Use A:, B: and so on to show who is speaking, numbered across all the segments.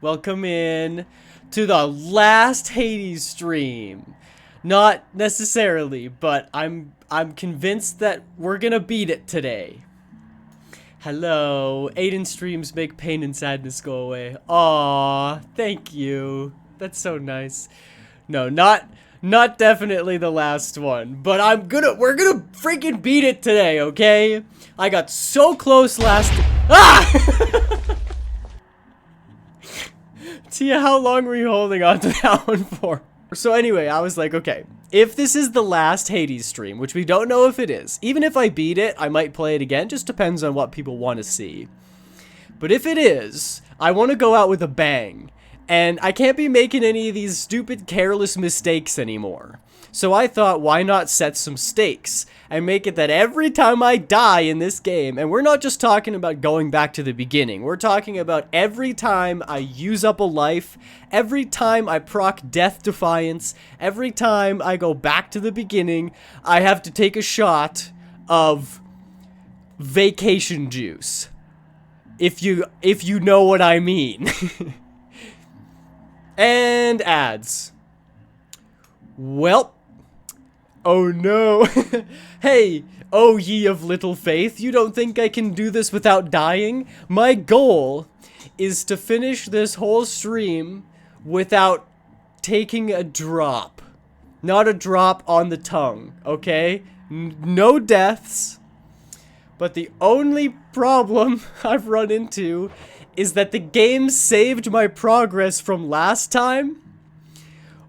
A: Welcome in to the last Hades stream. Not necessarily, but I'm convinced that we're gonna beat it today. Hello, Aiden streams make pain and sadness go away. Aw, thank you. That's so nice. No, not definitely the last one, but we're gonna freaking beat it today, okay? I got so close last. Ah! Tia, how long were you holding on to that one for? So anyway, I was like, okay, if this is the last Hades stream, which we don't know if it is, even if I beat it, I might play it again, just depends on what people want to see. But if it is, I want to go out with a bang, and I can't be making any of these stupid, careless mistakes anymore. So I thought, why not set some stakes and make it that every time I die in this game, and we're not just talking about going back to the beginning, we're talking about every time I use up a life, every time I proc Death Defiance, every time I go back to the beginning, I have to take a shot of vacation juice. If you know what I mean. And ads. Well, oh no. Hey, oh ye of little faith, you don't think I can do this without dying? My goal is to finish this whole stream without taking a drop. Not a drop on the tongue, okay? No deaths. But the only problem I've run into is that the game saved my progress from last time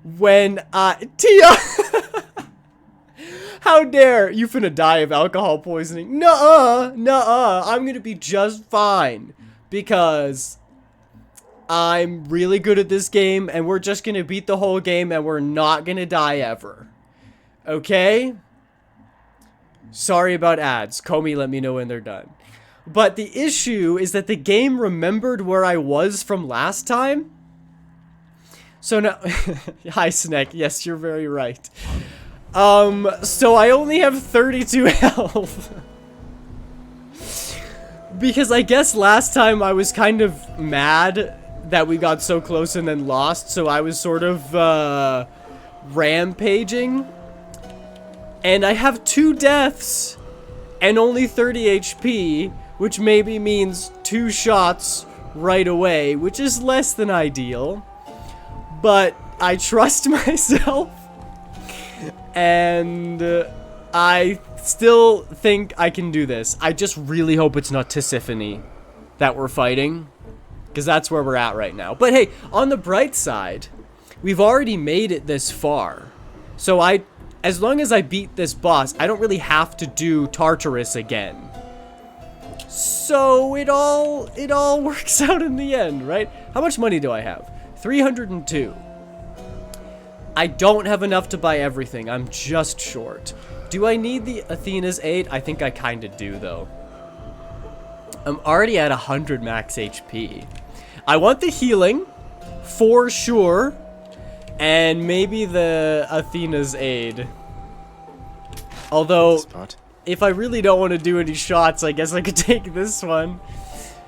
A: when Tia! How dare you finna die of alcohol poisoning? Nuh-uh, nuh-uh, I'm gonna be just fine because I'm really good at this game and we're just gonna beat the whole game and we're not gonna die ever. Okay? Sorry about ads. Comey, let me know when they're done. But the issue is that the game remembered where I was from last time. So now, hi Snack, yes, you're very right. So I only have 32 health. Because I guess last time I was kind of mad that we got so close and then lost, so I was sort of, rampaging. And I have 2 deaths and only 30 HP, which maybe means 2 shots right away, which is less than ideal. But I trust myself, and I still think I can do this. I just really hope it's not Tisiphone that we're fighting, because that's where we're at right now. But hey, on the bright side, we've already made it this far. So as long as I beat this boss, I don't really have to do Tartarus again. So it all works out in the end, right? How much money do I have? 302. I don't have enough to buy everything. I'm just short. Do I need the Athena's aid? I think I kind of do, though. I'm already at 100 max HP. I want the healing, for sure. And maybe the Athena's aid. Although, if I really don't want to do any shots, I guess I could take this one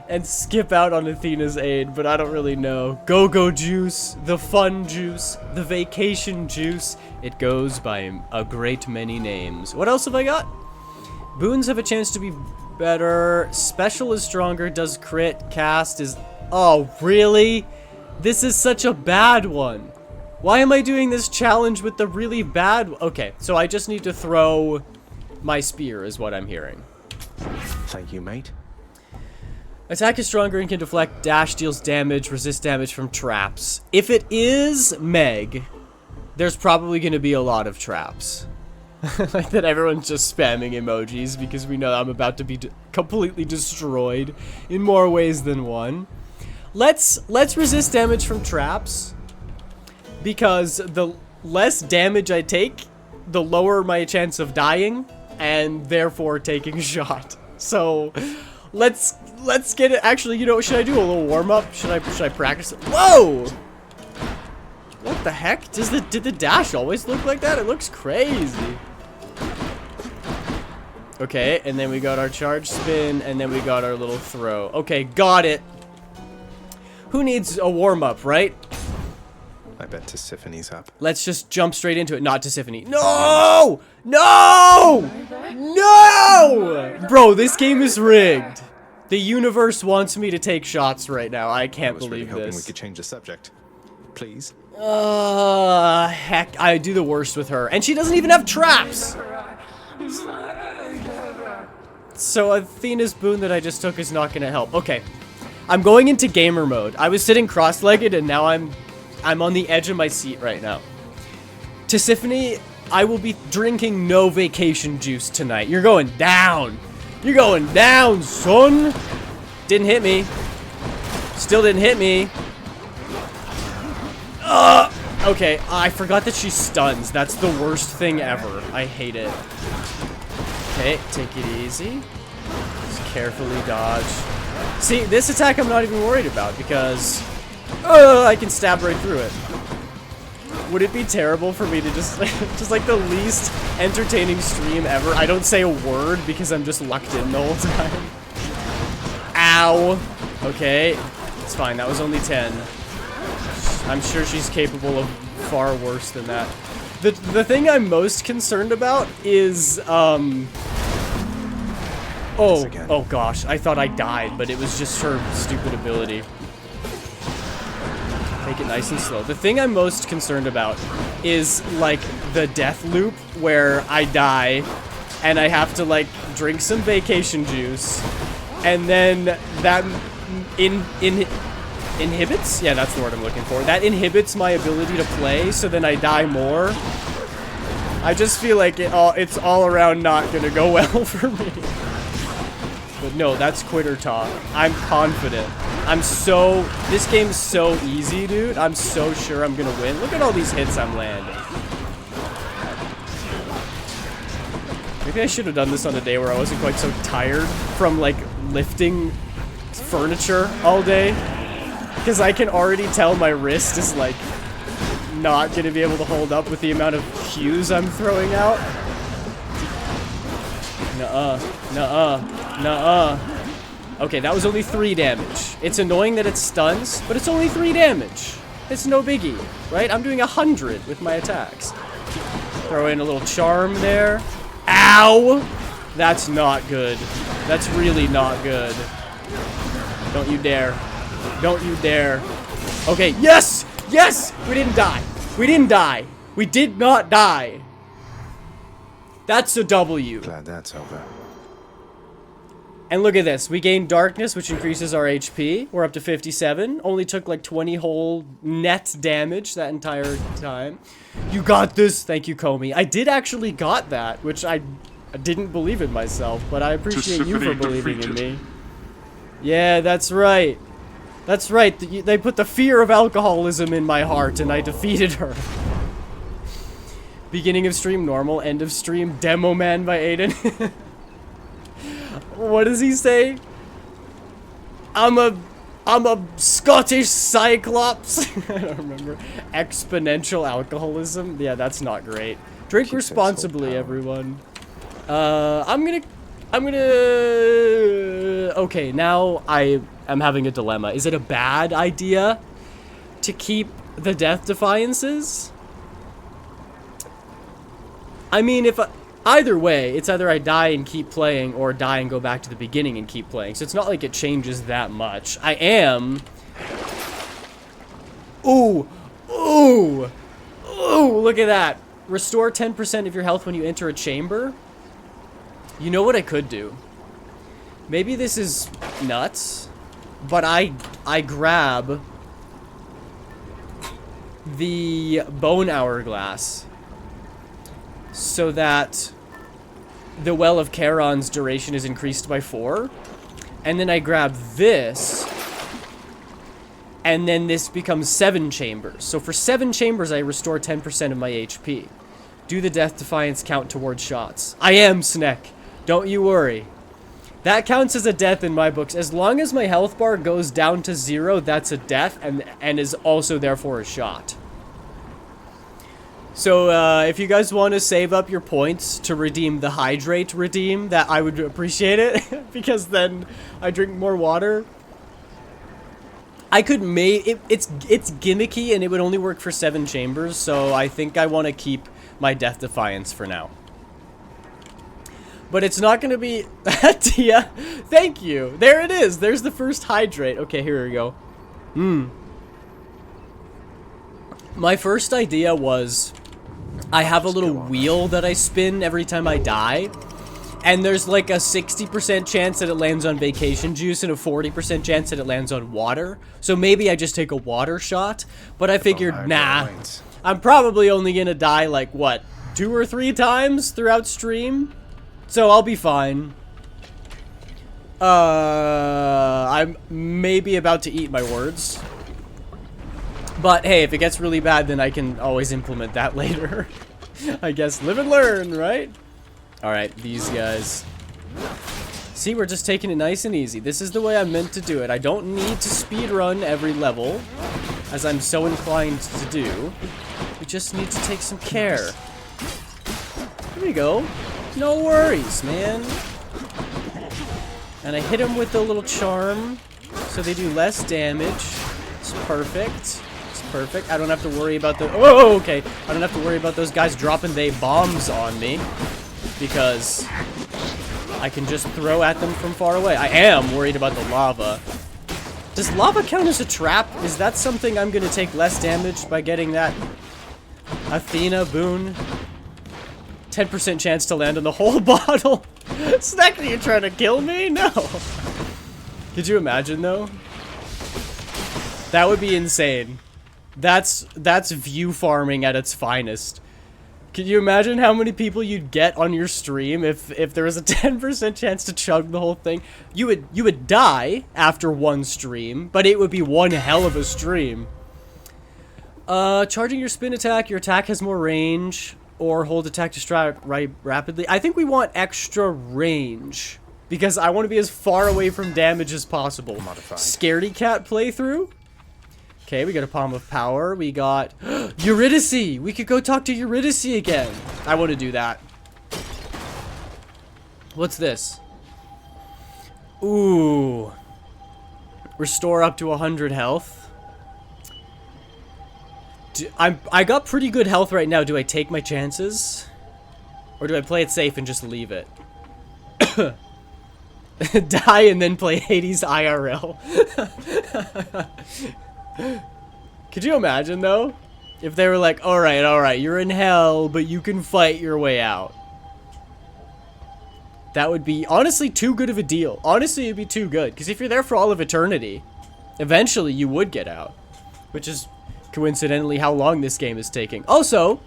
A: and skip out on Athena's aid, but I don't really know. Go-Go Juice, the Fun Juice, the Vacation Juice. It goes by a great many names. What else have I got? Boons have a chance to be better. Special is stronger, does crit, cast is... Oh, really? This is such a bad one. Why am I doing this challenge with the really bad... Okay, so I just need to throw my spear is what I'm hearing.
B: Thank you, mate.
A: Attack is stronger and can deflect, dash deals damage, resist damage from traps. If it is Meg, there's probably going to be a lot of traps. Like that everyone's just spamming emojis because we know I'm about to be completely destroyed in more ways than one. Let's resist damage from traps. Because the less damage I take, the lower my chance of dying, and therefore taking a shot. So, let's get it. Actually, you know, should I do a little warm up? Should I practice it? Whoa! What the heck? Did the dash always look like that? It looks crazy. Okay, and then we got our charge spin, and then we got our little throw. Okay, got it. Who needs a warm-up, right?
B: I bet Tisiphony's up.
A: Let's just jump straight into it. Not Tisiphony. No! No! No! Bro, this game is rigged. The universe wants me to take shots right now. I can't
B: I was really
A: believe
B: hoping we
A: this.
B: could change the subject. Please.
A: Heck, I do the worst with her. And she doesn't even have traps! So Athena's boon that I just took is not gonna help. Okay. I'm going into gamer mode. I was sitting cross-legged and now I'm on the edge of my seat right now. Tisiphony, I will be drinking no vacation juice tonight. You're going down. You're going down, son. Didn't hit me. Still didn't hit me. Okay, I forgot that she stuns. That's the worst thing ever. I hate it. Okay, take it easy. Just carefully dodge. See, this attack I'm not even worried about because I can stab right through it. Would it be terrible for me to just like the least entertaining stream ever? I don't say a word because I'm just locked in the whole time. Ow. Okay, it's fine. That was only 10. I'm sure she's capable of far worse than that. The thing I'm most concerned about is oh gosh, I thought I died, but it was just her stupid ability. Take it nice and slow. The thing I'm most concerned about is like the death loop where I die and I have to like drink some vacation juice and then that inhibits? Yeah, that's the word I'm looking for. That inhibits my ability to play, so then I die more. I just feel like it's all around not gonna go well for me. But no, that's quitter talk. I'm confident. This game's so easy, dude. I'm so sure I'm gonna win. Look at all these hits I'm landing. Maybe I should have done this on a day where I wasn't quite so tired from, like, lifting furniture all day. Because I can already tell my wrist is, like, not gonna be able to hold up with the amount of cues I'm throwing out. Nuh-uh. Nuh-uh. Nuh-uh. Okay, that was only 3 damage. It's annoying that it stuns, but it's only 3 damage. It's no biggie, right? I'm doing 100 with my attacks. Throw in a little charm there. Ow! That's not good. That's really not good. Don't you dare. Don't you dare. Okay, yes! Yes! We didn't die. We didn't die. We did not die. That's a W.
B: Glad that's over.
A: And look at this. We gained darkness, which increases our HP. We're up to 57. Only took like 20 whole net damage that entire time. You got this. Thank you, Comey. I did actually got that, which I didn't believe in myself, but I appreciate you for believing in me. Yeah, that's right. That's right. They put the fear of alcoholism in my heart, and I defeated her. Beginning of stream normal, end of stream Demo Man by Aiden. What does he say? I'm a Scottish Cyclops. I don't remember. Exponential alcoholism. Yeah, that's not great. Drink
B: Keeps
A: responsibly, everyone. I'm gonna. Okay, now I am having a dilemma. Is it a bad idea to keep the Death Defiances? I mean, either way, it's either I die and keep playing or die and go back to the beginning and keep playing. So it's not like it changes that much. I am... Ooh! Ooh! Ooh! Look at that! Restore 10% of your health when you enter a chamber. You know what I could do? Maybe this is nuts, but I grab the Bone Hourglass so that the Well of Charon's duration is increased by 4. And then I grab this, and then this becomes 7 chambers. So for 7 chambers, I restore 10% of my HP. Do the Death Defiance count towards shots? I am, Sneck. Don't you worry. That counts as a death in my books. As long as my health bar goes down to 0, that's a death, and is also therefore a shot. So, if you guys want to save up your points to redeem the Hydrate redeem, that I would appreciate it, because then I drink more water. I could it's gimmicky and it would only work for 7 chambers, so I think I want to keep my Death Defiance for now. But it's not going to be... Tia, thank you. There it is. There's the first hydrate. Okay, here we go. My first idea was I have a little wheel that I spin every time I die. And there's like a 60% chance that it lands on vacation juice and a 40% chance that it lands on water. So maybe I just take a water shot. But I figured, nah, I'm probably only going to die like, what, 2 or 3 times throughout stream? So I'll be fine. I'm maybe about to eat my words. But hey, if it gets really bad, then I can always implement that later. I guess live and learn, right? Alright, these guys. See, we're just taking it nice and easy. This is the way I'm meant to do it. I don't need to speedrun every level, as I'm so inclined to do. We just need to take some care. Here we go. No worries, man. And I hit them with the little charm, so they do less damage. It's perfect. It's perfect. I don't have to worry about the... Oh, okay. I don't have to worry about those guys dropping they bombs on me, because I can just throw at them from far away. I am worried about the lava. Does lava count as a trap? Is that something I'm going to take less damage by getting that Athena boon? 10% chance to land on the whole bottle. Snack, are you trying to kill me? No. Could you imagine, though? That would be insane. That's view farming at its finest. Can you imagine how many people you'd get on your stream if there was a 10% chance to chug the whole thing? You would die after one stream, but it would be one hell of a stream. Charging your spin attack, your attack has more range, or hold attack to strike rapidly. I think we want extra range, because I want to be as far away from damage as possible.
B: Modified.
A: Scaredy cat playthrough. Okay, we got a Palm of Power. We got Eurydice. We could go talk to Eurydice again. I want to do that. What's this? Ooh. Restore up to 100 health. I got pretty good health right now. Do I take my chances? Or do I play it safe and just leave it? Die and then play Hades IRL. Could you imagine, though? If they were like, alright, you're in hell, but you can fight your way out. That would be, honestly, too good of a deal. Honestly, it'd be too good. Because if you're there for all of eternity, eventually you would get out. Which is, coincidentally, how long this game is taking. Also,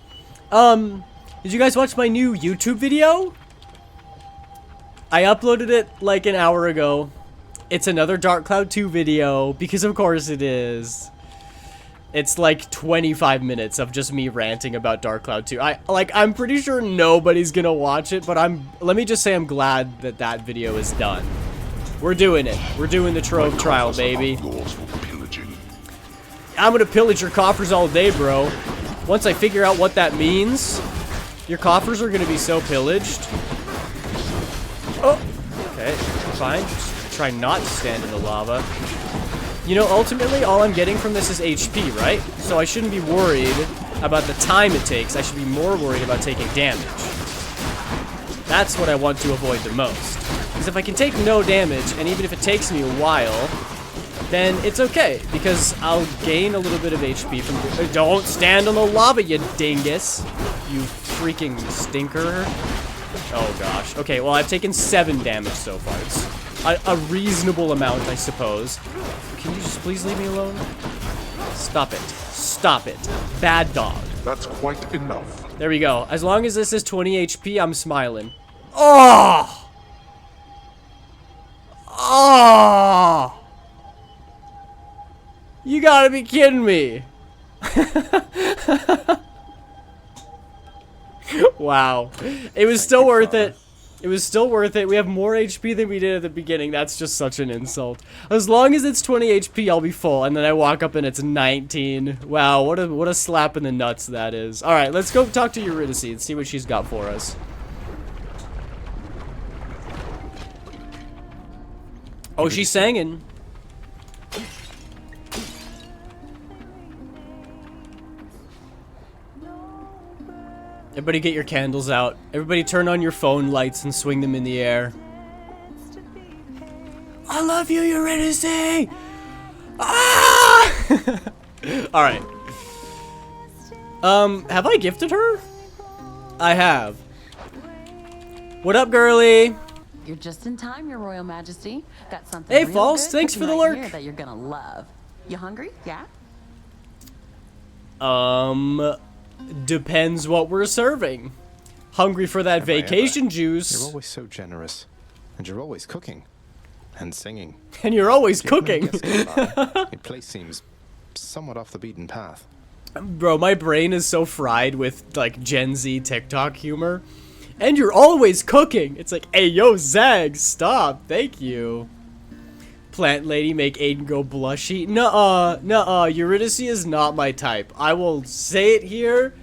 A: did you guys watch my new YouTube video? I uploaded it, like, an hour ago. It's another Dark Cloud 2 video, because of course it is. It's like 25 minutes of just me ranting about Dark Cloud 2. I'm pretty sure nobody's gonna watch it, but let me just say I'm glad that that video is done. We're doing it. We're doing the Trove Trial, baby. I'm gonna pillage your coffers all day, bro. Once I figure out what that means, your coffers are gonna be so pillaged. Oh, okay, fine. Just try not to stand in the lava. You know, ultimately, all I'm getting from this is HP, right? So I shouldn't be worried about the time it takes. I should be more worried about taking damage. That's what I want to avoid the most. Because if I can take no damage, and even if it takes me a while, then it's okay. Because I'll gain a little bit of HP from... Don't stand on the lava, you dingus. You freaking stinker. Oh, gosh. Okay, well, I've taken 7 damage so far. It's a reasonable amount, I suppose. Can you just please leave me alone? Stop it. Stop it. Bad dog.
C: That's quite enough.
A: There we go. As long as this is 20 HP, I'm smiling. Oh! Oh! You gotta be kidding me. Wow. It was still worth it. It was still worth it. We have more HP than we did at the beginning. That's just such an insult. As long as it's 20 HP, I'll be full. And then I walk up and it's 19. Wow, what a slap in the nuts that is. All right, let's go talk to Eurydice and see what she's got for us. Oh, she's singing. Everybody get your candles out. Everybody turn on your phone lights and swing them in the air. I love you, Eurydice! Ah! Alright. Have I gifted her? I have. What up, girly?
D: You're just in time, Your Royal Majesty. Got something
A: Hey,
D: real
A: False,
D: good
A: thanks for
D: cooking
A: the
D: right
A: lurk.
D: here that you're gonna love. You hungry? Yeah?
A: Depends what we're serving. Hungry for that
B: Have I ever?
A: vacation
B: You're
A: juice.
B: always so generous. And you're always cooking. And singing.
A: And you're always
B: Given
A: cooking.
B: a guest nearby, your place seems somewhat off the beaten path.
A: Bro, my brain is so fried with, like, Gen Z TikTok humor. And you're always cooking. It's like, hey, yo, Zag, stop. Thank you. Plant lady, make Aiden go blushy. Nuh-uh, nuh-uh. Eurydice is not my type. I will say it here.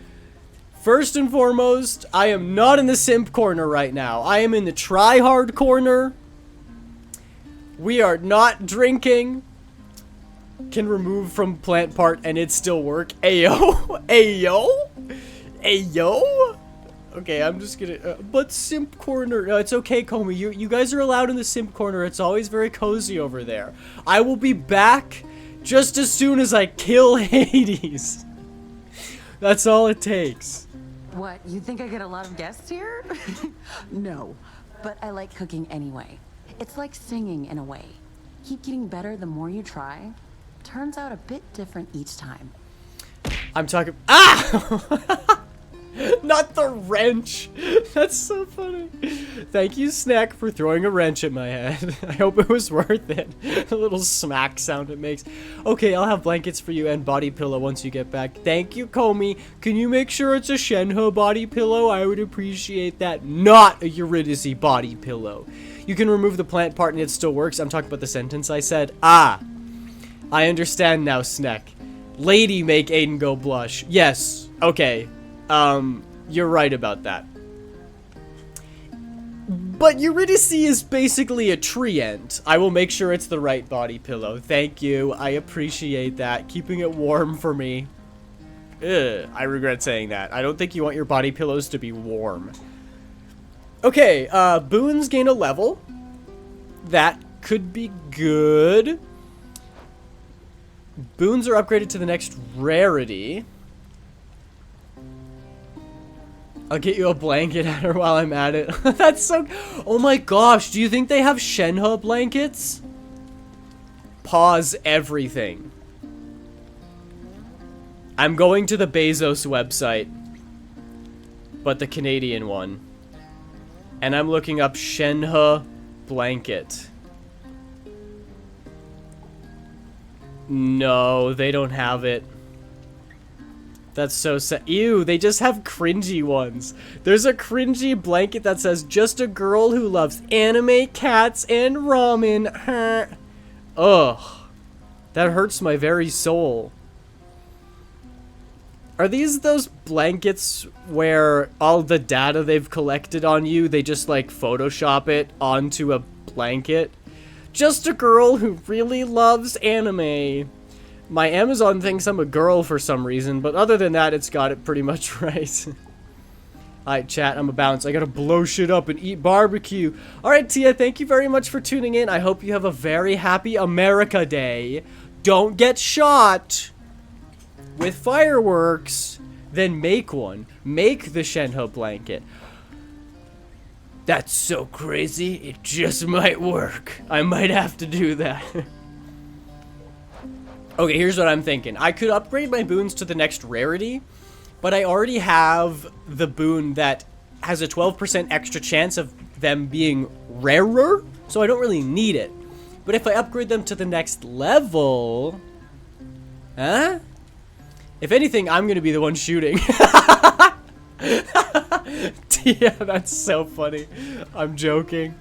A: First and foremost, I am not in the simp corner right now. I am in the try-hard corner. We are not drinking. Can remove from plant part and it still work. Ayo, ayo, ayo. Okay, I'm just gonna. But simp corner. No, it's okay, Comey. You guys are allowed in the simp corner. It's always very cozy over there. I will be back just as soon as I kill Hades. That's all it takes.
D: What, you think I get a lot of guests here? No, but I like cooking anyway. It's like singing in a way. Keep getting better the more you try. Turns out a bit different each time.
A: I'm talking. Ah! Not the wrench. That's so funny. Thank you, Snack, for throwing a wrench at my head. I hope it was worth it. The little smack sound it makes. Okay, I'll have blankets for you and body pillow once you get back. Thank you, Comey. Can you make sure it's a Shenhe body pillow? I would appreciate that. Not a Eurydice body pillow. You can remove the plant part and it still works. I'm talking about the sentence I said. Ah. I understand now, Snack. Lady make Aiden go blush. Yes. Okay. You're right about that. But Eurydice is basically a tree ant. I will make sure it's the right body pillow. Thank you. I appreciate that. Keeping it warm for me. Ugh, I regret saying that. I don't think you want your body pillows to be warm. Okay, boons gain a level. That could be good. Boons are upgraded to the next rarity. I'll get you a blanket at her while I'm at it. That's so... Oh my gosh, do you think they have Shenhe blankets? Pause everything. I'm going to the Bezos website. But the Canadian one. And I'm looking up Shenhe blanket. No, they don't have it. That's so sad. Ew, they just have cringy ones. There's a cringy blanket that says, just a girl who loves anime, cats, and ramen. Ugh. That hurts my very soul. Are these those blankets where all the data they've collected on you, they just like Photoshop it onto a blanket? Just a girl who really loves anime. My Amazon thinks I'm a girl for some reason, but other than that, it's got it pretty much right. Alright, chat, I'm a bounce. I gotta blow shit up and eat barbecue. Alright, Tia, thank you very much for tuning in. I hope you have a very happy America Day. Don't get shot with fireworks. Then make one. Make the Shenhe blanket. That's so crazy, it just might work. I might have to do that. Okay, here's what I'm thinking. I could upgrade my boons to the next rarity, but I already have the boon that has a 12% extra chance of them being rarer, so I don't really need it. But if I upgrade them to the next level... Huh? If anything, I'm gonna be the one shooting. Yeah, that's so funny. I'm joking.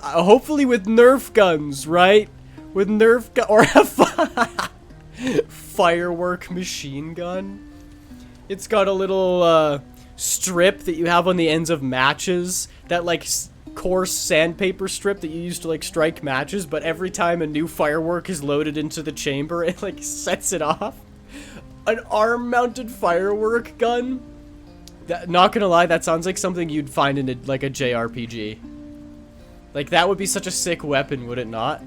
A: Hopefully with Nerf guns, right? With Nerf gun or a firework machine gun. It's got a little strip that you have on the ends of matches. That like coarse sandpaper strip that you use to like strike matches. But every time a new firework is loaded into the chamber, it like sets it off. An arm-mounted firework gun. Not gonna lie, that sounds like something you'd find in like a JRPG. Like, that would be such a sick weapon, would it not?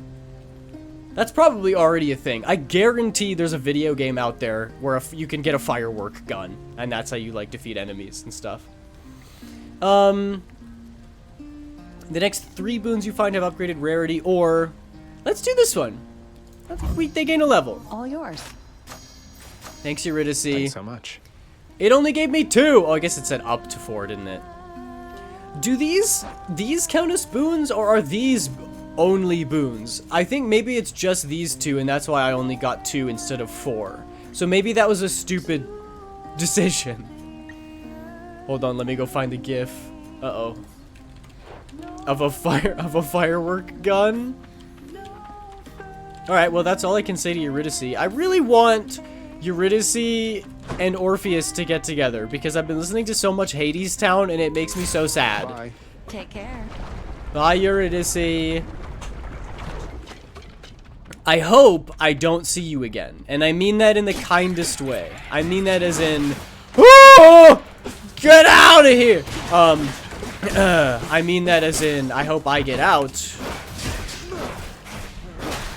A: That's probably already a thing. I guarantee there's a video game out there where you can get a firework gun, and that's how you, like, defeat enemies and stuff. The next 3 boons you find have upgraded rarity, or... Let's do this one. They gain a level.
D: All yours.
A: Thanks, Eurydice.
B: Thanks so much.
A: It only gave me 2! Oh, I guess it said up to 4, didn't it? Do these count as boons, or are these only boons? I think maybe it's just these 2, and that's why I only got 2 instead of 4. So maybe that was a stupid decision. Hold on, let me go find the GIF. Uh-oh. Of a firework gun? Alright, well, that's all I can say to Eurydice. I really want Eurydice and Orpheus to get together, because I've been listening to so much Hades Town, and it makes me so sad.
B: Bye.
D: Take care.
A: Bye, Eurydice. I hope I don't see you again, and I mean that in the kindest way. I mean that as in, oh, get out of here! I mean that as in, I hope I get out.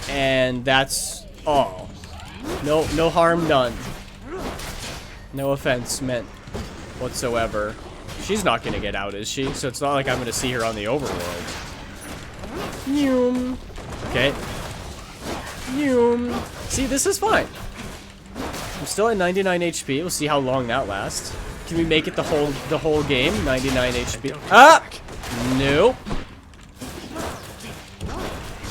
A: And that's all. No harm done. No offense meant whatsoever. She's not gonna get out, is she? So it's not like I'm gonna see her on the overworld. Okay. See, this is fine. I'm still at 99 HP. We'll see how long that lasts. Can we make it the whole game? 99 HP. Ah! Nope.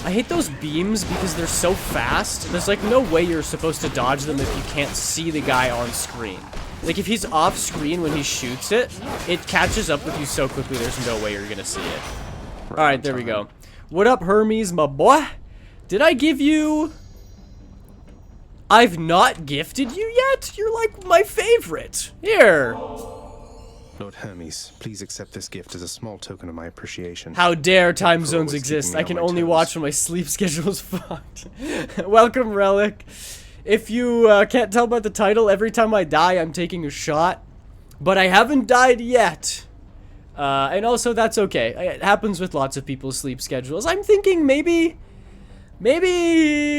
A: I hate those beams because they're so fast. There's like no way you're supposed to dodge them if you can't see the guy on screen. Like if he's off screen when he shoots it, it catches up with you so quickly there's no way you're gonna see it. Alright, there we go. What up, Hermes, my boy? Did I give you... I've not gifted you yet? You're like my favorite. Here.
B: Lord Hermes, please accept this gift as a small token of my appreciation.
A: How dare time
B: for
A: zones
B: always
A: exist?
B: keeping me
A: I
B: on
A: can
B: my
A: only
B: toes.
A: watch when my sleep schedule's fucked. Welcome, Relic. If you can't tell by the title, every time I die, I'm taking a shot. But I haven't died yet. And also, that's okay. It happens with lots of people's sleep schedules. I'm thinking maybe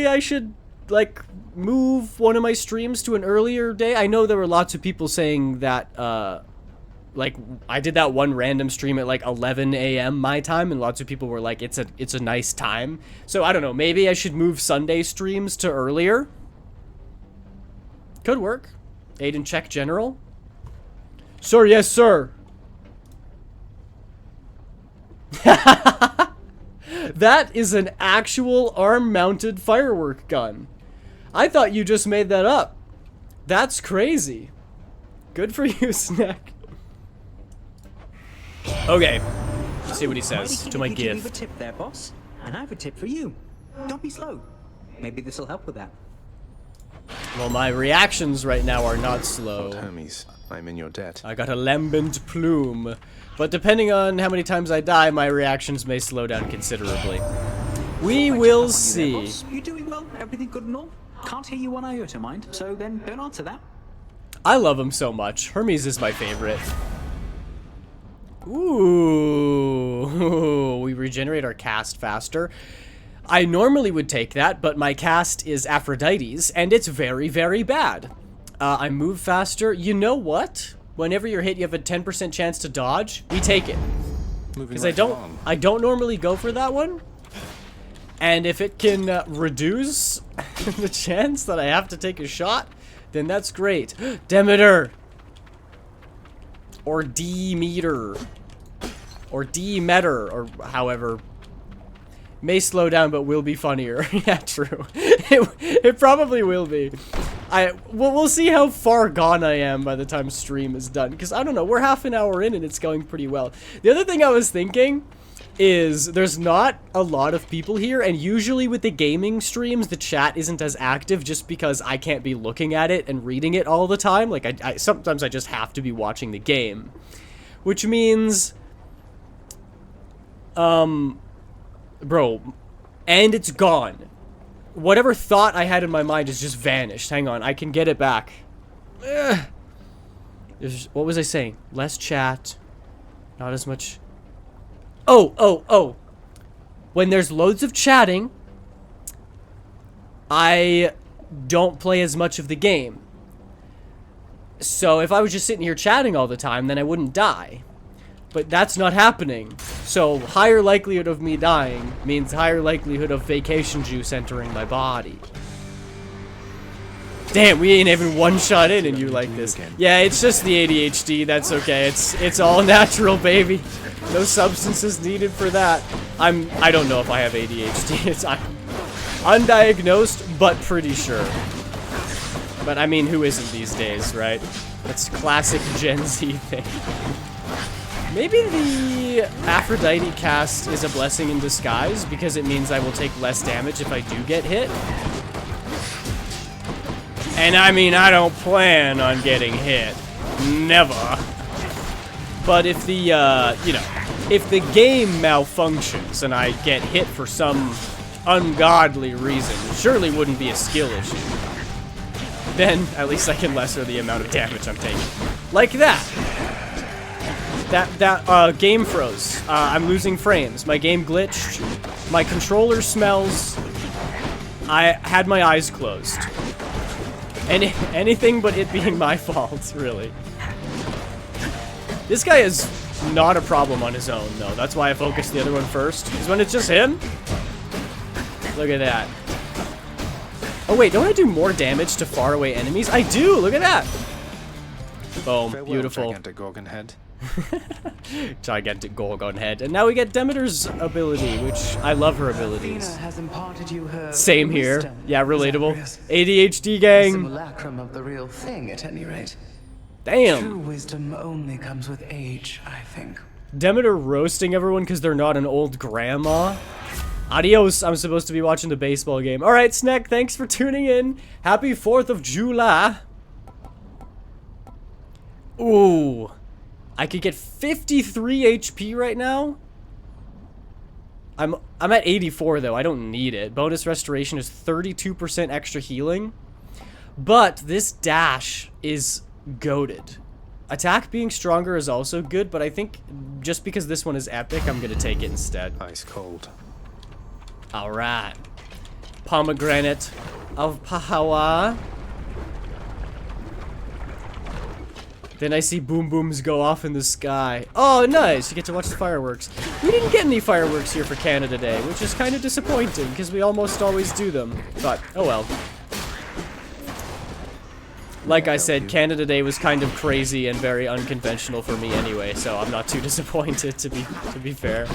A: I should, like, move one of my streams to an earlier day. I know there were lots of people saying that, like, I did that one random stream at like 11 a.m. my time, and lots of people were like, it's a nice time. So I don't know, maybe I should move Sunday streams to earlier. Could work. Aiden, check general. Sir, yes, sir. That is an actual arm-mounted firework gun. I thought you just made that up. That's crazy. Good for you, Snack. Okay, let's see what he says to my
E: Give you a
A: gift.
E: tip there, boss. And I have a tip for you. Don't be slow. Maybe this will help with that.
A: Well, my reactions right now are not slow.
B: Lord Hermes, I'm in your debt.
A: I got a lambent plume. But depending on how many times I die, my reactions may slow down considerably. We will see.
E: You doing well? Everything good and all? Can't hear you one iota, mind. So then don't answer that.
A: I love him so much. Hermes is my favorite. Ooh, we regenerate our cast faster. I normally would take that, but my cast is Aphrodite's, and it's very, very bad. I move faster. You know what? Whenever you're hit, you have a 10% chance to dodge. We take it. Because I don't normally go for that one. And if it can reduce the chance that I have to take a shot, then that's great. Demeter! Or Demeter. Or Demeter, or however. May slow down, but will be funnier. Yeah, true. It probably will be. We'll see how far gone I am by the time stream is done. Because, I don't know, we're half an hour in and it's going pretty well. The other thing I was thinking is there's not a lot of people here. And usually with the gaming streams, the chat isn't as active just because I can't be looking at it and reading it all the time. Like, sometimes I just have to be watching the game. Which means... Bro, and it's gone. Whatever thought I had in my mind has just vanished. Hang on, I can get it back. Ugh. What was I saying? Less chat. Not as much. Oh. When there's loads of chatting, I don't play as much of the game. So if I was just sitting here chatting all the time, then I wouldn't die. But that's not happening. So higher likelihood of me dying means higher likelihood of vacation juice entering my body. Damn, we ain't even one shot in and you like this. Yeah, it's just the ADHD, that's okay. It's all natural, baby. No substances needed for that. I don't know if I have ADHD. I'm undiagnosed, but pretty sure. But I mean, who isn't these days, right? That's classic Gen Z thing. Maybe the Aphrodite cast is a blessing in disguise because it means I will take less damage if I do get hit. And I mean, I don't plan on getting hit. Never. But if the, you know, if the game malfunctions and I get hit for some ungodly reason, it surely wouldn't be a skill issue. Then, at least I can lesser the amount of damage I'm taking. Like that. That game froze. I'm losing frames. My game glitched. My controller smells. I had my eyes closed. Anything but it being my fault, really. This guy is not a problem on his own, though. That's why I focused the other one first. Because when it's just him... Look at that. Oh, wait, don't I do more damage to faraway enemies? I do! Look at that! Boom.
B: Farewell,
A: Beautiful.
B: gigantic Gorgon head.
A: Gigantic Gorgon head. And now we get Demeter's ability, which I love her abilities.
F: Athena has imparted you her
A: Same here.
F: wisdom,
A: Yeah, relatable.
F: Zagreus.
A: ADHD
F: A
A: gang.
F: simulacrum of the real thing, at any rate. True
A: Damn.
F: wisdom only comes with age, I think.
A: Demeter roasting everyone because they're not an old grandma. Adios. I'm supposed to be watching the baseball game. All right, Snack, thanks for tuning in. Happy 4th of July. Ooh. I could get 53 HP right now. I'm at 84 though. I don't need it. Bonus restoration is 32% extra healing. But this dash is goated. Attack being stronger is also good, but I think just because this one is epic, I'm gonna take it instead.
B: Ice cold.
A: Alright. Pomegranate of Pahawa. Then I see boom booms go off in the sky. Oh, nice! You get to watch the fireworks. We didn't get any fireworks here for Canada Day, which is kind of disappointing, because we almost always do them. But, oh well. Like I said, Canada Day was kind of crazy and very unconventional for me anyway, so I'm not too disappointed, to be fair.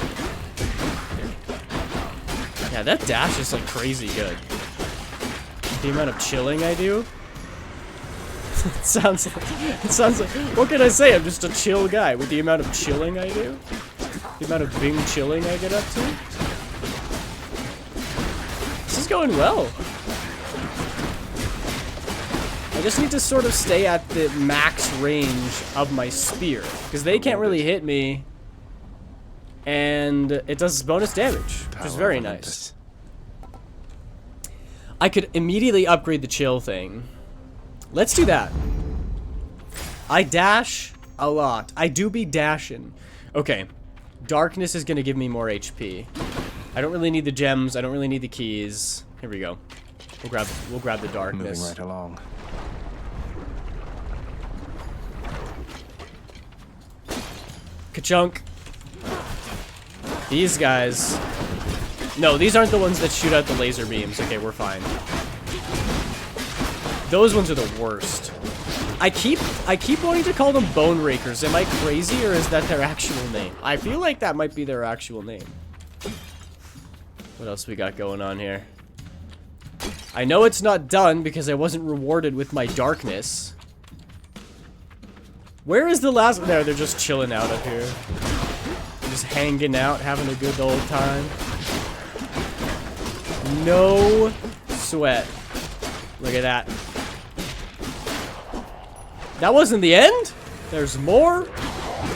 A: Yeah, that dash is, like, crazy good. The amount of chilling I do. It sounds like, what can I say? I'm just a chill guy with the amount of chilling I do. The amount of Bing chilling I get up to. This is going well. I just need to sort of stay at the max range of my spear, because they can't really hit me, and it does bonus damage, which is very nice. I could immediately upgrade the chill thing. Let's do that. I dash a lot. I do be dashing. Okay. Darkness is going to give me more HP. I don't really need the gems. I don't really need the keys. Here we go. We'll grab the darkness.
B: Moving right along.
A: Ka-chunk. These guys. No, these aren't the ones that shoot out the laser beams. Okay, we're fine. Those ones are the worst. I keep wanting to call them Bone Rakers. Am I crazy, or is that their actual name? I feel like that might be their actual name. What else we got going on here? I know it's not done because I wasn't rewarded with my darkness. Where is the last... There, they're just chilling out up here. Just hanging out, having a good old time. No sweat. Look at that. That wasn't the end? There's more?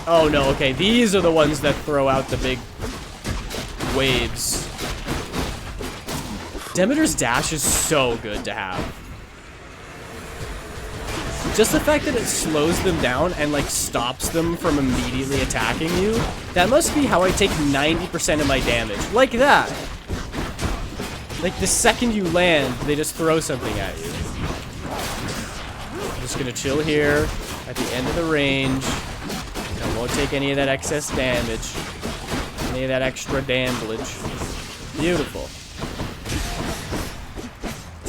A: Oh no, okay. These are the ones that throw out the big waves. Demeter's dash is so good to have. Just the fact that it slows them down and, like, stops them from immediately attacking you, that must be how I take 90% of my damage. Like that. Like, the second you land, they just throw something at you. I'm just gonna chill here at the end of the range. I won't take any of that excess damage. Any of that extra damage. Beautiful.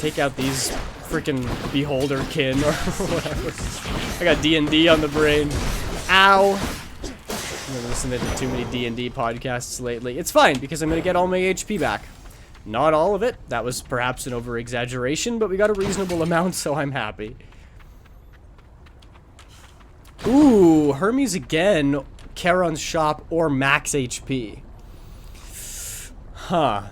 A: Take out these freaking beholder kin or whatever. I got D&D on the brain. Ow. I've been listening to too many D&D podcasts lately. It's fine because I'm gonna get all my HP back. Not all of it. That was perhaps an over-exaggeration, but we got a reasonable amount, so I'm happy. Ooh, Hermes again, Charon's shop, or max HP. Huh.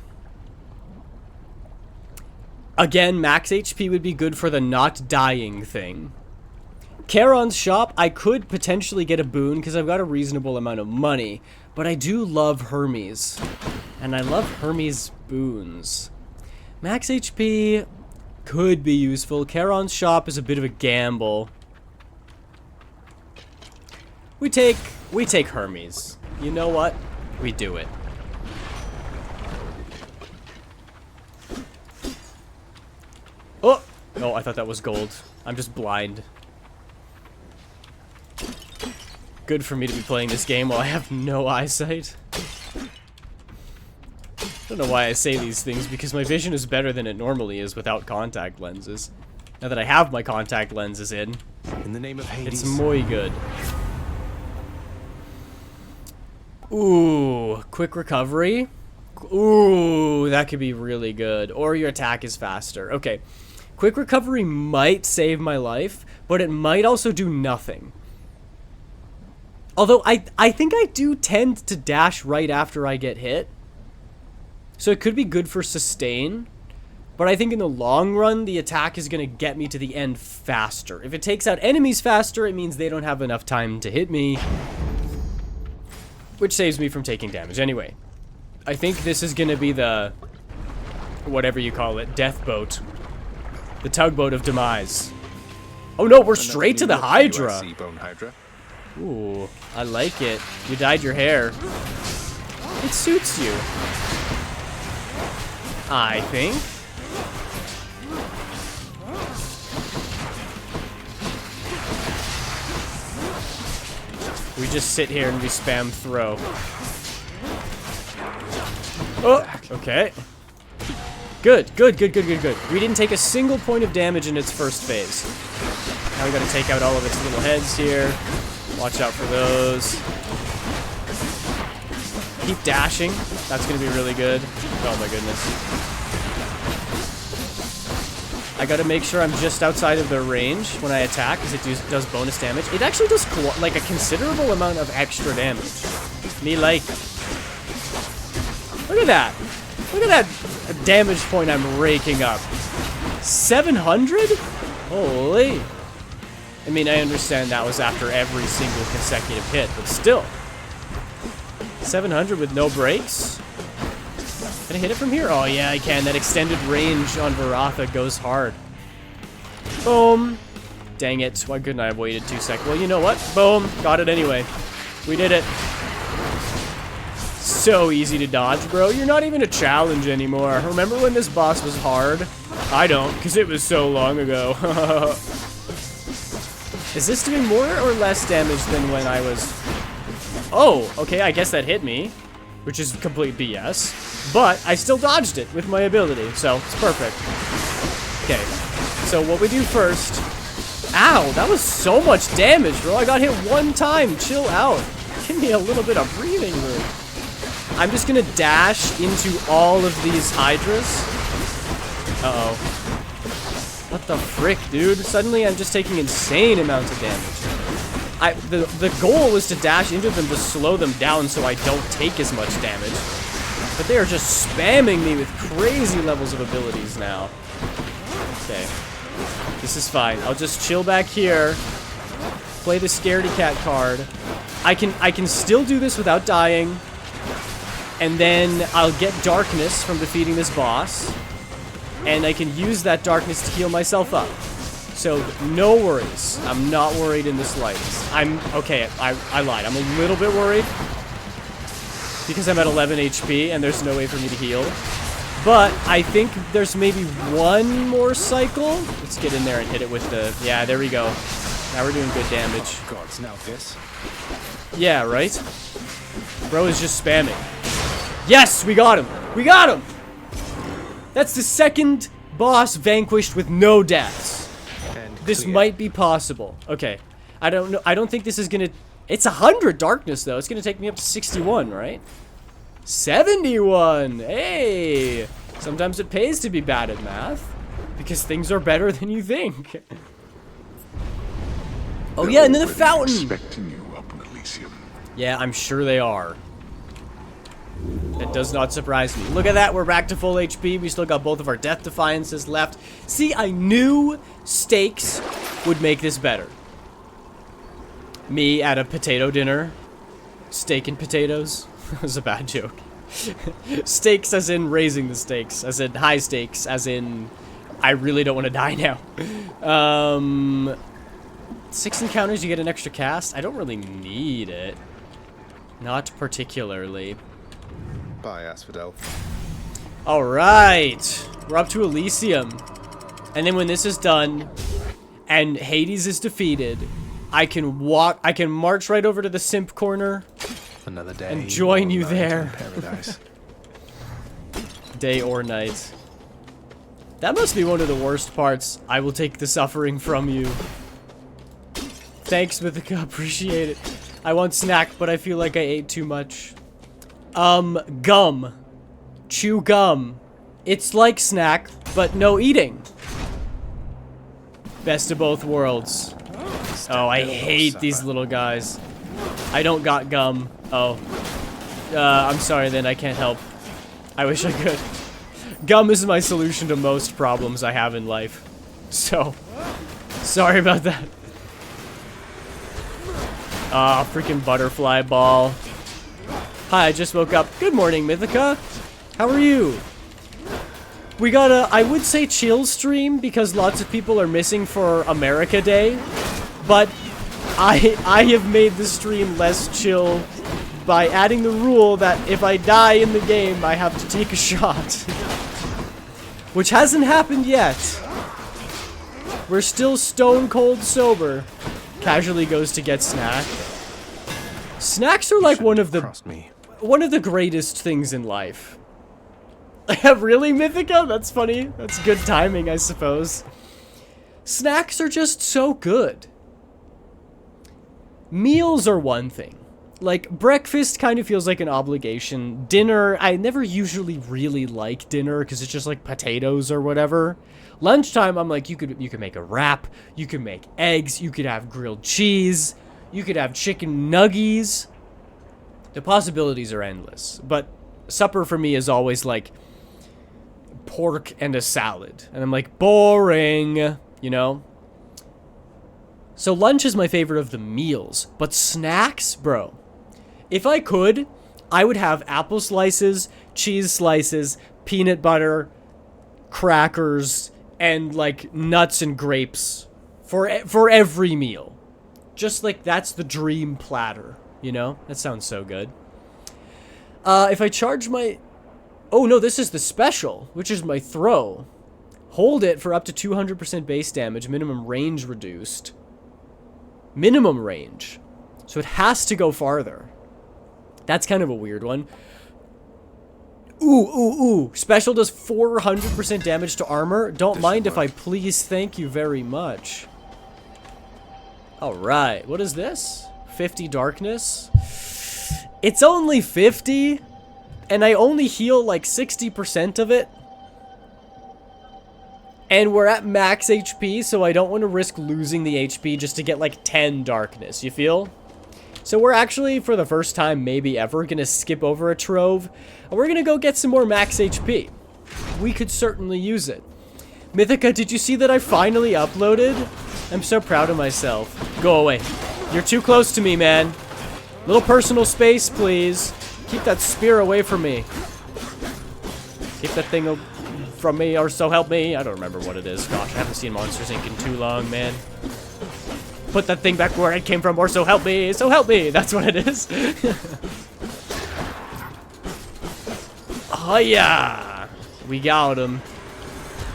A: Again, max HP would be good for the not dying thing. Charon's shop, I could potentially get a boon because I've got a reasonable amount of money, but I do love Hermes. And I love Hermes boons. Max HP could be useful. Charon's shop is a bit of a gamble. We take Hermes. You know what? We do it. Oh! Oh, I thought that was gold. I'm just blind. Good for me to be playing this game while I have no eyesight. I don't know why I say these things, because my vision is better than it normally is without contact lenses. Now that I have my contact lenses in
B: the name of Hades,
A: it's muy good. Ooh, quick recovery. Ooh, that could be really good. Or your attack is faster. Okay, quick recovery might save my life, but it might also do nothing. Although I think I do tend to dash right after I get hit. So it could be good for sustain. But I think in the long run, the attack is going to get me to the end faster. If it takes out enemies faster, it means they don't have enough time to hit me. Which saves me from taking damage. Anyway, I think this is going to be the, whatever you call it, death boat. The tugboat of demise. Oh no, we're straight to the Hydra.
B: Bone Hydra.
A: Ooh, I like it. You dyed your hair. It suits you. I think. We just sit here and we spam throw. Oh, okay. Good, good, good, good, good, good. We didn't take a single point of damage in its first phase. Now we gotta take out all of its little heads here. Watch out for those. Keep dashing. That's gonna be really good. Oh my goodness. I gotta make sure I'm just outside of their range when I attack, because it does bonus damage. It actually does like a considerable amount of extra damage. Me like. Look at that. Look at that damage point I'm raking up. 700? Holy. I mean, I understand that was after every single consecutive hit, but still. 700 with no breaks? Can I hit it from here? Oh yeah, I can. That extended range on Varatha goes hard. Boom. Dang it. Why couldn't I have waited 2 seconds? Well, you know what? Boom. Got it anyway. We did it. So easy to dodge, bro. You're not even a challenge anymore. Remember when this boss was hard? I don't, because it was so long ago. Is this doing more or less damage than when I was... Oh, okay, I guess that hit me, which is complete BS. But I still dodged it with my ability, so it's perfect. Okay, so what we do first... Ow, that was so much damage, bro. I got hit 1 time. Chill out. Give me a little bit of breathing room. I'm just gonna dash into all of these Hydras. Uh-oh. What the frick, dude? Suddenly I'm just taking insane amounts of damage. The goal was to dash into them to slow them down so I don't take as much damage. But they are just spamming me with crazy levels of abilities now. Okay. This is fine. I'll just chill back here. Play the scaredy cat card. I can still do this without dying. And then I'll get darkness from defeating this boss. And I can use that darkness to heal myself up. So, no worries. I'm not worried in the slightest. Okay, I lied. I'm a little bit worried. Because I'm at 11 HP and there's no way for me to heal. But I think there's maybe one more cycle. Let's get in there and hit it with the... Yeah, there we go. Now we're doing good damage.
B: Gods, now this.
A: Yeah, right? Bro is just spamming. Yes, we got him. We got him. That's the second boss vanquished with no deaths.
B: And
A: This
B: clear.
A: might be possible. Okay. I don't know. I don't think this is gonna... It's 100 darkness, though. It's gonna take me up to 61, right? 71! Hey! Sometimes it pays to be bad at math. Because things are better than you think. Oh yeah, and then the fountain!
C: Expecting you up in Elysium.
A: Yeah, I'm sure they are. That does not surprise me. Look at that, we're back to full HP. We still got both of our Death Defiances left. See, I knew steaks would make this better. Me at a potato dinner. Steak and potatoes. That was a bad joke. Stakes as in raising the stakes. As in high stakes. As in I really don't want to die now. 6 encounters, you get an extra cast. I don't really need it. Not particularly.
B: Bye, Asphodel.
A: Alright. We're up to Elysium. And then when this is done, and Hades is defeated, I can march right over to the simp corner.
B: Another day.
A: And join
B: or
A: you
B: night
A: there.
B: in Paradise.
A: Day or night. That must be one of the worst parts. I will take the suffering from you. Thanks, Mythica. Appreciate it. I want snack, but I feel like I ate too much. Gum. Chew gum. It's like snack, but no eating. Best of both worlds. Oh, I hate these little guys. I don't got gum. Oh. I'm sorry then, I can't help. I wish I could. Gum is my solution to most problems I have in life. So, sorry about that. Ah, freaking butterfly ball. Hi, I just woke up. Good morning, Mythica. How are you? We got a, I would say chill stream because lots of people are missing for America Day. But I have made the stream less chill by adding the rule that if I die in the game, I have to take a shot. Which hasn't happened yet. We're still stone cold sober. Casually goes to get snack. Snacks are like one of the greatest things in life. Really, Mythica? That's funny. That's good timing, I suppose. Snacks are just so good. Meals are one thing. Like, breakfast kind of feels like an obligation. Dinner, I never usually really like dinner because it's just like potatoes or whatever. Lunchtime, I'm like, you could make a wrap, you could make eggs, you could have grilled cheese, you could have chicken nuggies. The possibilities are endless. But supper for me is always like pork and a salad. And I'm like, boring, you know? So lunch is my favorite of the meals. But snacks, bro. If I could, I would have apple slices, cheese slices, peanut butter, crackers, and like nuts and grapes for every meal. Just like that's the dream platter, you know? That sounds so good. If I charge my... Oh no, this is the special, which is my throw. Hold it for up to 200% base damage, minimum range reduced. Minimum range. So it has to go farther. That's kind of a weird one. Ooh. Special does 400% damage to armor. Don't mind if I please. Thank you very much. Alright, what is this? 50 darkness? It's only 50, and I only heal like 60% of it. And we're at max HP, so I don't want to risk losing the HP just to get like 10 darkness, you feel? So we're actually, for the first time maybe ever, gonna skip over a trove, and we're gonna go get some more max HP. We could certainly use it. Mythica, did you see that I finally uploaded? I'm so proud of myself. Go away. You're too close to me, man. Little personal space, please. Keep that spear away from me. Keep that thing from me, or so help me. I don't remember what it is. Gosh, I haven't seen Monsters Inc. in too long, man. Put that thing back where it came from, or so help me, so help me. That's what it is. Oh yeah, we got him.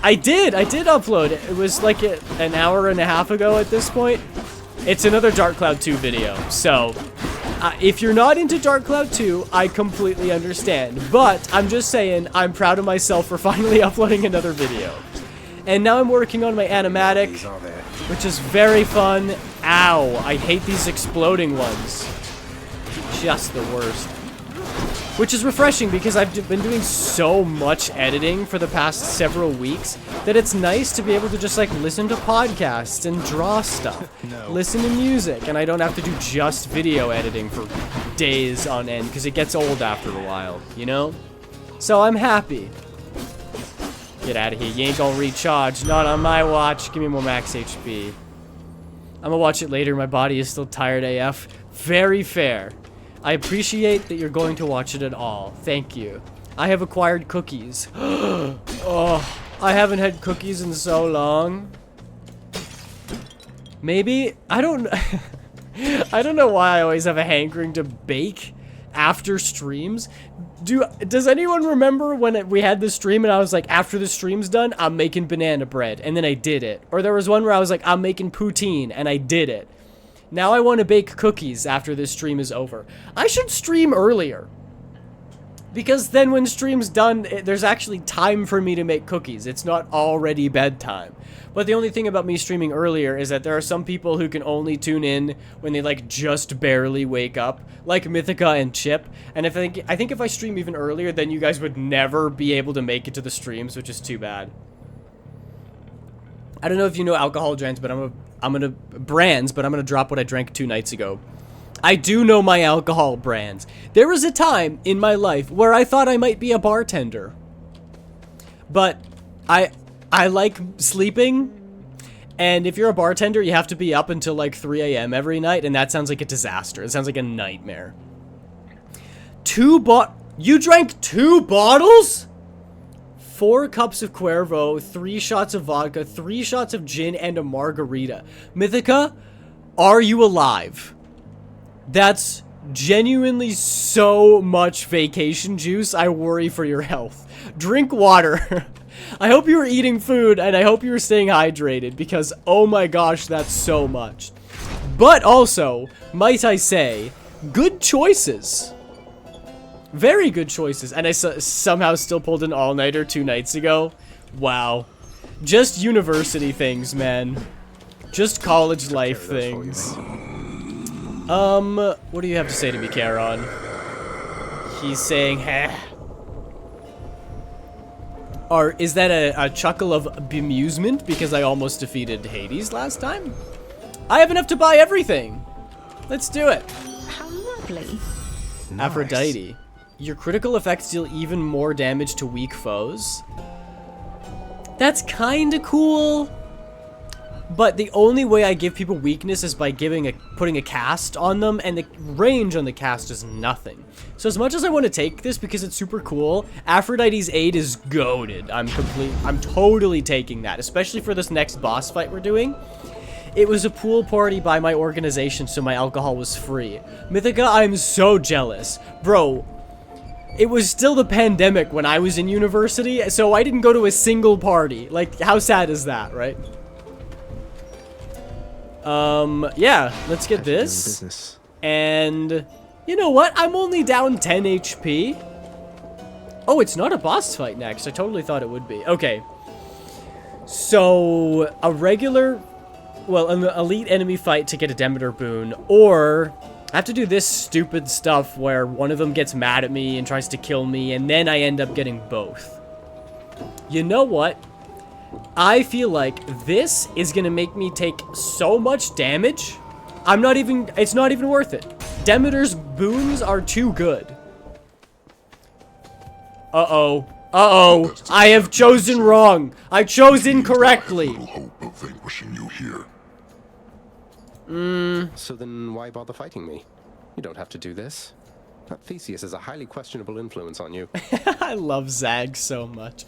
A: I did upload it. It was like an hour and a half ago at this point. It's another Dark Cloud 2 video, so if you're not into Dark Cloud 2, I completely understand. But I'm just saying, I'm proud of myself for finally uploading another video. And now I'm working on my animatic, which is very fun. Ow, I hate these exploding ones. Just the worst. Which is refreshing because I've been doing so much editing for the past several weeks that it's nice to be able to just like listen to podcasts and draw stuff, listen to music, and I don't have to do just video editing for days on end because it gets old after a while, you know? So I'm happy. Get out of here. You ain't gonna recharge. Not on my watch. Give me more max HP. I'm gonna watch it later. My body is still tired AF. Very fair. I appreciate that you're going to watch it at all. Thank you. I have acquired cookies. Oh, I haven't had cookies in so long. Maybe, I don't I don't know why I always have a hankering to bake after streams. Does anyone remember when we had this stream and I was like, after the stream's done, I'm making banana bread, and then I did it? Or there was one where I was like, I'm making poutine, and I did it. Now I want to bake cookies after this stream is over. I should stream earlier. Because then when stream's done, there's actually time for me to make cookies. It's not already bedtime. But the only thing about me streaming earlier is that there are some people who can only tune in when they like just barely wake up, like Mythica and Chip. And I think if I stream even earlier, then you guys would never be able to make it to the streams, which is too bad. I don't know if you know alcohol brands, but I'm gonna drop what I drank 2 nights ago. I do know my alcohol brands. There was a time in my life where I thought I might be a bartender. But I like sleeping, and if you're a bartender, you have to be up until like 3 a.m. every night, and that sounds like a disaster. It sounds like a nightmare. You drank 2 bottles? 4 cups of Cuervo, 3 shots of vodka, 3 shots of gin, and a margarita. Mythica, are you alive? That's genuinely so much vacation juice. I worry for your health. Drink water. I hope you were eating food, and I hope you were staying hydrated, because oh my gosh, that's so much. But also, might I say, good choices. Very good choices. And I somehow still pulled an all-nighter 2 nights ago. Wow. Just university things, man. Just college life things. What do you have to say to me, Charon? He's saying, heh. Or is that a chuckle of bemusement because I almost defeated Hades last time? I have enough to buy everything. Let's do it.
G: How lovely.
B: Nice.
A: Aphrodite. Your critical effects deal even more damage to weak foes. That's kinda cool. But the only way I give people weakness is by putting a cast on them, and the range on the cast is nothing. So as much as I want to take this because it's super cool, Aphrodite's aid is goated. I'm totally taking that, especially for this next boss fight we're doing. It was a pool party by my organization, so my alcohol was free. Mythica, I'm so jealous. Bro, it was still the pandemic when I was in university, so I didn't go to a single party. Like, how sad is that, right? Yeah, let's get this. And you know what? I'm only down 10 HP. Oh, it's not a boss fight next. I totally thought it would be. Okay. So, an elite enemy fight to get a Demeter boon, or I have to do this stupid stuff where one of them gets mad at me and tries to kill me, and then I end up getting both. You know what? I feel like this is gonna make me take so much damage. It's not even worth it. Demeter's boons are too good. Uh-oh. Uh-oh. I have chosen wrong. I chose incorrectly.
C: Little hope of vanquishing you here.
B: So then why bother fighting me? You don't have to do this. That Theseus has a highly questionable influence on you.
A: I love Zag so much.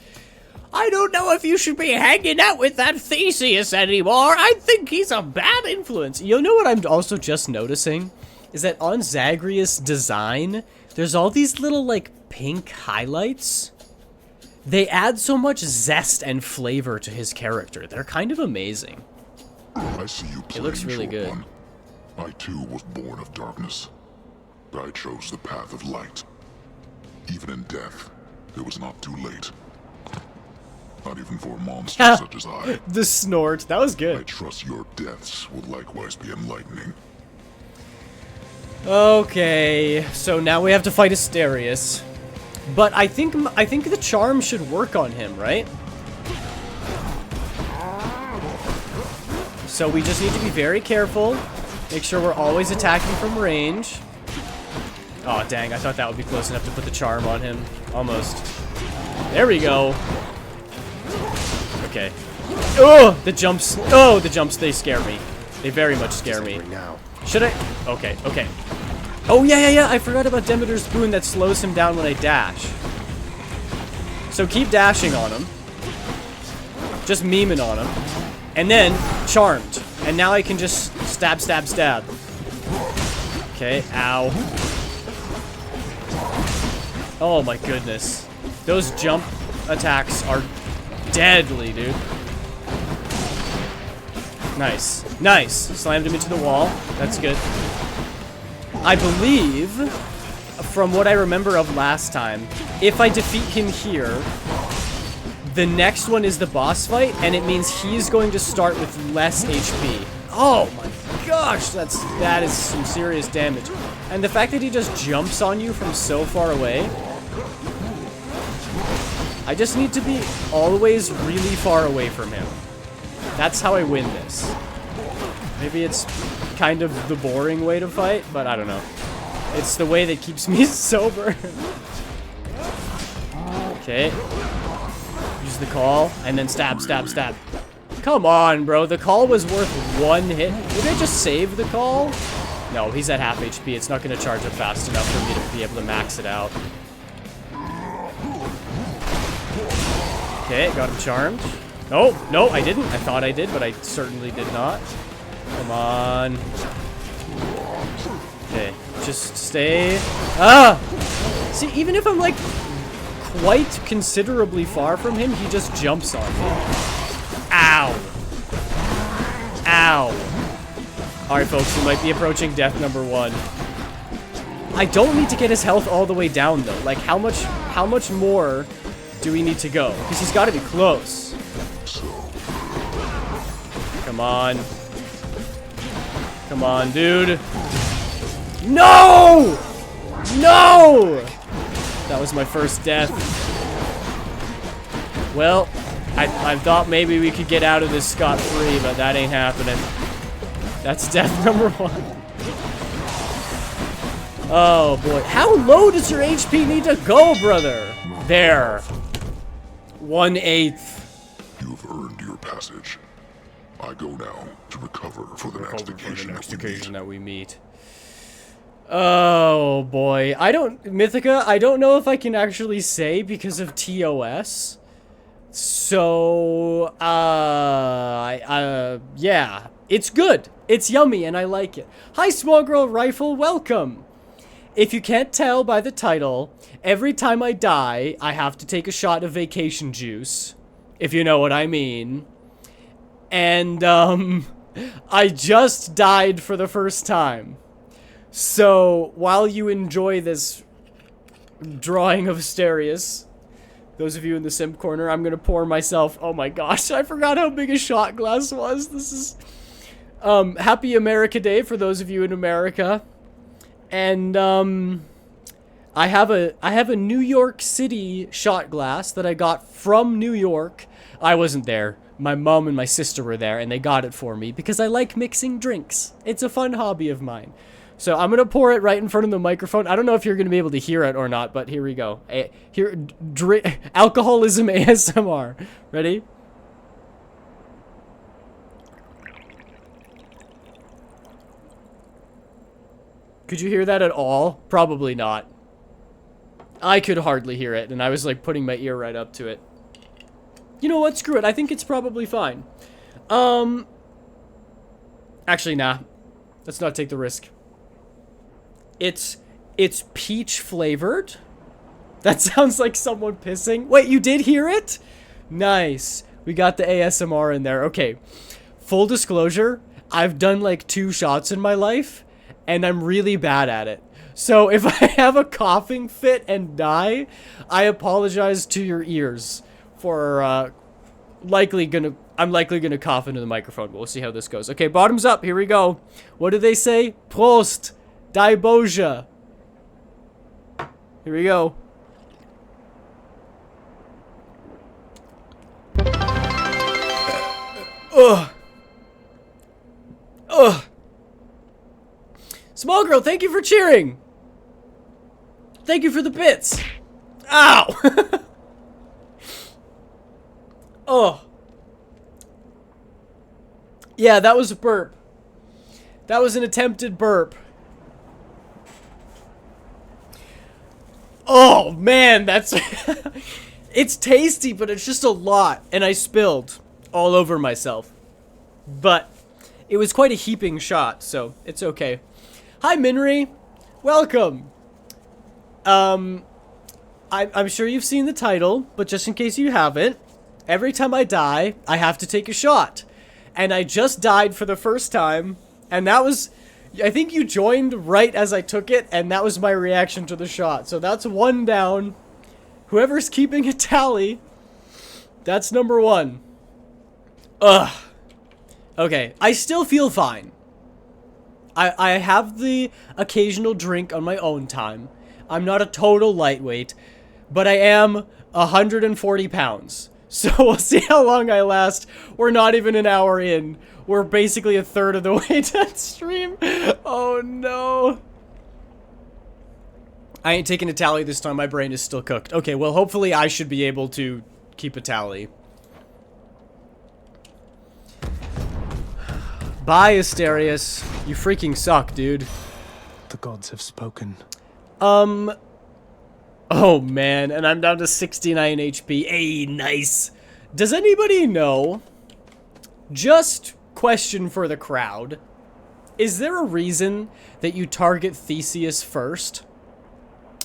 A: I don't know if you should be hanging out with that Theseus anymore. I think he's a bad influence. You know what I'm also just noticing? Is that on Zagreus' design, there's all these little, like, pink highlights. They add so much zest and flavor to his character. They're kind of amazing.
C: I see you playing,
A: It looks really
C: short
A: good.
C: one. I too was born of darkness. I chose the path of light. Even in death, it was not too late. Not even for a monster such as I.
A: The snort. That was
C: I
A: good.
C: trust your deaths will likewise be enlightening.
A: Okay, so now we have to fight Asterius. But I think the charm should work on him, right? So we just need to be very careful. Make sure we're always attacking from range. Oh, dang, I thought that would be close enough to put the charm on him. Almost. There we go. Okay. Oh, the jumps. Oh, the jumps, they scare me. They very much scare me.
B: Now.
A: Should I? Okay, okay. Oh, yeah. I forgot about Demeter's Boon that slows him down when I dash. So keep dashing on him. Just memeing on him. And then, charmed. And now I can just stab. Okay, ow. Oh my goodness. Those jump attacks are deadly, dude. Nice. Slammed him into the wall. That's good. I believe, from what I remember of last time, if I defeat him here, the next one is the boss fight, and it means he's going to start with less HP. Oh my gosh, that is some serious damage. And the fact that he just jumps on you from so far away, I just need to be always really far away from him. That's how I win this. Maybe it's kind of the boring way to fight, but I don't know. It's the way that keeps me sober. Okay. Use the call, and then stab. Come on, bro. The call was worth one hit. Did I just save the call? No, he's at half HP. It's not going to charge up fast enough for me to be able to max it out. Okay, got him charmed. No, I didn't. I thought I did, but I certainly did not. Come on. Okay, just stay. Ah! See, even if I'm, like, quite considerably far from him, he just jumps on me. Ow. Alright, folks, we might be approaching death number 1. I don't need to get his health all the way down, though. Like, how much more do we need to go? Because he's got to be close. Come on. Come on, dude. No! That was my first death. Well, I thought maybe we could get out of this scot-free, but that ain't happening. That's death number 1. Oh, boy. How low does your HP need to go, brother? There. 1/8.
C: You've earned your passage. I go now to recover for the next occasion
A: that we meet. Oh boy, Mythica, I don't know if I can actually say because of TOS. So, yeah, it's good. It's yummy and I like it. Hi, Small Girl Rifle, welcome. If you can't tell by the title, every time I die, I have to take a shot of vacation juice, if you know what I mean. And, I just died for the first time. So, while you enjoy this drawing of Asterius, those of you in the simp corner, I'm gonna pour myself, oh my gosh, I forgot how big a shot glass was. This is, Happy America Day for those of you in America. And, I have a New York City shot glass that I got from New York. I wasn't there. My mom and my sister were there, and they got it for me because I like mixing drinks. It's a fun hobby of mine. So I'm going to pour it right in front of the microphone. I don't know if you're going to be able to hear it or not, but here we go. Alcoholism ASMR. Ready? Could you hear that at all? Probably not. I could hardly hear it, and I was like putting my ear right up to it. You know what? Screw it. I think it's probably fine. Actually, nah. Let's not take the risk. It's peach flavored. That sounds like someone pissing. Wait, you did hear it? Nice. We got the ASMR in there. Okay. Full disclosure, I've done like 2 shots in my life, and I'm really bad at it. So if I have a coughing fit and die, I apologize to your ears for I'm likely gonna cough into the microphone. We'll see how this goes. Okay, bottoms up. Here we go. What do they say? Prost. Daj Bože. Here we go. Ugh. Ugh. Small girl, thank you for cheering. Thank you for the bits. Ow. Oh. Yeah, that was a burp. That was an attempted burp. Oh, man, that's... It's tasty, but it's just a lot. And I spilled all over myself. But it was quite a heaping shot, so it's okay. Hi, Minri. Welcome. I'm sure you've seen the title, but just in case you haven't, every time I die, I have to take a shot. And I just died for the first time, and that was... I think you joined right as I took it, and that was my reaction to the shot. So that's 1 down. Whoever's keeping a tally, that's number 1. Ugh. Okay, I still feel fine. I have the occasional drink on my own time. I'm not a total lightweight, but I am 140 pounds. So we'll see how long I last. We're not even an hour in. We're basically a third of the way done stream. Oh no. I ain't taking a tally this time. My brain is still cooked. Okay, well hopefully I should be able to keep a tally. Bye, Asterius. You freaking suck, dude.
B: The gods have spoken.
A: Oh man, and I'm down to 69 HP. Hey, nice. Does anybody know? Just question for the crowd. Is there a reason that you target Theseus first?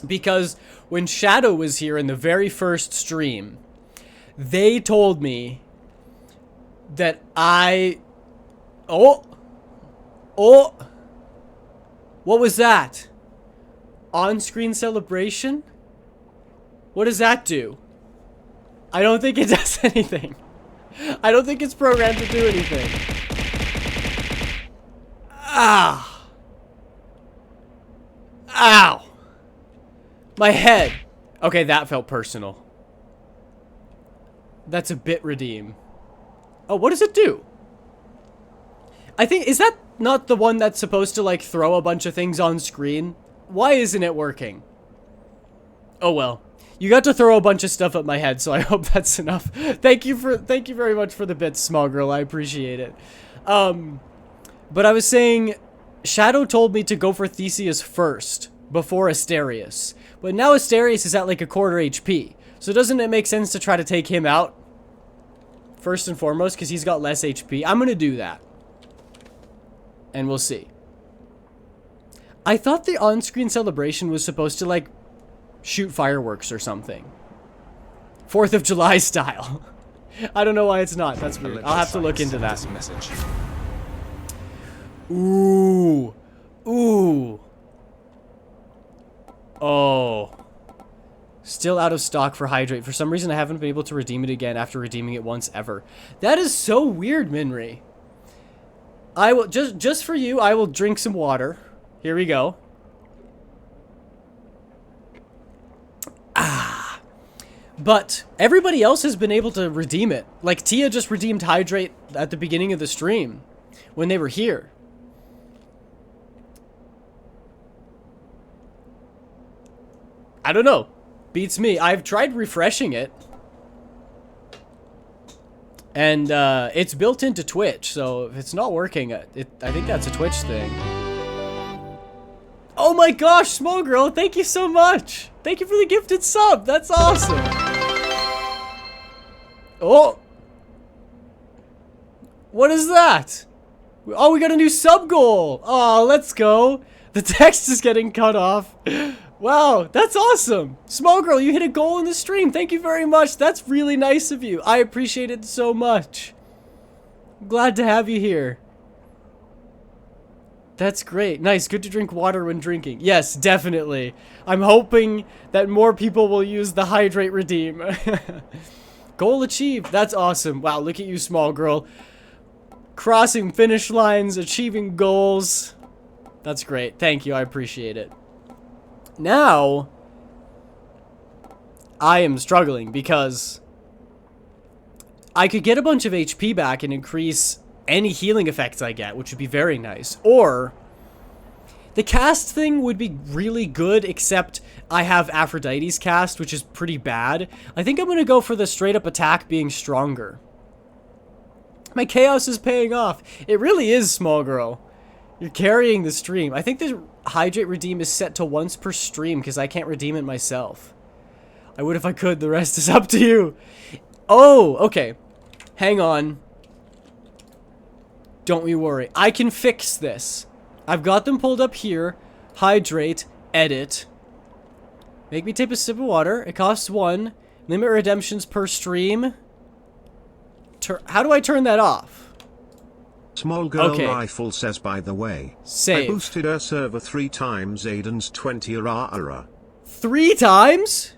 A: Because when Shadow was here in the very first stream, they told me that Oh! What was that? On-screen celebration? What does that do? I don't think it does anything. I don't think it's programmed to do anything. Ah! Ow! My head! Okay, that felt personal. That's a bit redeem. Oh, what does it do? I think, is that not the one that's supposed to, like, throw a bunch of things on screen? Why isn't it working? Oh, well. You got to throw a bunch of stuff at my head, so I hope that's enough. Thank you very much for the bits, small girl. I appreciate it. But I was saying, Shadow told me to go for Theseus first, before Asterius. But now Asterius is at, like, a quarter HP. So doesn't it make sense to try to take him out? First and foremost, because he's got less HP. I'm gonna do that. And we'll see. I thought the on-screen celebration was supposed to, like, shoot fireworks or something. 4th of July style. I don't know why it's not. That's weird. I'll have to look into that.
B: Message.
A: Ooh. Ooh. Oh. Still out of stock for Hydrate. For some reason, I haven't been able to redeem it again after redeeming it once ever. That is so weird, Minri. I will, just for you, I will drink some water. Here we go. Ah. But everybody else has been able to redeem it. Like, Tia just redeemed Hydrate at the beginning of the stream when they were here. I don't know. Beats me. I've tried refreshing it. And it's built into Twitch, so if it's not working, I think that's a Twitch thing. Oh my gosh, small girl, thank you so much. Thank you for the gifted sub. That's awesome. Oh! What is that? Oh, we got a new sub goal! Oh, let's go! The text is getting cut off. Wow, that's awesome! Small girl, you hit a goal in the stream. Thank you very much. That's really nice of you. I appreciate it so much. I'm glad to have you here. That's great. Nice. Good to drink water when drinking. Yes, definitely. I'm hoping that more people will use the hydrate redeem. Goal achieved. That's awesome. Wow, look at you, small girl. Crossing finish lines, achieving goals. That's great. Thank you. I appreciate it. Now, I am struggling because I could get a bunch of HP back and increase any healing effects I get, which would be very nice. Or the cast thing would be really good, except I have Aphrodite's cast, which is pretty bad. I think I'm going to go for the straight up attack being stronger. My chaos is paying off. It really is, small girl. You're carrying the stream. I think the hydrate redeem is set to once per stream because I can't redeem it myself. I would if I could. The rest is up to you. Oh, okay. Hang on. Don't you worry. I can fix this. I've got them pulled up here. Hydrate. Edit. Make me take a sip of water. It costs 1. Limit redemptions per stream. How do I turn that off?
G: Small girl rifle says, by the way,
A: save.
G: I boosted her server 3 times. Aiden's 20 ara.
A: 3 times?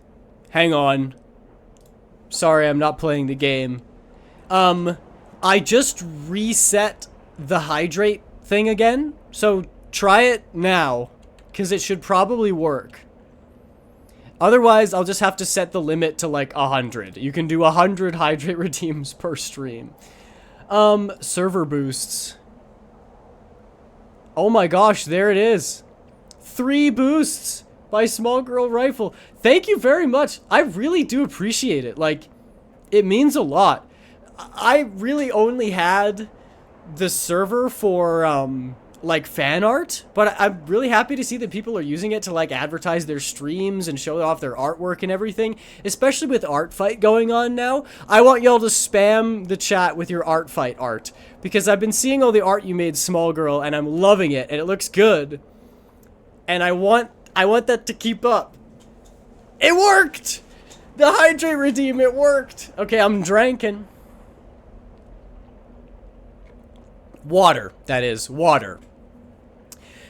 A: Hang on. Sorry, I'm not playing the game. I just reset the hydrate thing again, so try it now, because it should probably work. Otherwise, I'll just have to set the limit to like 100. You can do 100 hydrate redeems per stream. Server boosts. Oh my gosh, there it is. 3 boosts by Small Girl Rifle. Thank you very much. I really do appreciate it. Like, it means a lot. I really only had the server for, like, fan art, but I'm really happy to see that people are using it to, like, advertise their streams and show off their artwork and everything, especially with Art Fight going on now. I want y'all to spam the chat with your Art Fight art, because I've been seeing all the art you made, Small Girl, and I'm loving it, and it looks good. And I want that to keep up. It worked! The hydrate redeem, it worked! Okay, I'm drinking. Water, that is, water.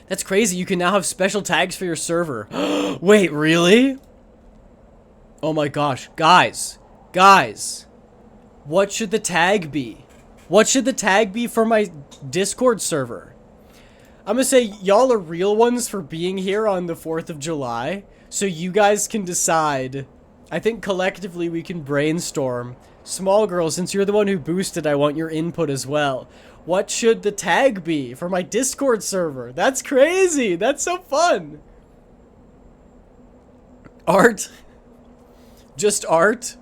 A: That's crazy, you can now have special tags for your server. Wait, really? Oh my gosh, guys, what should the tag be? What should the tag be for my Discord server? I'm gonna say y'all are real ones for being here on the 4th of July, so you guys can decide. I think collectively we can brainstorm. Small Girl, since you're the one who boosted, I want your input as well. What should the tag be for my Discord server? That's crazy. That's so fun. Art. Just art.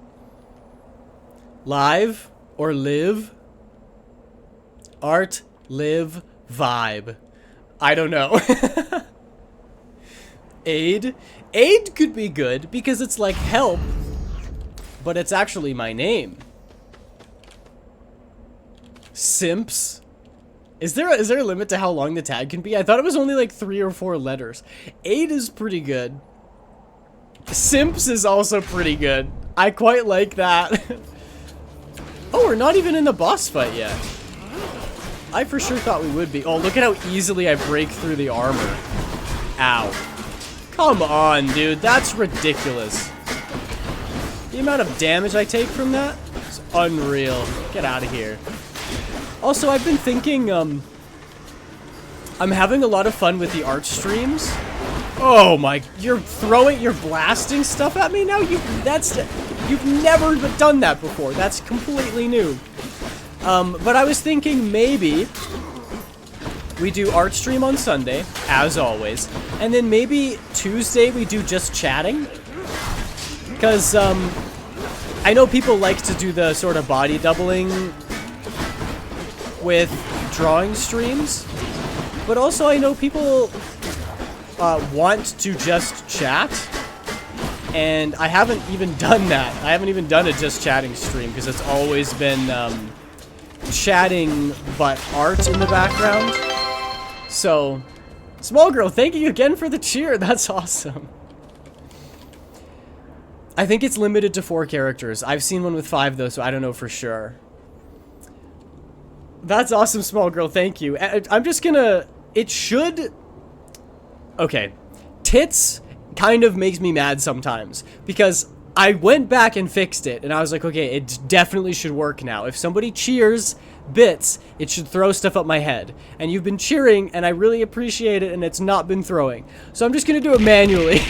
A: Live or live. Art, live, vibe. I don't know. Aid. Aid could be good because it's like help, but it's actually my name. Simps. Is there a limit to how long the tag can be? I thought it was only like 3 or 4 letters. 8 is pretty good. Simps is also pretty good. I quite like that. Oh, we're not even in the boss fight yet. I for sure thought we would be. Oh, look at how easily I break through the armor. Ow. Come on, dude. That's ridiculous. The amount of damage I take from that is unreal. Get out of here. Also, I've been thinking, I'm having a lot of fun with the art streams. Oh my, you're blasting stuff at me now? You've never done that before. That's completely new. But I was thinking maybe we do art stream on Sunday, as always, and then maybe Tuesday we do just chatting. Because, I know people like to do the sort of body doubling with drawing streams, but also I know people want to just chat. And I haven't even done that. I haven't even done a just chatting stream because it's always been chatting but art in the background. So, Small Girl, thank you again for the cheer. That's awesome. I think it's limited to 4 characters. I've seen one with 5 though, so I don't know for sure. That's awesome, Small Girl. Thank you. I'm just gonna... It should... Okay. Tits kind of makes me mad sometimes. Because I went back and fixed it. And I was like, okay, it definitely should work now. If somebody cheers bits, it should throw stuff up my head. And you've been cheering, and I really appreciate it, and it's not been throwing. So I'm just gonna do it manually.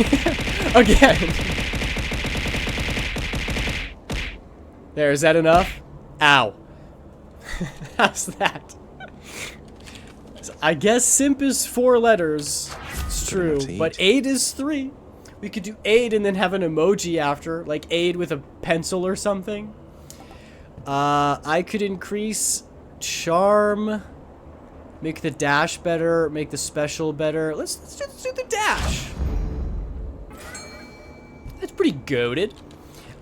A: Again. There, is that enough? Ow. How's that? I guess simp is 4 letters. It's true. But aid is 3. We could do aid and then have an emoji after. Like aid with a pencil or something. I could increase charm. Make the dash better. Make the special better. Let's do the dash. That's pretty goated.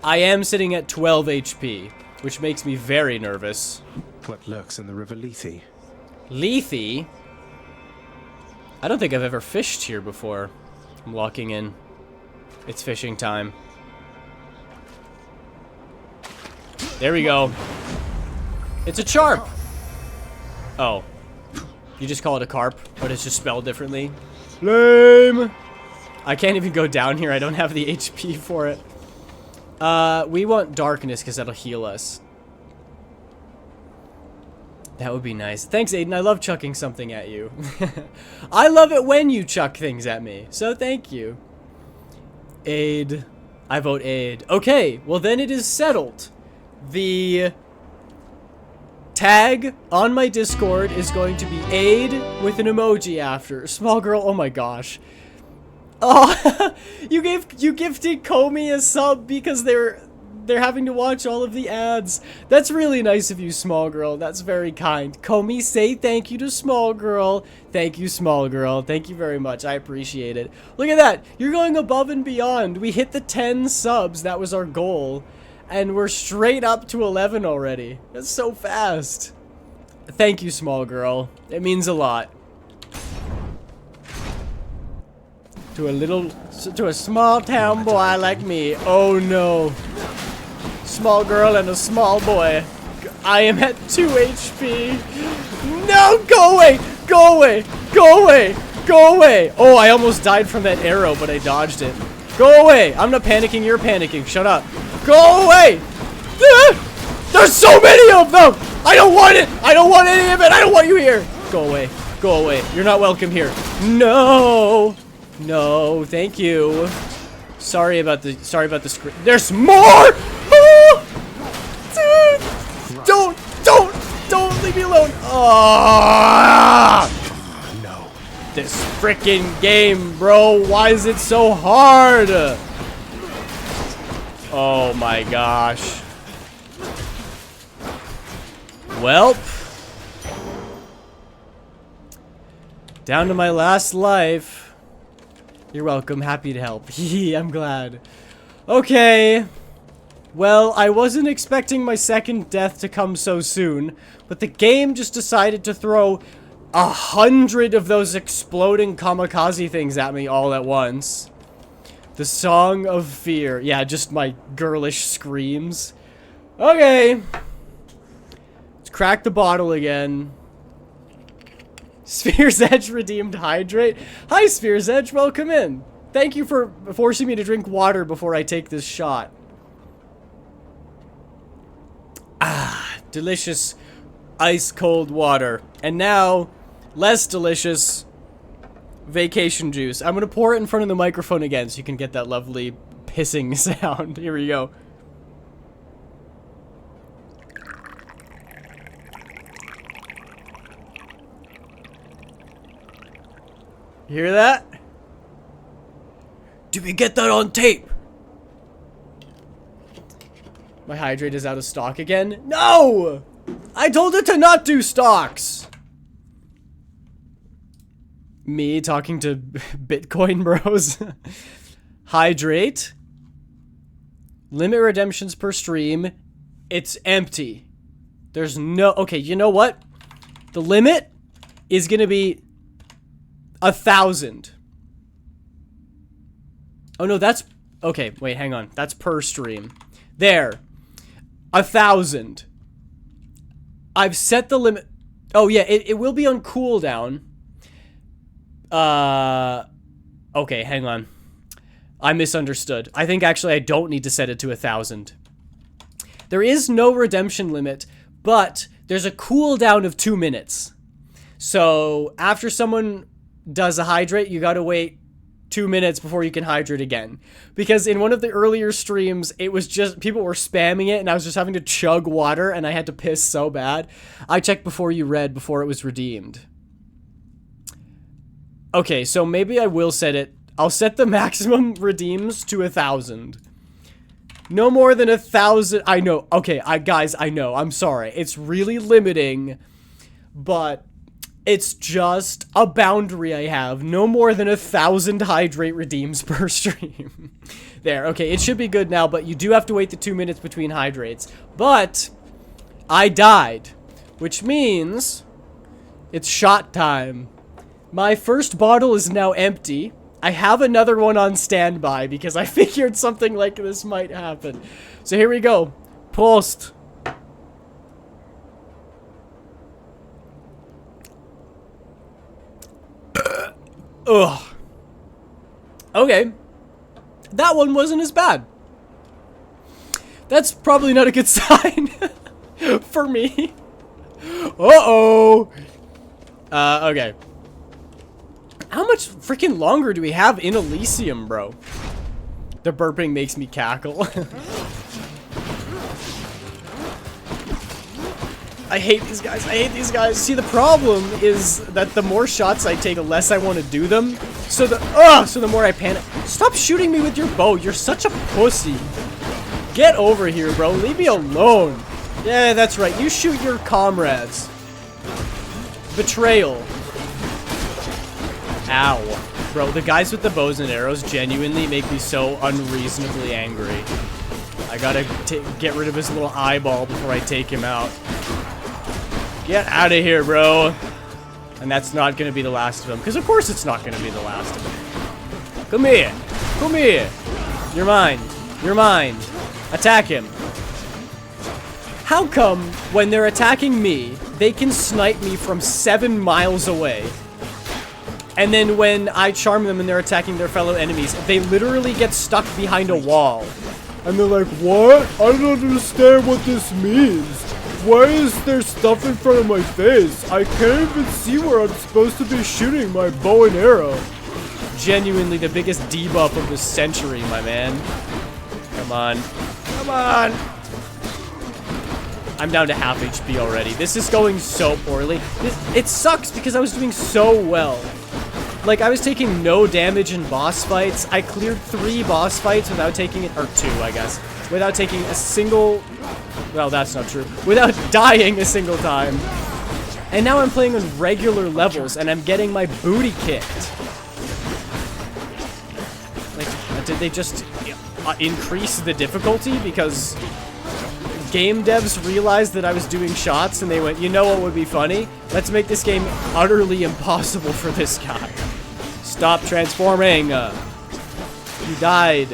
A: I am sitting at 12 HP, which makes me very nervous.
B: What lurks in the river Lethe?
A: Lethe? I don't think I've ever fished here before. I'm locking in. It's fishing time. There we go. It's a charp! Oh. You just call it a carp, but it's just spelled differently. Lame! I can't even go down here. I don't have the HP for it. We want darkness because that'll heal us. That would be nice. Thanks, Aiden. I love chucking something at you. I love it when you chuck things at me. So thank you. Aid. I vote aid. Okay, well then it is settled. The tag on my Discord is going to be aid with an emoji after. Small Girl, oh my gosh. Oh, you gifted Comey a sub because they're having to watch all of the ads. That's really nice of you, Small Girl. That's very kind. Comey, say thank you to Small Girl. Thank you, Small Girl. Thank you very much. I appreciate it. Look at that. You're going above and beyond. We hit the 10 subs. That was our goal. And we're straight up to 11 already. That's so fast. Thank you, Small Girl. It means a lot. To a small town boy like me. Oh no. Small girl and a small boy. I am at 2 HP. No, go away! Go away! Go away! Go away! Oh, I almost died from that arrow, but I dodged it. Go away! I'm not panicking, you're panicking. Shut up. Go away! There's so many of them! I don't want it! I don't want any of it! I don't want you here! Go away. Go away. You're not welcome here. No! No, thank you. Sorry about the screen. There's more! Oh! Dude! Don't leave me alone. Oh! No. This freaking game, bro. Why is it so hard? Oh my gosh. Welp. Down to my last life. You're welcome. Happy to help. I'm glad. Okay. Well, I wasn't expecting my second death to come so soon, but the game just decided to throw 100 of those exploding kamikaze things at me all at once. The Song of Fear. Yeah, just my girlish screams. Okay. Let's crack the bottle again. Sphere's Edge redeemed Hydrate. Hi, Sphere's Edge. Welcome in. Thank you for forcing me to drink water before I take this shot. Ah, delicious ice-cold water. And now, less delicious vacation juice. I'm going to pour it in front of the microphone again so you can get that lovely pissing sound. Here we go. You hear that? Did we get that on tape? My hydrate is out of stock again. No! I told it to not do stocks. Me talking to Bitcoin bros. Hydrate. Limit redemptions per stream. It's empty. There's no... Okay, you know what? The limit is gonna be 1,000. Oh no, that's... Okay, wait, hang on. That's per stream. There. 1,000. I've set the limit... Oh yeah, it will be on cooldown. Okay, hang on. I misunderstood. I think actually I don't need to set it to 1,000. There is no redemption limit, but there's a cooldown of 2 minutes. So after someone does a hydrate, you gotta wait 2 minutes before you can hydrate again. Because in one of the earlier streams, it was just, people were spamming it and I was just having to chug water and I had to piss so bad. I checked before you read, before it was redeemed. Okay, so maybe I will set it. I'll set the maximum redeems to 1,000. No more than 1,000. I know. Okay, guys, I know. I'm sorry. It's really limiting, but it's just a boundary I have. No more than 1,000 hydrate redeems per stream. There. Okay, it should be good now, but you do have to wait the 2 minutes between hydrates. But I died, which means it's shot time. My first bottle is now empty. I have another one on standby because I figured something like this might happen. So here we go. Post. Ugh. Okay. That one wasn't as bad. That's probably not a good sign for me. Uh-oh. Okay. How much freaking longer do we have in Elysium, bro? The burping makes me cackle. I hate these guys. I hate these guys. See, the problem is that the more shots I take, the less I want to do them. So the more I panic. Stop shooting me with your bow. You're such a pussy. Get over here, bro. Leave me alone. Yeah, that's right. You shoot your comrades. Betrayal. Ow. Bro, the guys with the bows and arrows genuinely make me so unreasonably angry. I gotta get rid of his little eyeball before I take him out. Get out of here, bro. And that's not gonna be the last of him, because of course it's not gonna be the last of him. Come here. Come here. You're mine. You're mine. Attack him. How come when they're attacking me, they can snipe me from 7 miles away? And then when I charm them and they're attacking their fellow enemies, they literally get stuck behind a wall. And they're like, what? I don't understand what this means. Why is there stuff in front of my face? I can't even see where I'm supposed to be shooting my bow and arrow. Genuinely the biggest debuff of the century, my man. Come on. Come on. I'm down to half HP already. This is going so poorly. It sucks because I was doing so well. Like, I was taking no damage in boss fights. I cleared 3 boss fights without taking it, or 2, I guess, without taking a single, well, that's not true, without dying a single time. And now I'm playing on regular levels, and I'm getting my booty kicked. Like, did they just increase the difficulty because game devs realized that I was doing shots and they went, you know what would be funny? Let's make this game utterly impossible for this guy. Stop transforming. You died.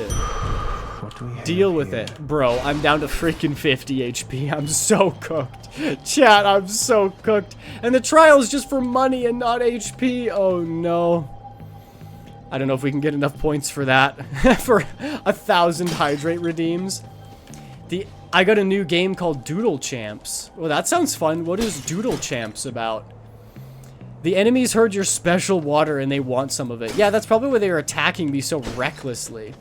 A: Deal with it. Bro, I'm down to freaking 50 HP. I'm so cooked. Chat, I'm so cooked. And the trial is just for money and not HP. Oh no. I don't know if we can get enough points for that. For 1,000 hydrate redeems. I got a new game called Doodle Champs. Well, that sounds fun. What is Doodle Champs about? The enemies heard your special water and they want some of it. Yeah, that's probably why they are attacking me so recklessly.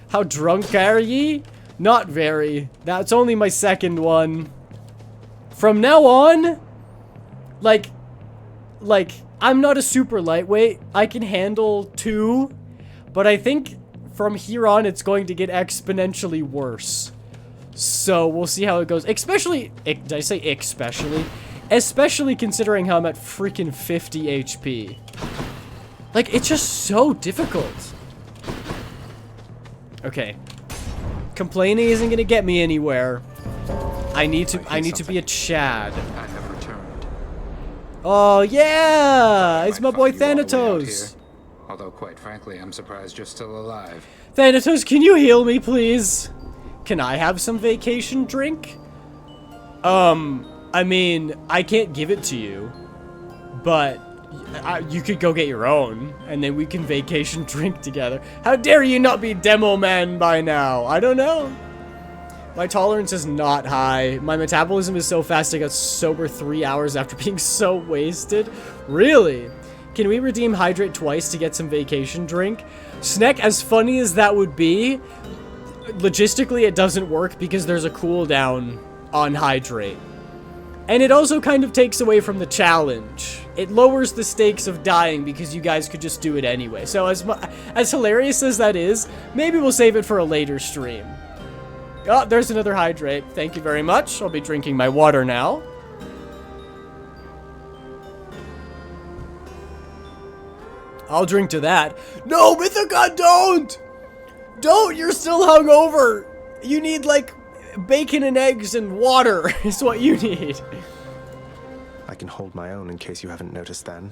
A: How drunk are ye? Not very. That's only my second one. From now on, like, I'm not a super lightweight. I can handle 2, but I think from here on it's going to get exponentially worse. So we'll see how it goes. Especially, did I say especially? Especially considering how I'm at freaking 50 HP. Like, it's just so difficult. Okay. Complaining isn't gonna get me anywhere. I need to be a Chad.
H: I have returned.
A: Oh yeah! It's my boy
H: Might find you all the way out
A: Thanatos.
H: here. Although, quite frankly, I'm surprised you're still alive.
A: Thanatos, can you heal me, please? Can I have some vacation drink? I mean, I can't give it to you, but you could go get your own, and then we can vacation drink together. How dare you not be Demo Man by now? I don't know. My tolerance is not high. My metabolism is so fast I got sober 3 hours after being so wasted. Really? Can we redeem Hydrate twice to get some vacation drink? Sneck, as funny as that would be, logistically it doesn't work because there's a cooldown on Hydrate. And it also kind of takes away from the challenge. It lowers the stakes of dying because you guys could just do it anyway. So as hilarious as that is, maybe we'll save it for a later stream. Oh, there's another Hydrate. Thank you very much. I'll be drinking my water now. I'll drink to that. No, Mythica, don't! Don't! You're still hungover! You need, like, bacon and eggs and water is what you need.
B: I can hold my own in case you haven't noticed then.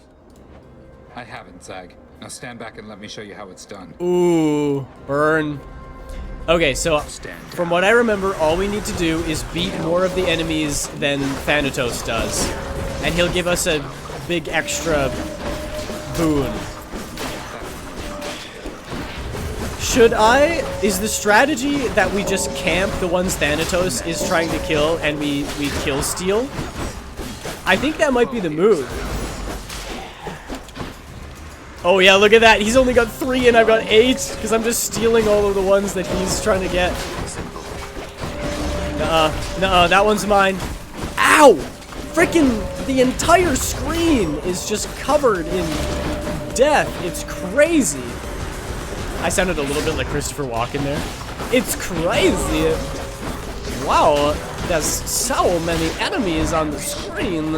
H: I haven't, Zag. Now stand back and let me show you how it's done.
A: Ooh, burn. Okay, so
H: Stand down.
A: from what I remember, all we need to do is beat more of the enemies than Thanatos does. And he'll give us a big extra boon. Should I? Is the strategy that we just camp the ones Thanatos is trying to kill and we kill steal? I think that might be the move. Oh yeah, look at that. He's only got 3 and I've got 8 because I'm just stealing all of the ones that he's trying to get. Nuh-uh, that one's mine. Ow! Freaking the entire screen is just covered in death. It's crazy. I sounded a little bit like Christopher Walken there. It's crazy. Wow, there's so many enemies on the screen.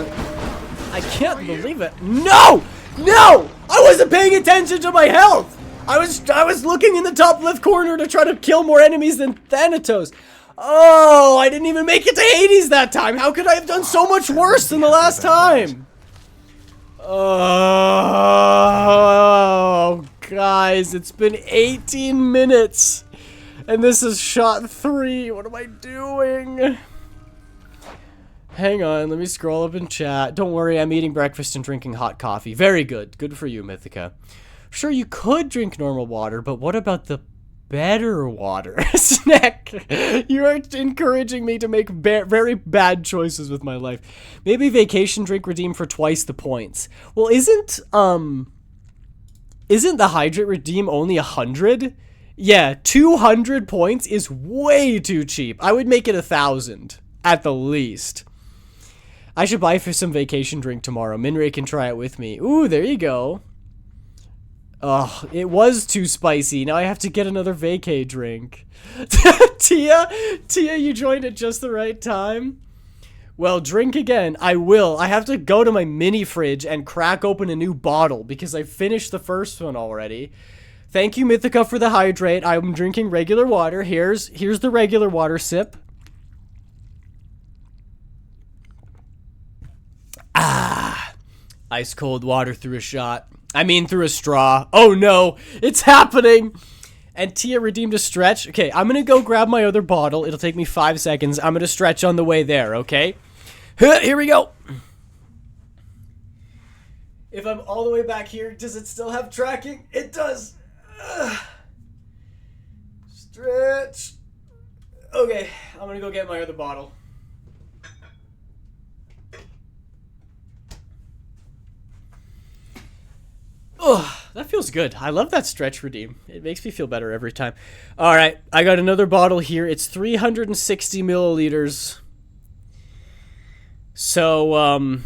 A: I can't believe it. No! No! I wasn't paying attention to my health! I was looking in the top left corner to try to kill more enemies than Thanatos. Oh, I didn't even make it to Hades that time. How could I have done so much worse than the last time? Oh, guys, it's been 18 minutes. And this is shot 3. What am I doing? Hang on, let me scroll up in chat. Don't worry, I'm eating breakfast and drinking hot coffee. Very good. Good for you, Mythica. Sure, you could drink normal water, but what about the better water? Snack, you are encouraging me to make very bad choices with my life. Maybe vacation drink redeem for twice the points. Well, isn't the hydrate redeem only 100? Yeah, 200 points is way too cheap. I would make it 1,000 at the least. I should buy for some vacation drink tomorrow. Minray can try it with me. Ooh, there you go. Oh, it was too spicy. Now I have to get another vacay drink. Tia, you joined at just the right time. Well, drink again. I will. I have to go to my mini fridge and crack open a new bottle because I finished the first one already. Thank you, Mythica, for the hydrate. I'm drinking regular water. Here's the regular water sip. Ah, ice cold water through a shot. I mean, through a straw. Oh no, it's happening. And Tia redeemed a stretch. Okay, I'm gonna go grab my other bottle. It'll take me 5 seconds. I'm gonna stretch on the way there, okay? Here we go. If I'm all the way back here, does it still have tracking? It does. Stretch. Okay, I'm gonna go get my other bottle. Oh, that feels good. I love that stretch redeem. It makes me feel better every time. All right, I got another bottle here. It's 360 milliliters. So,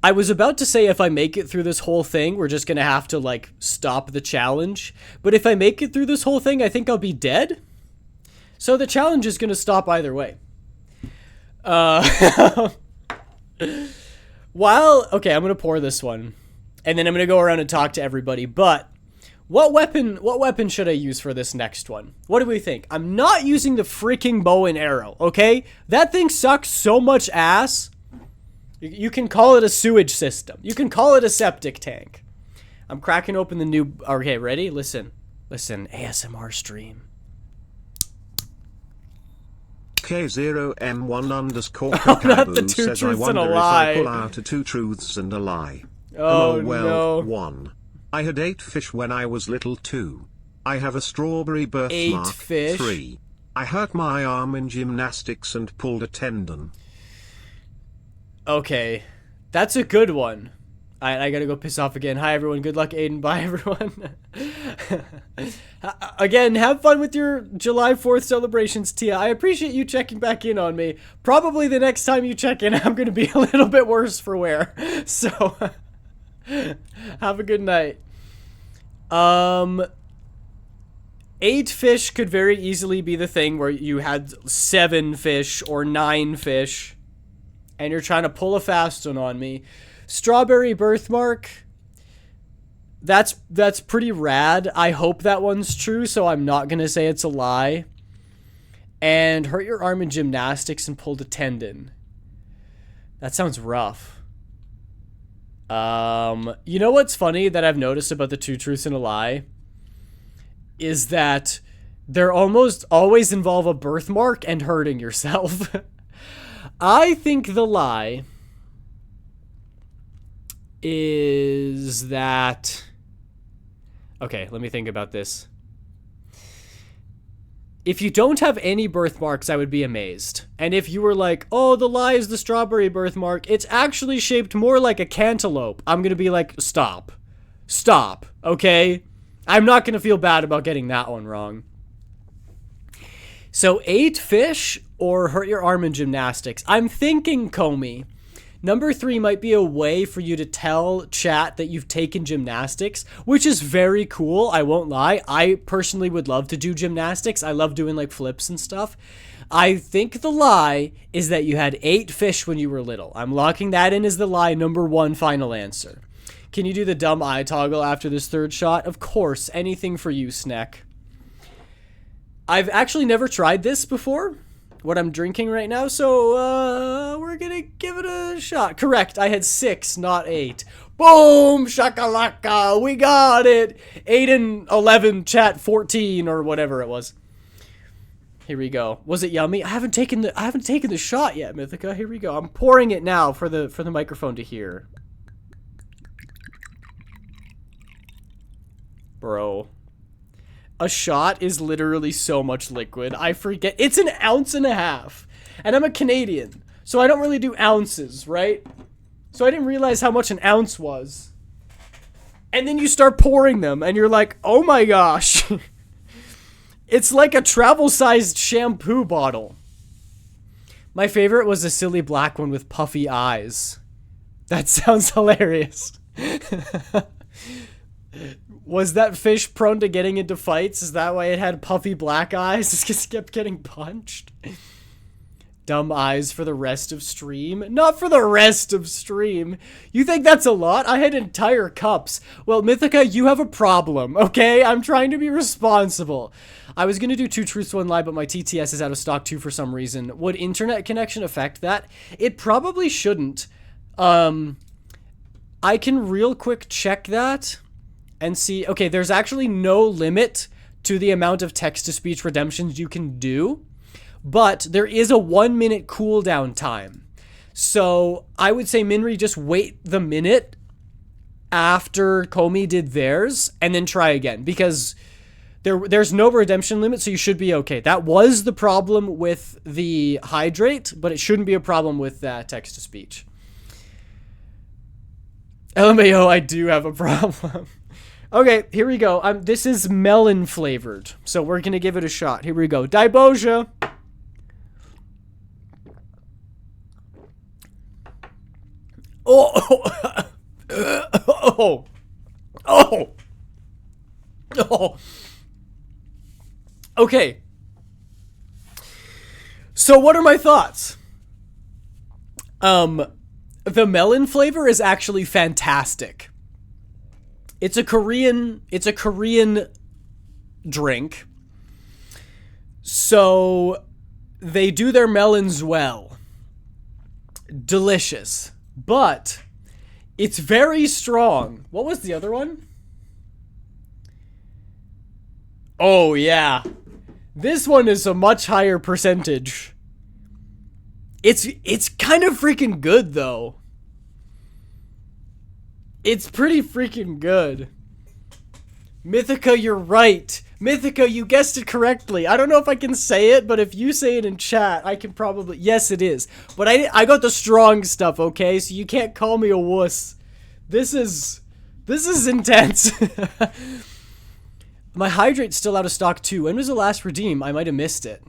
A: I was about to say if I make it through this whole thing, we're just going to have to, like, stop the challenge. But if I make it through this whole thing, I think I'll be dead. So the challenge is going to stop either way. Okay, I'm going to pour this one. And then I'm going to go around and talk to everybody. But What weapon should I use for this next one? What do we think? I'm not using the freaking bow and arrow, okay? That thing sucks so much ass. You can call it a sewage system. You can call it a septic tank. I'm cracking open the new... Okay, ready? Listen. Listen, ASMR stream.
G: K0M1_Kakaboo says, I wonder if I pull out a 2 truths and a lie.
A: Oh,
G: well,
A: no.
G: 1. I had 8 fish when I was little. 2. I have a strawberry birthmark.
A: 8 fish?
G: 3. I hurt my arm in gymnastics and pulled a tendon.
A: Okay, that's a good one. I gotta go piss off again. Hi, everyone. Good luck, Aiden. Bye, everyone. Again, have fun with your July 4th celebrations, Tia. I appreciate you checking back in on me. Probably the next time you check in, I'm gonna be a little bit worse for wear. So, have a good night. 8 fish could very easily be the thing where you had 7 fish or 9 fish, and you're trying to pull a fast one on me. Strawberry birthmark, that's pretty rad. I hope that one's true, so I'm not gonna say it's a lie. And hurt your arm in gymnastics and pulled a tendon. That sounds rough. You know what's funny that I've noticed about the 2 truths and a lie? Is that they're almost always involve a birthmark and hurting yourself. I think the lie is that... Okay, let me think about this. If you don't have any birthmarks, I would be amazed. And if you were like, oh, the lie is the strawberry birthmark, it's actually shaped more like a cantaloupe, I'm gonna be like, stop. Stop, okay? I'm not gonna feel bad about getting that one wrong. So 8 fish or hurt your arm in gymnastics. I'm thinking, Comey, number 3 might be a way for you to tell chat that you've taken gymnastics, which is very cool, I won't lie. I personally would love to do gymnastics. I love doing like flips and stuff. I think the lie is that you had 8 fish when you were little. I'm locking that in as the lie number 1 final answer. Can you do the dumb eye toggle after this 3rd shot? Of course, anything for you, Snack. I've actually never tried this before, what I'm drinking right now, so we're gonna give it a shot. Correct, I had 6, not 8. Boom, shakalaka, we got it. 8 and 11, chat 14, or whatever it was. Here we go. Was it yummy? I haven't taken the shot yet, Mythica. Here we go. I'm pouring it now for the microphone to hear. Bro. A shot is literally so much liquid. I forget. It's an ounce and a half. And I'm a Canadian, so I don't really do ounces, right? So I didn't realize how much an ounce was. And then you start pouring them, and you're like, oh my gosh. It's like a travel-sized shampoo bottle. My favorite was a silly black one with puffy eyes. That sounds hilarious. Was that fish prone to getting into fights? Is that why it had puffy black eyes? It just kept getting punched? Dumb eyes for the rest of stream? Not for the rest of stream. You think that's a lot? I had entire cups. Well, Mythica, you have a problem, okay? I'm trying to be responsible. I was gonna do 2 truths, 1 lie, but my TTS is out of stock too for some reason. Would internet connection affect that? It probably shouldn't. I can real quick check that and see. Okay, there's actually no limit to the amount of text-to-speech redemptions you can do, but there is a 1-minute cooldown time. So I would say, Minri, just wait the minute after Comey did theirs and then try again, because there's no redemption limit, so you should be okay. That was the problem with the hydrate, but it shouldn't be a problem with text-to-speech. LMAO, I do have a problem. Okay, here we go. This is melon flavored, so we're gonna give it a shot. Here we go. Daiboja. Oh, oh, oh, oh. Okay. So what are my thoughts? The melon flavor is actually fantastic. It's a Korean drink. So they do their melons well. Delicious. But it's very strong. What was the other one? Oh, yeah. This one is a much higher percentage. It's kind of freaking good, though. It's pretty freaking good. Mythica, you're right. Mythica, you guessed it correctly. I don't know if I can say it, but if you say it in chat, I can probably... Yes, it is. But I got the strong stuff, okay? So you can't call me a wuss. This is intense. My Hydrate's still out of stock, too. When was the last redeem? I might have missed it.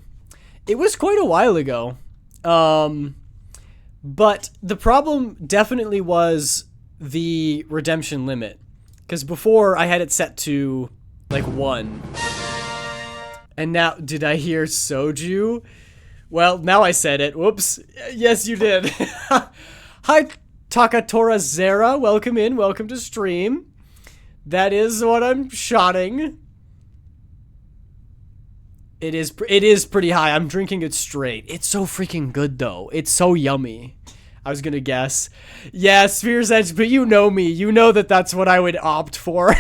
A: It was quite a while ago. But the problem definitely was the redemption limit. Because before, I had it set to, like, 1. And now, did I hear soju? Well, now I said it. Whoops. Yes, you did. Hi, Takatora Zera. Welcome in. Welcome to stream. That is what I'm shotting. It is pretty high. I'm drinking it straight. It's so freaking good, though. It's so yummy. I was gonna guess. Yeah, Sphere's Edge, but you know me. You know that that's what I would opt for.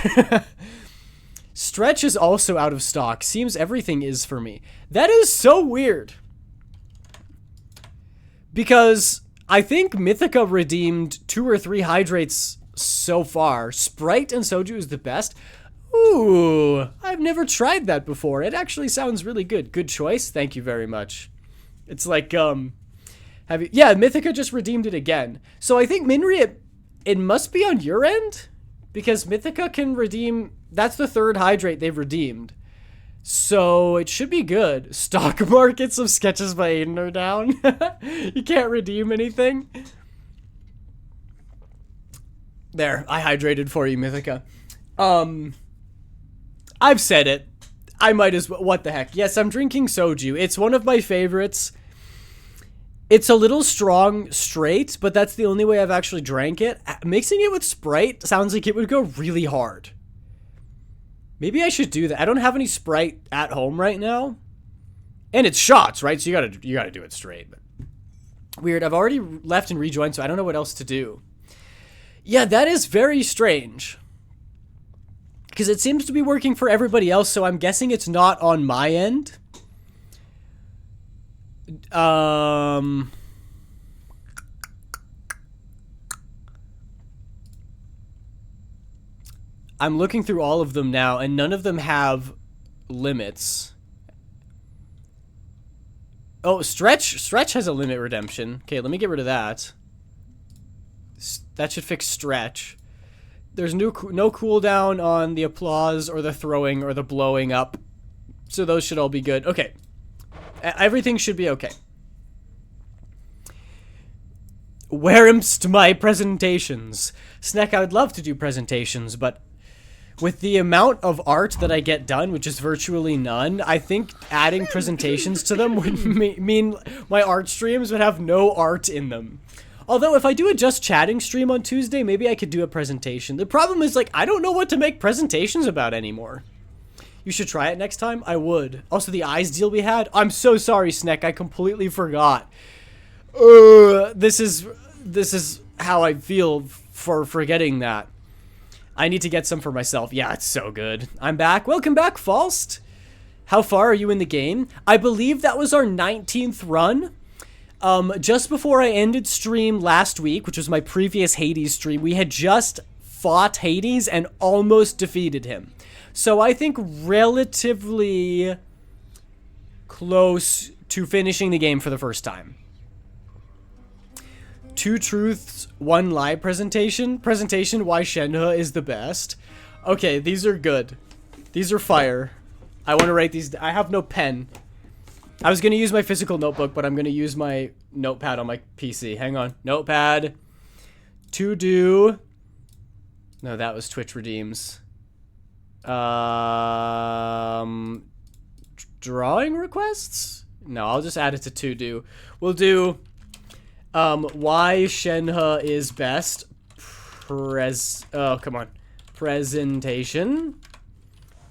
A: Stretch is also out of stock. Seems everything is for me. That is so weird. Because I think Mythica redeemed 2 or 3 hydrates so far. Sprite and soju is the best. Ooh, I've never tried that before. It actually sounds really good. Good choice. Thank you very much. It's like, yeah, Mythica just redeemed it again. So I think Minri, it must be on your end? Because Mythica can redeem, that's the 3rd hydrate they've redeemed. So it should be good. Stock markets of Sketches by Aiden are down. You can't redeem anything. There, I hydrated for you, Mythica. I've said it. I might as well. What the heck? Yes, I'm drinking soju. It's one of my favorites. It's a little strong straight, but that's the only way I've actually drank it. Mixing it with Sprite sounds like it would go really hard. Maybe I should do that. I don't have any Sprite at home right now. And it's shots, right? So you gotta do it straight. But weird. I've already left and rejoined, so I don't know what else to do. Yeah, that is very strange. Because it seems to be working for everybody else, so I'm guessing it's not on my end. I'm looking through all of them now, and none of them have limits. Oh, Stretch has a limit redemption. Okay, let me get rid of that. That should fix Stretch. There's no cooldown on the applause or the throwing or the blowing up. So those should all be good. Okay. Everything should be okay. Where'mst my presentations? Snack, I would love to do presentations, but with the amount of art that I get done, which is virtually none, I think adding presentations to them would mean my art streams would have no art in them. Although, if I do a just chatting stream on Tuesday, maybe I could do a presentation. The problem is, like, I don't know what to make presentations about anymore. You should try it next time? I would. Also, the eyes deal we had? I'm so sorry, Sneck. I completely forgot. This is how I feel for forgetting that. I need to get some for myself. Yeah, it's so good. I'm back. Welcome back, Faust. How far are you in the game? I believe that was our 19th run. Just before I ended stream last week, which was my previous Hades stream, we had just fought Hades and almost defeated him. So I think relatively close to finishing the game for the first time. 2 truths, 1 lie presentation. Presentation why Shenhe is the best. Okay, these are good. These are fire. I want to write these. I have no pen. I was going to use my physical notebook, but I'm going to use my notepad on my PC. Hang on. Notepad. To do. No, that was Twitch redeems. Drawing requests? No, I'll just add it to do. We'll do why Shenhe is best. Oh, come on. presentation.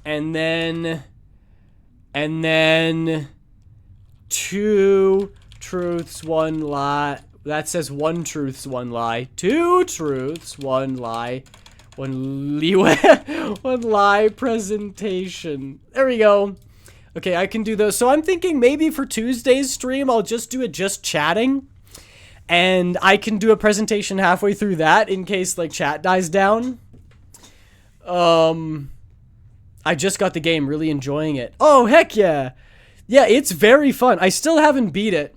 A: And then 2 truths, 1 lie. That says 1 truths, 1 lie. 2 truths, 1 lie. 1 leeway. 1 lie presentation. There we go. Okay, I can do those. So I'm thinking maybe for Tuesday's stream, I'll just do it just chatting. And I can do a presentation halfway through that in case like chat dies down. I just got the game, really enjoying it. Oh, heck yeah. Yeah, it's very fun. I still haven't beat it,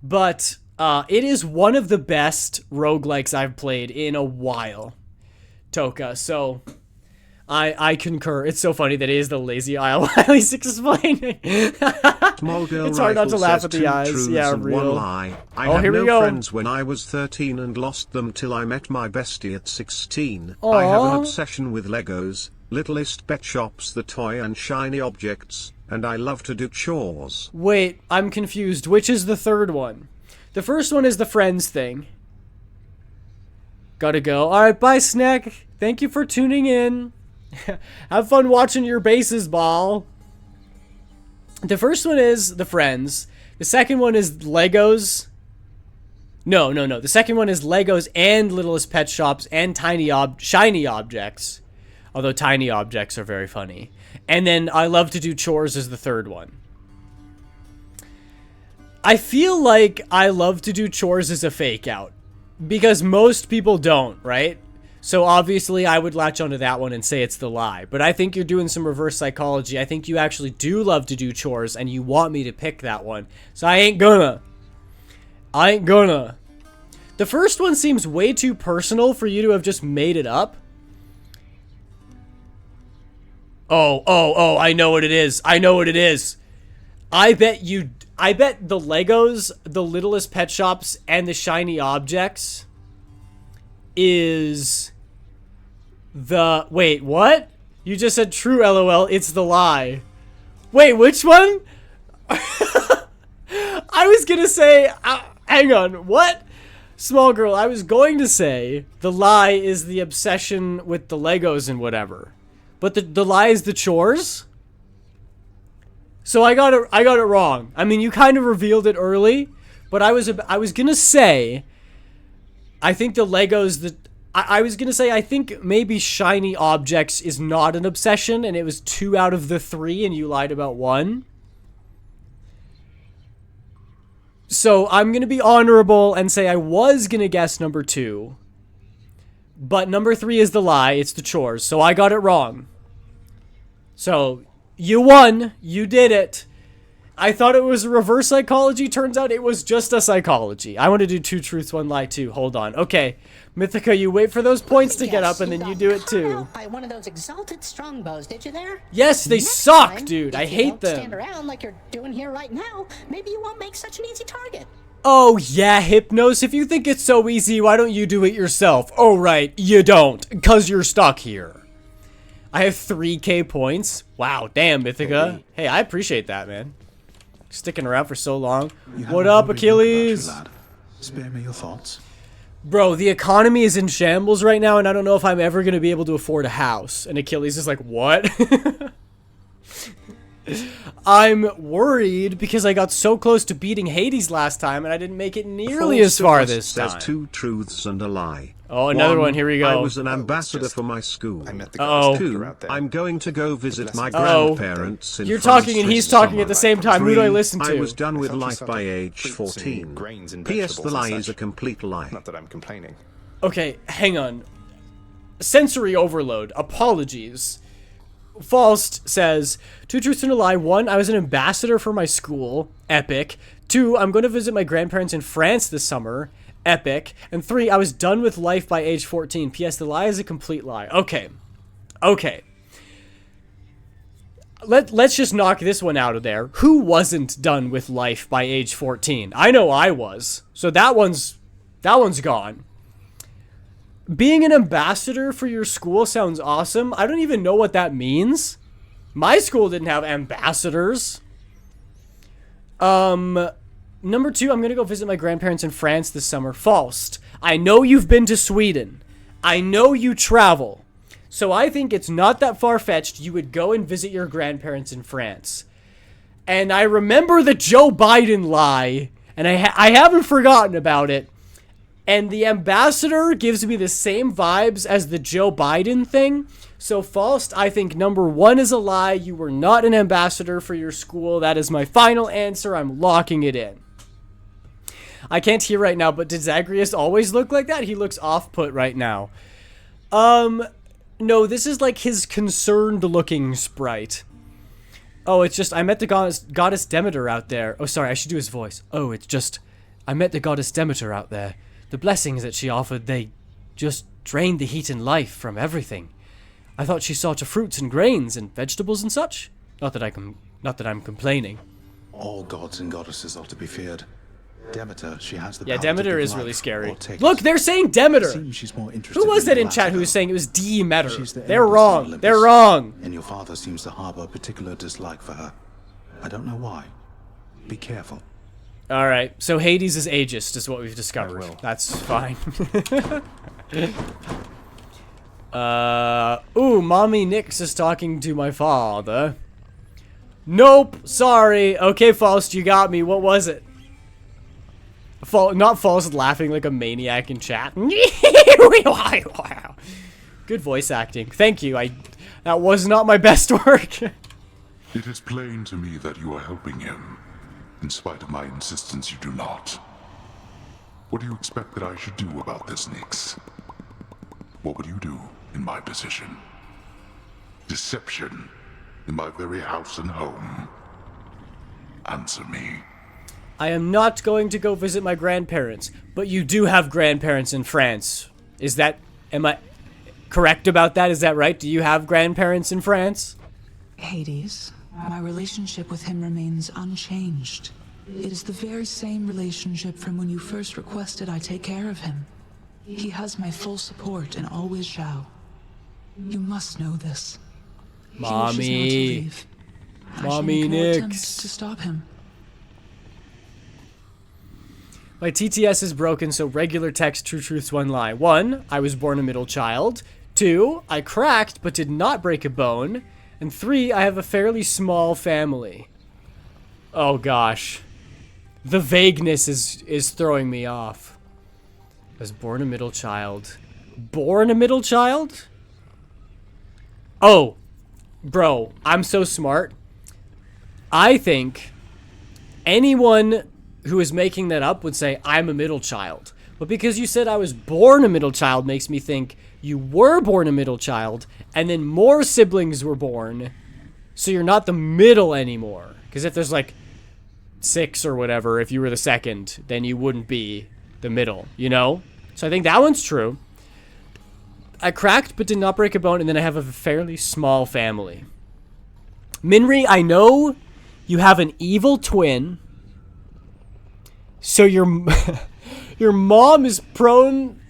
A: but it is one of the best roguelikes I've played in a while, Toka. So I concur. It's so funny that it is the lazy Isle while he's explaining.
G: Small girl
A: it's hard not to laugh
G: says
A: at the
G: 2
A: eyes.
G: truths
A: Yeah,
G: and
A: real.
G: 1 lie. I
A: Oh,
G: had
A: here we
G: no
A: go.
G: friends when I was 13 and lost them till I met my bestie at 16.
A: Aw.
G: I have an obsession with Legos, Littlest Pet Shops, the toy and shiny objects, and I love to do chores.
A: Wait, I'm confused. Which is the third one? The first one is the friends thing. Gotta go. Alright, bye, Snack. Thank you for tuning in. Have fun watching your bases ball. The first one is the friends. The second one is Legos. No. The second one is Legos and Littlest Pet Shops and shiny objects. Although tiny objects are very funny. And then I love to do chores as the third one. I feel like I love to do chores as a fake out. Because most people don't, right? So obviously I would latch onto that one and say it's the lie. But I think you're doing some reverse psychology. I think you actually do love to do chores and you want me to pick that one. So I ain't gonna. The first one seems way too personal for you to have just made it up. Oh, I know what it is. I bet the Legos, the Littlest Pet Shops, and the shiny objects is the... Wait, what? You just said true, LOL. It's the lie. Wait, which one? I was gonna say... hang on, what? Small girl, I was going to say the lie is the obsession with the Legos and whatever. But the lie is the chores? So I got it wrong. I mean, you kind of revealed it early, but I was gonna say, I think the Legos, I was gonna say, I think maybe shiny objects is not an obsession, and it was 2 out of the 3, and you lied about 1. So I'm gonna be honorable and say I was gonna guess number 2, but number 3 is the lie. It's the chores. So I got it wrong. So you won. You did it. I thought it was reverse psychology. Turns out it was just a psychology. I want to do 2 truths, 1 lie too. Hold on. Okay. Mythica, you wait for those points to get up and then you do it too.
I: By one of those exalted strongbows, did you there?
A: Yes, they suck, dude. I hate them.
I: Stand around like you're doing here right now. Maybe you won't make such an easy target.
A: Oh yeah, Hypnos, if you think it's so easy, why don't you do it yourself? Oh right, you don't, cause you're stuck here. I have 3k points. Wow, damn, Mythica. Hey, I appreciate that, man. Sticking around for so long. What up, Achilles?
B: Spare me your thoughts.
A: Bro, the economy is in shambles right now, and I don't know if I'm ever going to be able to afford a house. And Achilles is like, what? I'm worried because I got so close to beating Hades last time, and I didn't make it nearly as far this time.
G: Says 2 truths and a lie.
A: Oh, another one. Here we go.
G: I was an ambassador for my school.
B: I met the guys
G: 2,
B: out there.
G: I'm going to go visit my grandparents in
A: You're
G: France
A: talking and
G: this
A: he's talking
G: summer.
A: at the same time. Who do I listen to?
G: I was done with
B: I thought you
G: life
B: said
G: by
B: like
G: age
B: fruits and
G: 14.
B: grains and
G: P.S. The
B: vegetables
G: lie
B: and
G: is a
B: such.
G: complete lie.
B: Not that I'm complaining.
A: Okay, hang on. Sensory overload. Apologies. Faust says, 2 truths and a lie. 1, I was an ambassador for my school. Epic. 2, I'm going to visit my grandparents in France this summer. Epic. And 3, I was done with life by age 14. P.S. The lie is a complete lie. Okay. Let's just knock this one out of there. Who wasn't done with life by age 14? I know I was. So that one's gone. Being an ambassador for your school sounds awesome. I don't even know what that means. My school didn't have ambassadors. Number 2, I'm going to go visit my grandparents in France this summer. Faust, I know you've been to Sweden. I know you travel. So I think it's not that far-fetched you would go and visit your grandparents in France. And I remember the Joe Biden lie, and I haven't forgotten about it. And the ambassador gives me the same vibes as the Joe Biden thing. So Faust, I think number 1 is a lie. You were not an ambassador for your school. That is my final answer. I'm locking it in. I can't hear right now, but did Zagreus always look like that? He looks off-put right now. No, this is like his concerned-looking sprite. Oh, it's just, I met the goddess Demeter out there. Oh, sorry, I should do his voice. Oh, it's just, I met the goddess Demeter out there. The blessings that she offered, they just drained the heat and life from everything. I thought she saw to fruits and grains and vegetables and such. Not that I'm complaining.
J: All gods and goddesses are to be feared. Demeter, she has the
A: Yeah,
J: power
A: Demeter
J: to give
A: is really
J: life
A: scary.
J: or take
A: Look,
J: it.
A: they're saying Demeter.
J: Seems she's more interested
A: Who was
J: in
A: that
J: the
A: in chat
J: latter,
A: who was
J: though.
A: saying it was Demeter?
J: She's the
A: They're
J: empress of
A: wrong.
J: Olympus,
A: They're wrong.
J: And your father seems to harbor a particular dislike for her. I don't know why. Be careful.
A: All right, so Hades is ageist, is what we've discovered. That's fine. Ooh, Mommy Nix is talking to my father. Nope, sorry. Okay, Faust, you got me. What was it? Not Faust laughing like a maniac in chat. Good voice acting. Thank you. That was not my best work.
C: It is plain to me that you are helping him. In spite of my insistence, you do not. What do you expect that I should do about this, Nix? What would you do in my position? Deception in my very house and home. Answer me.
A: I am not going to go visit my grandparents, but you do have grandparents in France. Am I correct about that? Is that right? Do you have grandparents in France?
K: Hades, my relationship with him remains unchanged. It is the very same relationship from when you first requested I take care of him. He has my full support and always shall. You must know this. He wishes not to leave. I shall make no attempts to stop him.
A: My TTS is broken, so regular text, true truths, one lie. 1, I was born a middle child. 2, I cracked but did not break a bone. And 3, I have a fairly small family. Oh gosh. The vagueness is throwing me off. I was born a middle child. Born a middle child? Oh. Bro, I'm so smart. I think anyone who is making that up would say, I'm a middle child. But because you said I was born a middle child makes me think you were born a middle child, and then more siblings were born, so you're not the middle anymore. Because if there's like 6 or whatever, if you were the second, then you wouldn't be the middle, you know? So I think that one's true. I cracked but did not break a bone, and then I have a fairly small family. Minri, I know you have an evil twin, so your mom is prone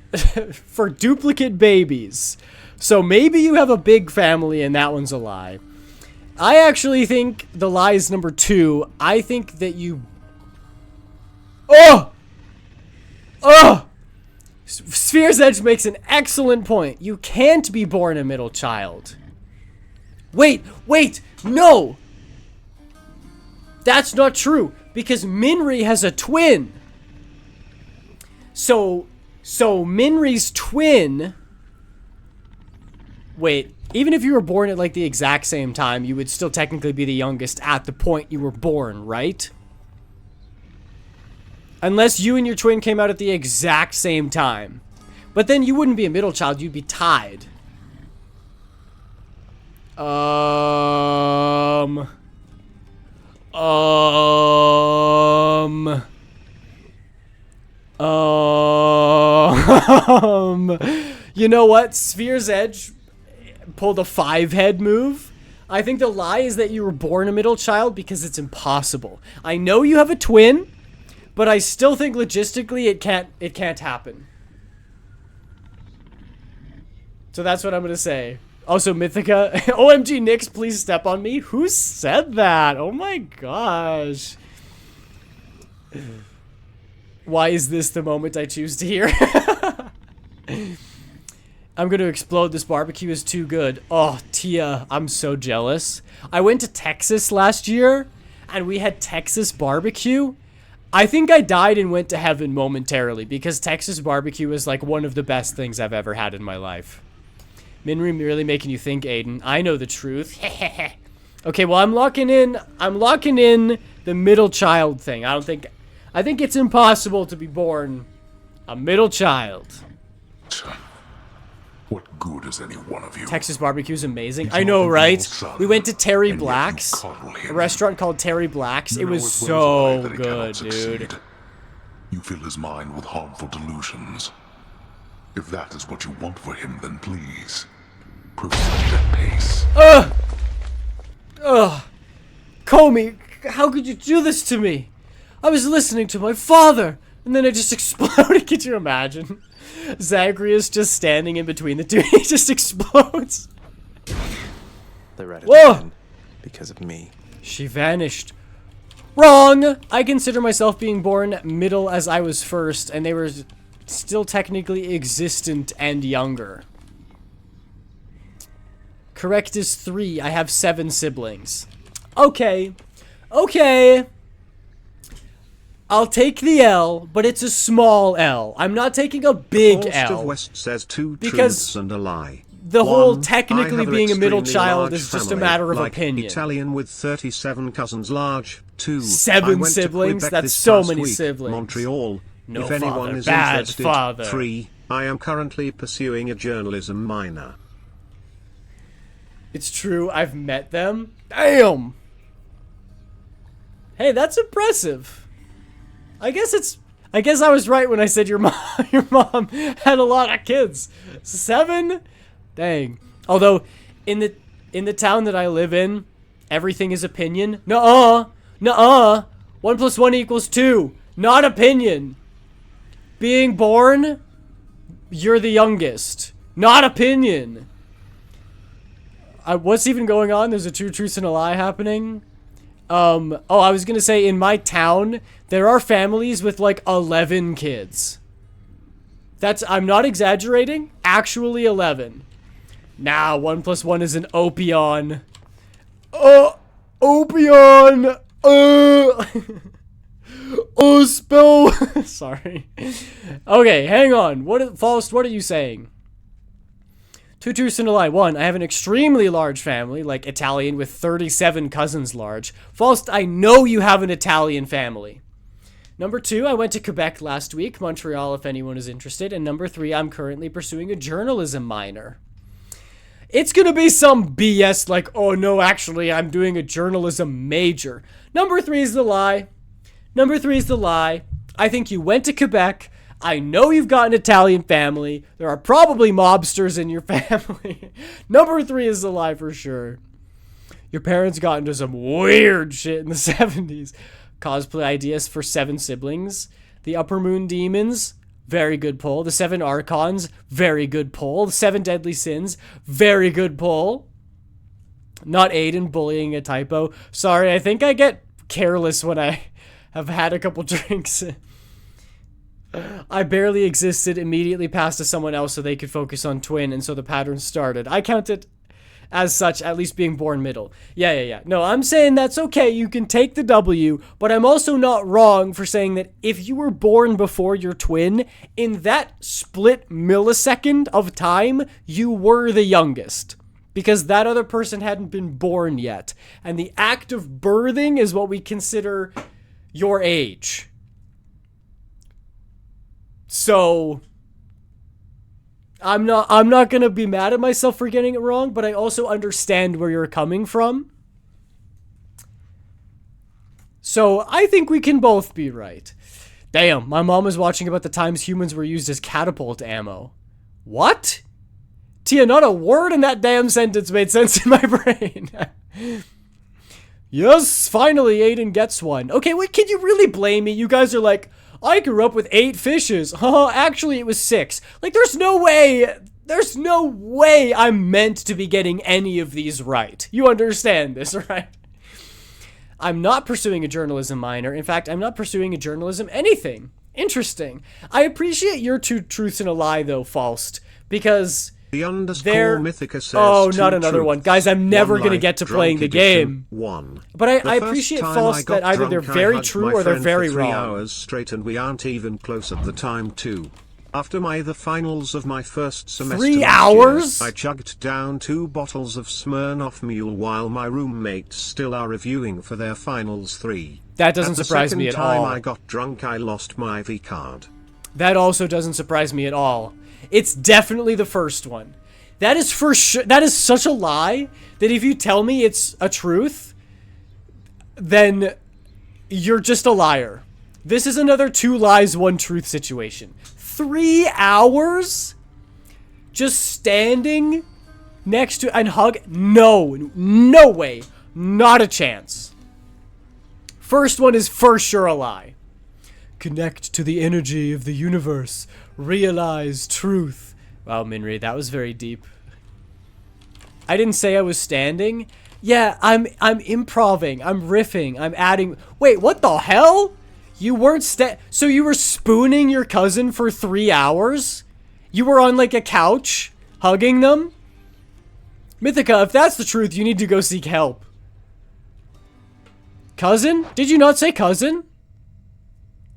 A: for duplicate babies. So maybe you have a big family and that one's a lie. I actually think the lie is number 2. I think that you... Oh! Sphere's Edge makes an excellent point. You can't be born a middle child. Wait, no! That's not true, because Minri has a twin. So Minri's twin... Wait, even if you were born at like the exact same time, you would still technically be the youngest at the point you were born, right? Unless you and your twin came out at the exact same time. But then you wouldn't be a middle child, you'd be tied. You know what? Sphere's Edge pulled a 5-head move. I think the lie is that you were born a middle child because it's impossible. I know you have a twin, but I still think logistically it can't happen. So that's what I'm gonna say. Also, Mythica, OMG Nix, please step on me. Who said that? Oh my gosh. Why is this the moment I choose to hear? I'm gonna explode. This barbecue is too good. Oh, Tia, I'm so jealous. I went to Texas last year, and we had Texas barbecue. I think I died and went to heaven momentarily, because Texas barbecue is like one of the best things I've ever had in my life. Minry really making you think, Aiden. I know the truth. Okay, well, I'm locking in the middle child thing. I think it's impossible to be born a middle child.
C: What good is any one of you?
A: Texas barbecue is amazing. I know, right? We went to Terry Black's, a restaurant called Terry Black's. It was so good, dude.
C: You fill his mind with harmful delusions. If that is what you want for him, then please proceed at pace.
A: Comey, how could you do this to me? I was listening to my father, and then I just exploded. Could you imagine? Zagreus just standing in between the two. He just explodes.
B: They're at it
A: Whoa!
B: again because of me.
A: She vanished. Wrong! I consider myself being born middle as I was first, and they were still technically existent and younger. Correct is 3. I have 7 siblings. Okay. Okay. I'll take the L, but it's a small L. I'm not taking a big L.
G: Of West says 2
A: because
G: truths and a lie.
A: The whole
G: 1,
A: technically being a middle child is just a matter of opinion.
G: Italian with 37 cousins large. 2.
A: 7 siblings? That's so many siblings.
G: Montreal.
A: No
G: if anyone
A: father,
G: is
A: bad
G: interested.
A: father.
G: 3. I am currently pursuing a journalism minor.
A: It's true, I've met them. Damn! Hey, that's impressive. I guess I was right when I said your mom had a lot of kids. 7? Dang. Although in the town that I live in, everything is opinion. Nuh-uh. Nuh-uh. 1 + 1 = 2. Not opinion. Being born, you're the youngest. Not opinion. What's even going on? There's a 2 truths and a lie happening. Oh, I was gonna say, in my town, there are families with like 11 kids. I'm not exaggerating. Actually 11. Nah, 1 + 1 is an opion. Opion! Spell. Sorry. Okay, hang on. Faust, what are you saying? 2 truths and a lie. 1, I have an extremely large family, like Italian with 37 cousins large. Faust, I know you have an Italian family. Number 2, I went to Quebec last week, Montreal if anyone is interested. And number 3, I'm currently pursuing a journalism minor. It's gonna be some BS like, oh no, actually, I'm doing a journalism major. Number 3 is the lie. Number 3 is the lie. I think you went to Quebec. I know you've got an Italian family. There are probably mobsters in your family. Number 3 is the lie for sure. Your parents got into some weird shit in the 70s. Cosplay ideas for 7 siblings. The Upper Moon Demons, very good pull. The 7 Archons, very good pull. The 7 Deadly Sins, very good pull. Not Aiden bullying a typo. Sorry, I think I get careless when I have had a couple drinks. I barely existed, immediately passed to someone else so they could focus on twin, and so the pattern started. I count it as such, at least being born middle. Yeah. No, I'm saying that's okay, you can take the W, but I'm also not wrong for saying that if you were born before your twin, in that split millisecond of time, you were the youngest. Because that other person hadn't been born yet. And the act of birthing is what we consider your age. So I'm not gonna be mad at myself for getting it wrong, but I also understand where you're coming from. So I think we can both be right. Damn, my mom was watching about the times humans were used as catapult ammo. What? Tia, not a word in that damn sentence made sense in my brain. Yes, finally Aiden gets one. Okay, wait, can you really blame me? You guys are like, I grew up with 8 fishes. Actually, it was 6. Like, there's no way I'm meant to be getting any of these right. You understand this, right? I'm not pursuing a journalism minor. In fact, I'm not pursuing a journalism anything. Interesting. I appreciate your 2 truths and a lie, though, Faust, because
G: The underscore
A: There.
G: Mythica says
A: Oh,
G: two
A: not another one.
G: truths,
A: Guys, I'm never
G: one
A: gonna
G: life,
A: get to
G: drunk
A: playing the
G: edition,
A: game.
G: One.
A: But
G: The
A: I
G: first
A: appreciate
G: time
A: false
G: I got
A: that either they're
G: drunk, I
A: very
G: hugged
A: true
G: my
A: or they're
G: friend
A: very
G: for 3
A: wrong.
G: hours straight, and we aren't even close at the time too. After the finals of my first semester
A: 3
G: last
A: hours?
G: year, I chugged down 2 bottles of Smirnoff Mule while my roommates still are reviewing for their finals 3.
A: That doesn't surprise me at all.
G: The second time I got drunk, I lost my V card.
A: That also doesn't surprise me at all. It's definitely the first one. That is for sure. That is such a lie that if you tell me it's a truth, then you're just a liar. This is another 2 lies, 1 truth situation. 3 hours? Just standing next to and hug? No. No way. Not a chance. First one is for sure a lie. Connect to the energy of the universe. Realize truth. Wow, Minri, that was very deep. I didn't say I was standing. Yeah, I'm improving. I'm riffing. I'm adding. Wait, what the hell? You weren't so you were spooning your cousin for 3 hours? You were on like a couch hugging them? Mythica, if that's the truth, you need to go seek help. Cousin? Did you not say cousin?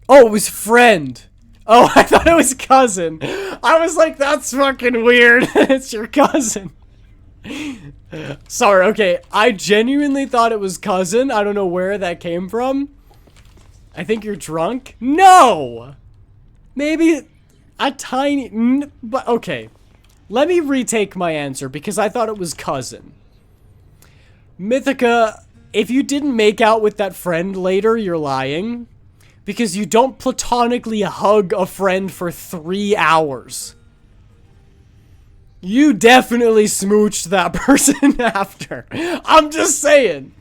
A: Oh, it was friend. Oh, I thought it was cousin. I was like, that's fucking weird. It's your cousin. Sorry, okay. I genuinely thought it was cousin. I don't know where that came from. I think you're drunk? No! Maybe a tiny... But okay. Let me retake my answer because I thought it was cousin. Mythica, if you didn't make out with that friend later, you're lying. Because you don't platonically hug a friend for 3 hours. You definitely smooched that person after. I'm just saying.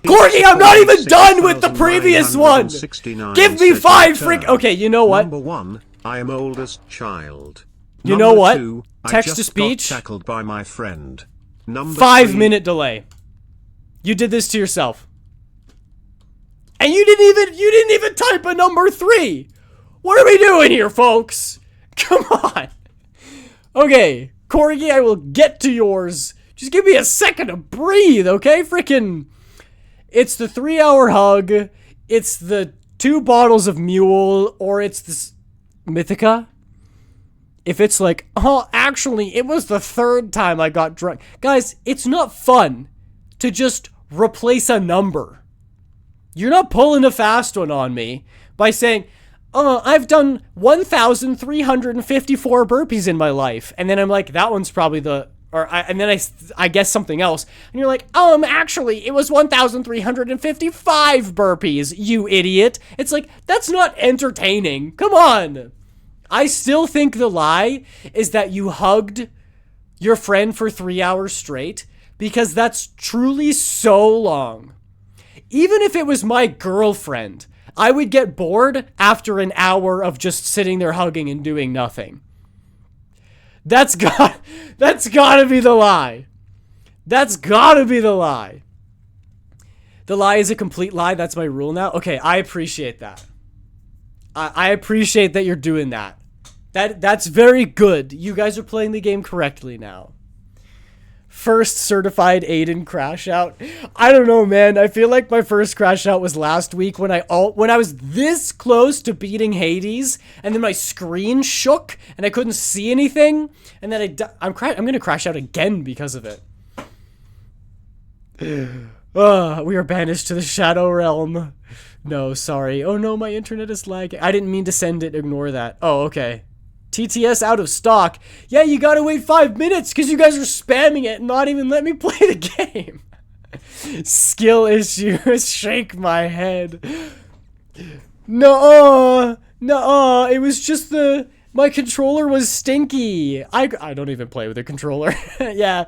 A: Corgi, I'm not even done with the previous one! Give me 5 frick- Okay, you know what?
G: Number 1, I am oldest child.
A: You know what?
G: 2,
A: Text to speech.
G: I just got tackled by my friend. Number
A: 5-minute delay. You did this to yourself. And you didn't even type a number 3. What are we doing here, folks? Come on. Okay, Corgi, I will get to yours. Just give me a second to breathe, okay? Frickin'. It's the 3-hour hug. It's the 2 bottles of Mule, or it's this Mythica. If it's like, oh, actually, it was the 3rd time I got drunk. Guys, it's not fun to just replace a number. You're not pulling a fast one on me by saying, I've done 1,354 burpees in my life. And then I'm like, that one's probably and then I guess something else. And you're like, actually, it was 1,355 burpees, you idiot. It's like, that's not entertaining. Come on. I still think the lie is that you hugged your friend for 3 hours straight because that's truly so long. Even if it was my girlfriend, I would get bored after an hour of just sitting there hugging and doing nothing. That's gotta be the lie. That's gotta be the lie. The lie is a complete lie. That's my rule now. Okay, I appreciate that. I appreciate that you're doing that. That's very good. You guys are playing the game correctly now. First certified Aiden crash out. I don't know, man. I feel like my first crash out was last week when I was this close to beating Hades, and then my screen shook and I couldn't see anything, and then I'm gonna crash out again because of it. We are banished to the Shadow Realm. No, sorry. Oh no, my internet is lagging. I didn't mean to send it. Ignore that. Oh, okay. TTS out of stock. Yeah, you gotta wait 5 minutes because you guys are spamming it and not even let me play the game. Skill issues. Shake my head. No, it was just my controller was stinky. I don't even play with a controller. Yeah,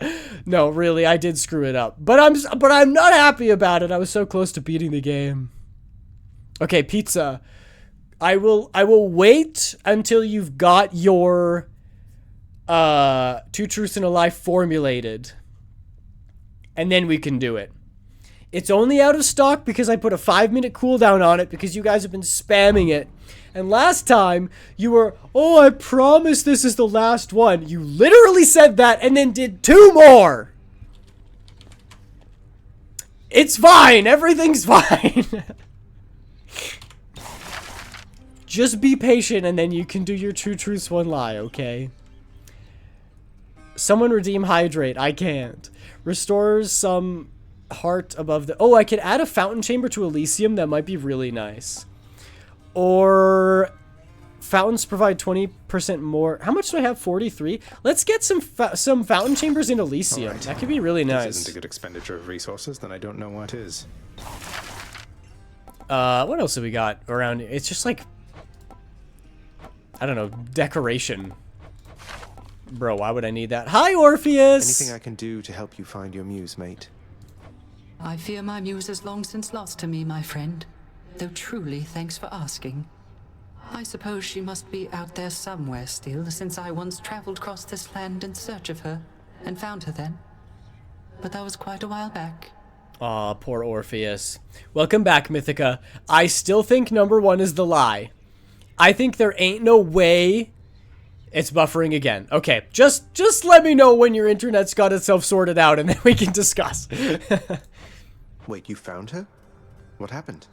A: no, really, I did screw it up. But I'm not happy about it. I was so close to beating the game. Okay, pizza. I will wait until you've got your 2 truths and a lie formulated. And then we can do it. It's only out of stock because I put a 5-minute cooldown on it because you guys have been spamming it. And last time, you were, oh, I promise this is the last one. You literally said that and then did 2 more. It's fine. Everything's fine. Just be patient and then you can do your 2 truths, 1 lie, okay? Someone redeem hydrate. I can't. Restores some heart above the... Oh, I could add a fountain chamber to Elysium. That might be really nice. Or... Fountains provide 20% more. How much do I have? 43? Let's get some fountain chambers in Elysium. Right. That could be really nice.
B: This isn't a good expenditure of resources, then I don't know what is.
A: What else have we got around? It's just like... I don't know, decoration. Bro, why would I need that? Hi, Orpheus!
B: Anything I can do to help you find your muse, mate?
K: I fear my muse is long since lost to me, my friend. Though truly, thanks for asking. I suppose she must be out there somewhere still, since I once traveled across this land in search of her, and found her then. But that was quite a while back.
A: Aw, poor Orpheus. Welcome back, Mythica. I still think number 1 is the lie. I think there ain't no way... It's buffering again. Okay, just let me know when your internet's got itself sorted out and then we can discuss.
B: Wait, you found her? What happened?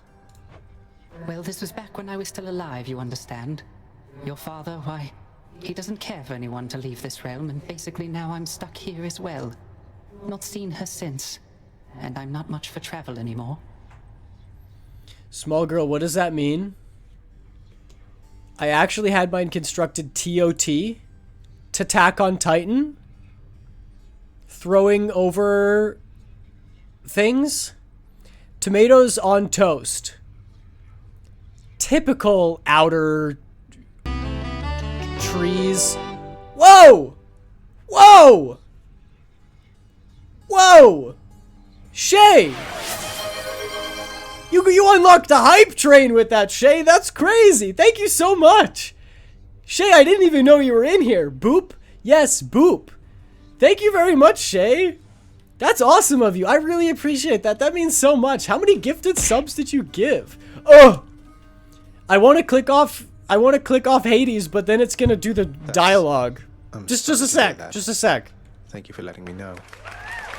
K: Well, this was back when I was still alive, you understand. Your father, why, he doesn't care for anyone to leave this realm, and basically now I'm stuck here as well. Not seen her since, and I'm not much for travel anymore.
A: Small girl, what does that mean? I actually had mine constructed TOT to Attack on Titan. Throwing over things. Tomatoes on toast. Typical outer trees. Whoa! Whoa! Whoa! Shay! You unlocked a hype train with that, Shay. That's crazy. Thank you so much. Shay, I didn't even know you were in here. Boop? Yes, Boop. Thank you very much, Shay. That's awesome of you. I really appreciate that. That means so much. How many gifted subs did you give? Oh! I want to click off Hades, but then it's going to do the dialogue. Just a sec. Just a sec.
B: Thank you for letting me know.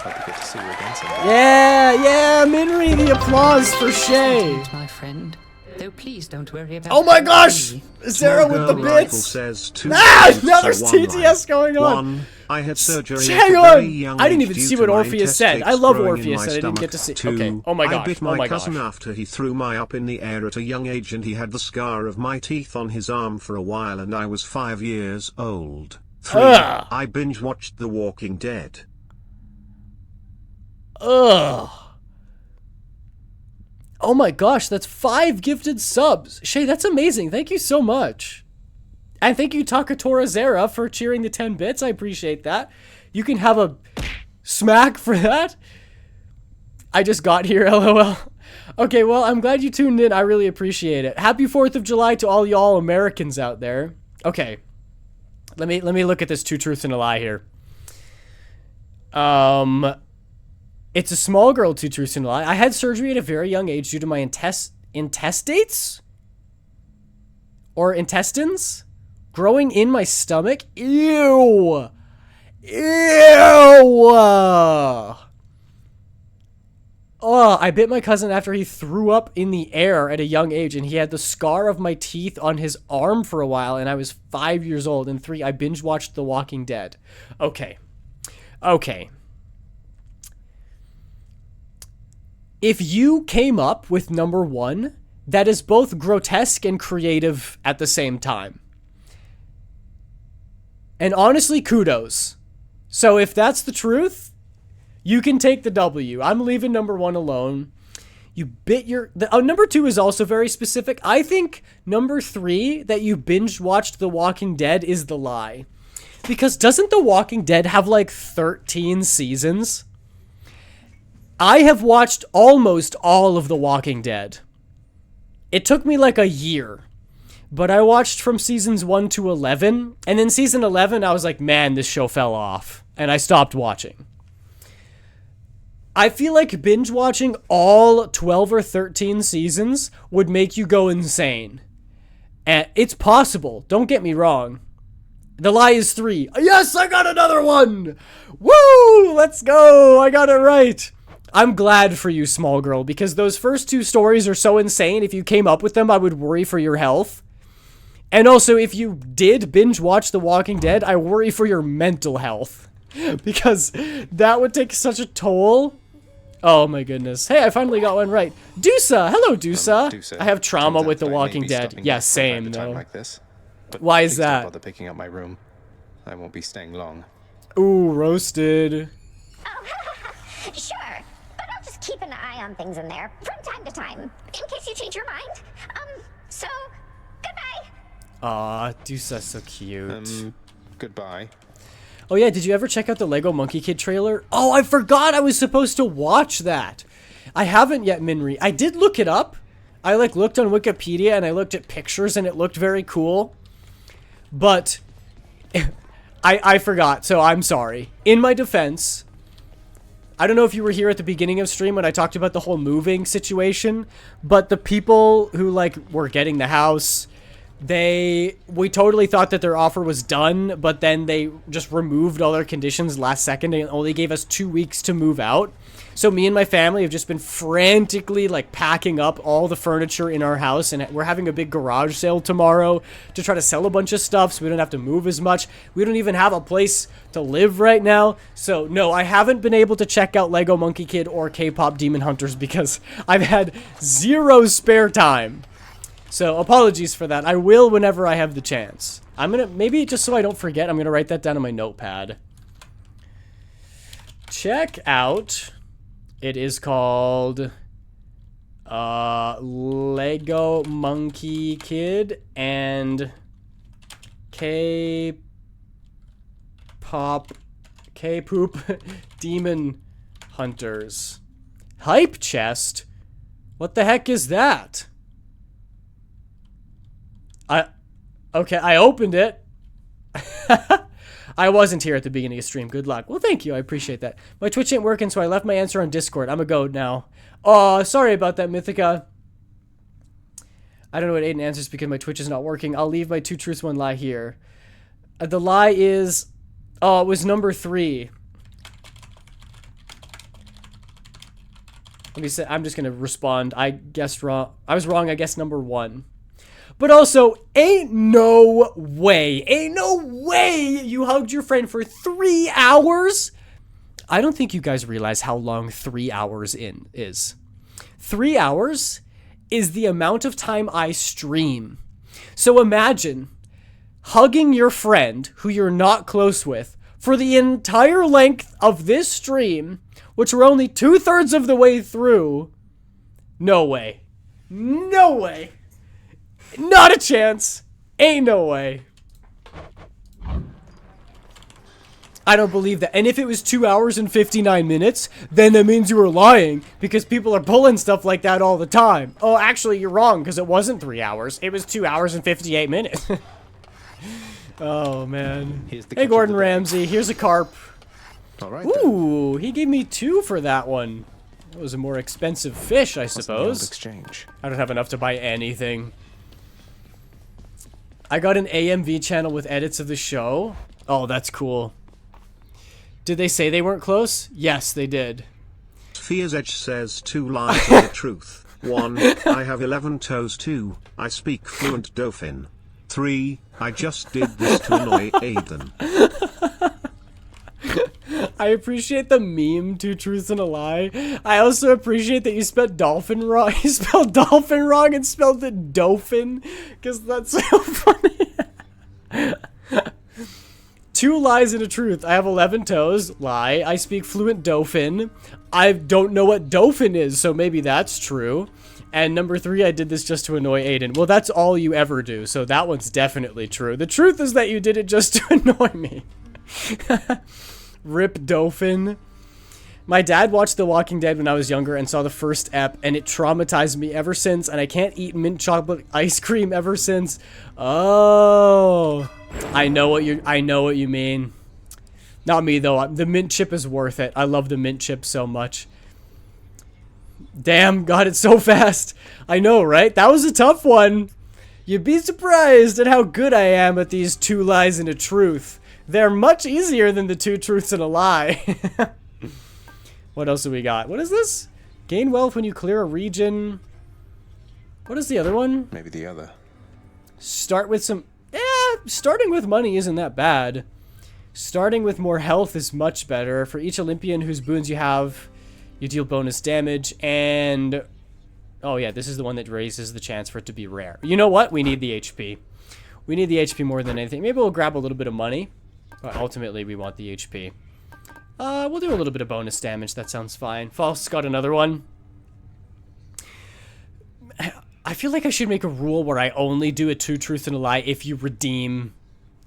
B: Hope we get to see you again someday.
A: Yeah, Minri, the applause for Shay.
K: My friend, though please don't worry about.
A: Oh my gosh, Sarah with the bits.
G: Says
A: now there's TTS going on.
G: I had surgery.
A: Hang on. I didn't even see what Orpheus said. I love Orpheus, and I didn't get to see. Okay. Oh my gosh.
G: I bit my cousin after he threw my up in the air at a young age, and he had the scar of my teeth on his arm for a while, and I was 5 years old. 3. I binge watched The Walking Dead.
A: Ugh. Oh my gosh, that's 5 gifted subs. Shay, that's amazing. Thank you so much. And thank you, Takatora Zera, for cheering the 10 bits. I appreciate that. You can have a smack for that. I just got here, LOL. Okay, well, I'm glad you tuned in. I really appreciate it. Happy 4th of July to all y'all Americans out there. Okay. Let me look at this 2 truths and a lie here. It's a small girl, 2 truths and a lie. I had surgery at a very young age due to my intestates? Or intestines? Growing in my stomach? Ew! Ew! Oh, I bit my cousin after he threw up in the air at a young age, and he had the scar of my teeth on his arm for a while, and I was 5 years old. And 3, I binge watched The Walking Dead. Okay. Okay. If you came up with number 1, that is both grotesque and creative at the same time. And honestly, kudos. So if that's the truth, you can take the W. I'm leaving number 1 alone. You bit your... number 2 is also very specific. I think number 3, that you binge watched The Walking Dead, is the lie. Because doesn't The Walking Dead have like 13 seasons? I have watched almost all of The Walking Dead. It took me like a year. But I watched from seasons 1 to 11. And then season 11, I was like, man, this show fell off. And I stopped watching. I feel like binge watching all 12 or 13 seasons would make you go insane. And it's possible. Don't get me wrong. The Lie is 3. Yes, I got another one! Woo! Let's go! I got it right. I'm glad for you, small girl, because those first 2 stories are so insane. If you came up with them, I would worry for your health. And also, if you did binge watch The Walking Dead, I worry for your mental health. Because that would take such a toll. Oh my goodness. Hey, I finally got one right. Dusa! Hello, Dusa!
B: Dusa,
A: I have trauma
B: turns out
A: with The
B: that I may
A: Walking
B: be
A: Dead.
B: stopping
A: Yeah,
B: by from
A: same,
B: time to time
A: though.
B: like this, but
A: Why is
B: please don't
A: that?
B: bother picking up my room. I won't be staying long.
A: Ooh, roasted.
L: Sure, but I'll just keep an eye on things in there from time to time, in case you change your mind. So, goodbye.
A: Aw, Dusa's so cute.
B: Goodbye.
A: Oh yeah, did you ever check out the Lego Monkey Kid trailer? Oh, I forgot I was supposed to watch that. I haven't yet, Minri. I did look it up. I looked on Wikipedia and I looked at pictures and it looked very cool. But I forgot, so I'm sorry. In my defense, I don't know if you were here at the beginning of stream when I talked about the whole moving situation, but the people who were getting the house, we totally thought that their offer was done, but then they just removed all their conditions last second and only gave us 2 weeks to move out. So me and my family have just been frantically packing up all the furniture in our house, and we're having a big garage sale tomorrow to try to sell a bunch of stuff so we don't have to move as much. We don't even have a place to live right now. So no, I haven't been able to check out Lego Monkey Kid or K-Pop Demon Hunters because I've had 0 spare time. So apologies for that. I will whenever I have the chance. I'm gonna, maybe just so I don't forget, I'm gonna write that down on my notepad. Check out, it is called Lego Monkey Kid and K-Poop Demon Hunters. Hype chest? What the heck is that? Okay, I opened it. I wasn't here at the beginning of stream. Good luck. Well, thank you. I appreciate that. My Twitch ain't working, so I left my answer on Discord. I'm a goat now. Oh, sorry about that, Mythica. I don't know what Aiden answers because my Twitch is not working. I'll leave my 2 truths, 1 lie here. The lie is... Oh, it was number 3. Let me say... I'm just going to respond. I guessed wrong. I was wrong. I guess number 1. But also, ain't no way you hugged your friend for 3 hours. I don't think you guys realize how long 3 hours is. 3 hours is the amount of time I stream. So imagine hugging your friend who you're not close with for the entire length of this stream, which we're only 2/3 of the way through. No way. No way. Not a chance. Ain't no way. I don't believe that. And if it was 2 hours and 59 minutes, then that means you were lying because people are pulling stuff like that all the time. Oh, actually, you're wrong because it wasn't 3 hours. It was 2 hours and 58 minutes. Oh, man. Hey, Gordon Ramsay. Here's a carp.
B: All right.
A: Ooh, he gave me 2 for that one. It was a more expensive fish, I suppose.
B: Exchange.
A: I don't have enough to buy anything. I got an AMV channel with edits of the show. Oh, that's cool. Did they say they weren't close? Yes, they did.
G: Fear's Edge says 2 lies and the truth. 1. I have 11 toes. 2. I speak fluent Dauphin. 3. I just did this to annoy Aiden.
A: I appreciate the meme, 2 truths and a lie. I also appreciate that you spelled dolphin wrong. You spelled dolphin wrong and spelled it Dauphin, because that's so funny. 2 lies and a truth. I have 11 toes. Lie. I speak fluent Dauphin. I don't know what Dauphin is, so maybe that's true. And number 3, I did this just to annoy Aiden. Well, that's all you ever do, so that one's definitely true. The truth is that you did it just to annoy me. Rip Dauphin. My dad watched The Walking Dead when I was younger and saw the first ep, and it traumatized me ever since, and I can't eat mint chocolate ice cream ever since. Oh, I know what you mean. Not me though. The mint chip is worth it. I love the mint chip so much. Damn, got it so fast. I know, right? That was a tough one. You'd be surprised at how good I am at these 2 lies and a truth. They're much easier than the 2 truths and a lie. What else do we got? What is this? Gain wealth when you clear a region. What is the other one?
B: Maybe the other.
A: Start with some... starting with money isn't that bad. Starting with more health is much better. For each Olympian whose boons you have, you deal bonus damage. And... oh yeah, this is the one that raises the chance for it to be rare. You know what? We need the HP. We need the HP more than anything. Maybe we'll grab a little bit of money. But ultimately, we want the HP. We'll do a little bit of bonus damage. That sounds fine. False got another one. I feel like I should make a rule where I only do a 2 truth and a lie if you redeem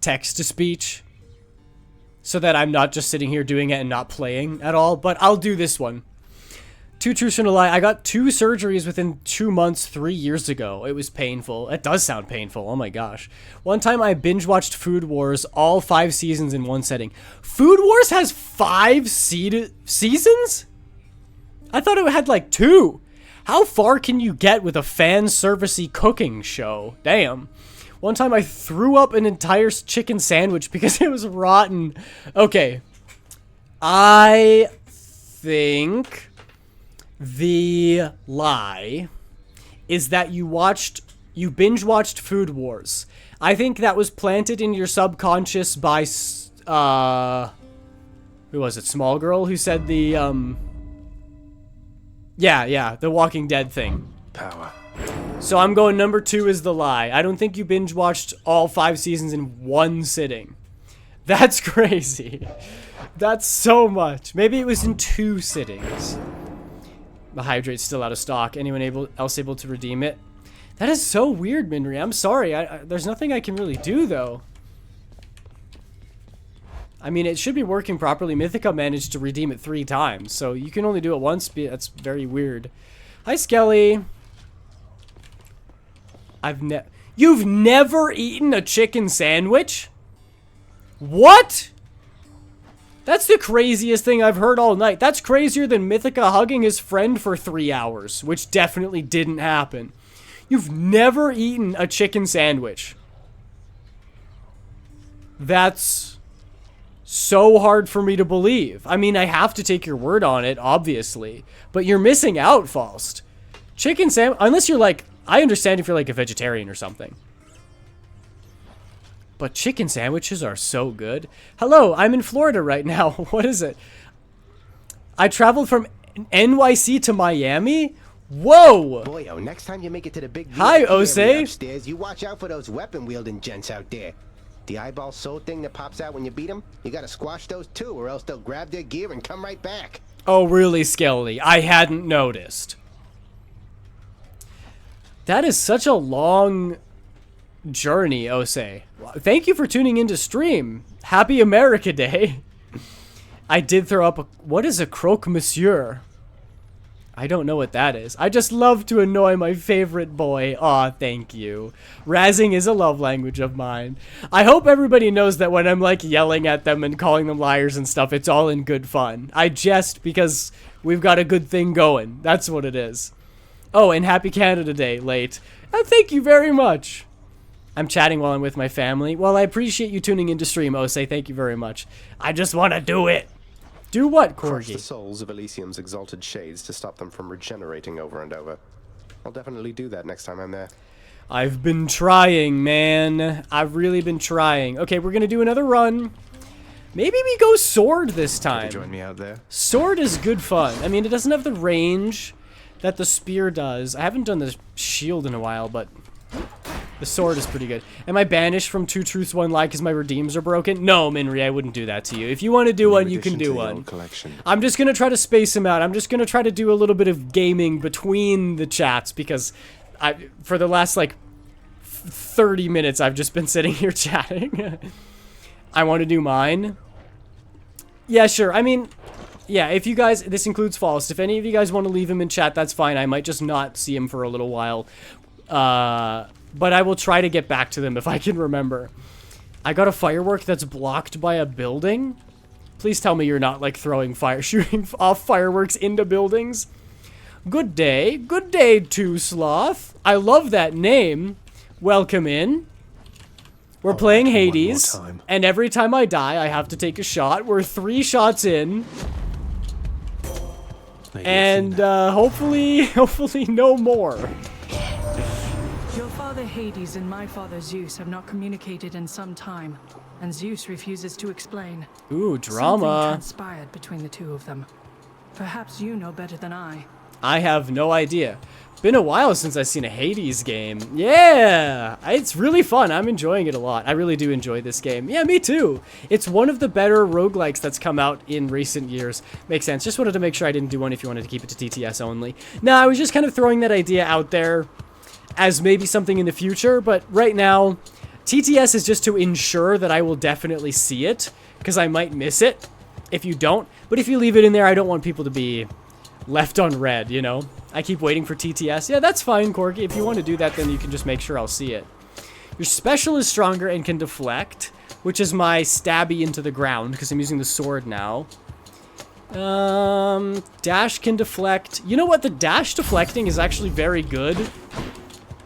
A: text-to-speech. So that I'm not just sitting here doing it and not playing at all. But I'll do this one. 2 truths and a lie. I got 2 surgeries within 2 months 3 years ago. It was painful. It does sound painful. Oh my gosh. One time I binge watched Food Wars, all 5 seasons in one setting. Food Wars has 5 seasons? I thought it had like 2. How far can you get with a fan servicey cooking show? Damn. One time I threw up an entire chicken sandwich because it was rotten. Okay. I think the lie is that you binge watched Food Wars. I think that was planted in your subconscious by who was it? Small Girl, who said the yeah, the Walking Dead thing.
B: Power.
A: So I'm going number 2 is the lie. I don't think you binge watched all 5 seasons in one sitting. That's crazy. That's so much. Maybe it was in 2 sittings. The hydrate's still out of stock. Anyone else able to redeem it? That is so weird, Minri. I'm sorry. There's nothing I can really do, though. I mean, it should be working properly. Mythica managed to redeem it 3 times, so you can only do it once. That's very weird. Hi, Skelly. You've never eaten a chicken sandwich? What? That's the craziest thing I've heard all night. That's crazier than Mythica hugging his friend for 3 hours, which definitely didn't happen. You've never eaten a chicken sandwich. That's so hard for me to believe. I mean, I have to take your word on it, obviously. But you're missing out, Faust. Chicken sandwich, unless you're like, I understand if you're like a vegetarian or something. But chicken sandwiches are so good. Hello, I'm in Florida right now. What is it? I traveled from NYC to Miami? Whoa!
M: Boyo, next time you make it to the big
A: Hi,
M: VIP
A: Ose.
M: area upstairs, you watch out for those weapon-wielding gents out there. The eyeball soul thing that pops out when you beat them, you gotta squash those too, or else they'll grab their gear and come right back.
A: Oh, really, Skelly? I hadn't noticed. That is such a long journey, Ose. Thank you for tuning into stream. Happy America Day. I did throw up a... What is a croque monsieur? I don't know what that is. I just love to annoy my favorite boy. Aw, thank you. Razzing is a love language of mine. I hope everybody knows that when I'm like yelling at them and calling them liars and stuff, it's all in good fun. I jest because we've got a good thing going. That's what it is. Oh, and happy Canada Day, late. Thank you very much. I'm chatting while I'm with my family. Well, I appreciate you tuning into stream, Ose. Thank you very much. I just want to do it. Do what,
B: Crush
A: Corgi?
B: the souls of Elysium's exalted shades to stop them from regenerating over and over. I'll definitely do that next time I'm there.
A: I've been trying, man. I've really been trying. Okay, we're going to do another run. Maybe we go sword this time.
B: Join me out there.
A: Sword is good fun. I mean, it doesn't have the range that the spear does. I haven't done the shield in a while, but the sword is pretty good. Am I banished from 2 truths, 1 lie because my redeems are broken? No, Minri, I wouldn't do that to you. If you want to do one, you can do one. I'm just going to try to space them out. I'm just going to try to do a little bit of gaming between the chats because for the last, like, 30 minutes, I've just been sitting here chatting. I want to do mine. Yeah, sure. I mean... Yeah, if you guys, this includes Faust, if any of you guys want to leave him in chat, that's fine. I might just not see him for a little while. But I will try to get back to them if I can remember. I got a firework that's blocked by a building. Please tell me you're not, like, shooting off fireworks into buildings. Good day. Good day, Two Sloth. I love that name. Welcome in. We're playing Hades, and every time I die, I have to take a shot. We're 3 shots in. And hopefully no more.
N: Your father Hades and my father Zeus have not communicated in some time, and Zeus refuses to explain.
A: Ooh, drama.
N: Something transpired between the two of them. Perhaps you know better than I.
A: I have no idea. Been a while since I've seen a Hades game. Yeah, it's really fun. I'm enjoying it a lot. I really do enjoy this game. Yeah, me too. It's one of the better roguelikes that's come out in recent years. Makes sense. Just wanted to make sure I didn't do one if you wanted to keep it to TTS only. Now, I was just kind of throwing that idea out there as maybe something in the future, but right now, TTS is just to ensure that I will definitely see it, because I might miss it if you don't. But if you leave it in there, I don't want people to be left on red, you know? I keep waiting for TTS. Yeah, that's fine, Corky. If you want to do that, then you can just make sure I'll see it. Your special is stronger and can deflect, which is my stabby into the ground, because I'm using the sword now. Dash can deflect. You know what? The dash deflecting is actually very good,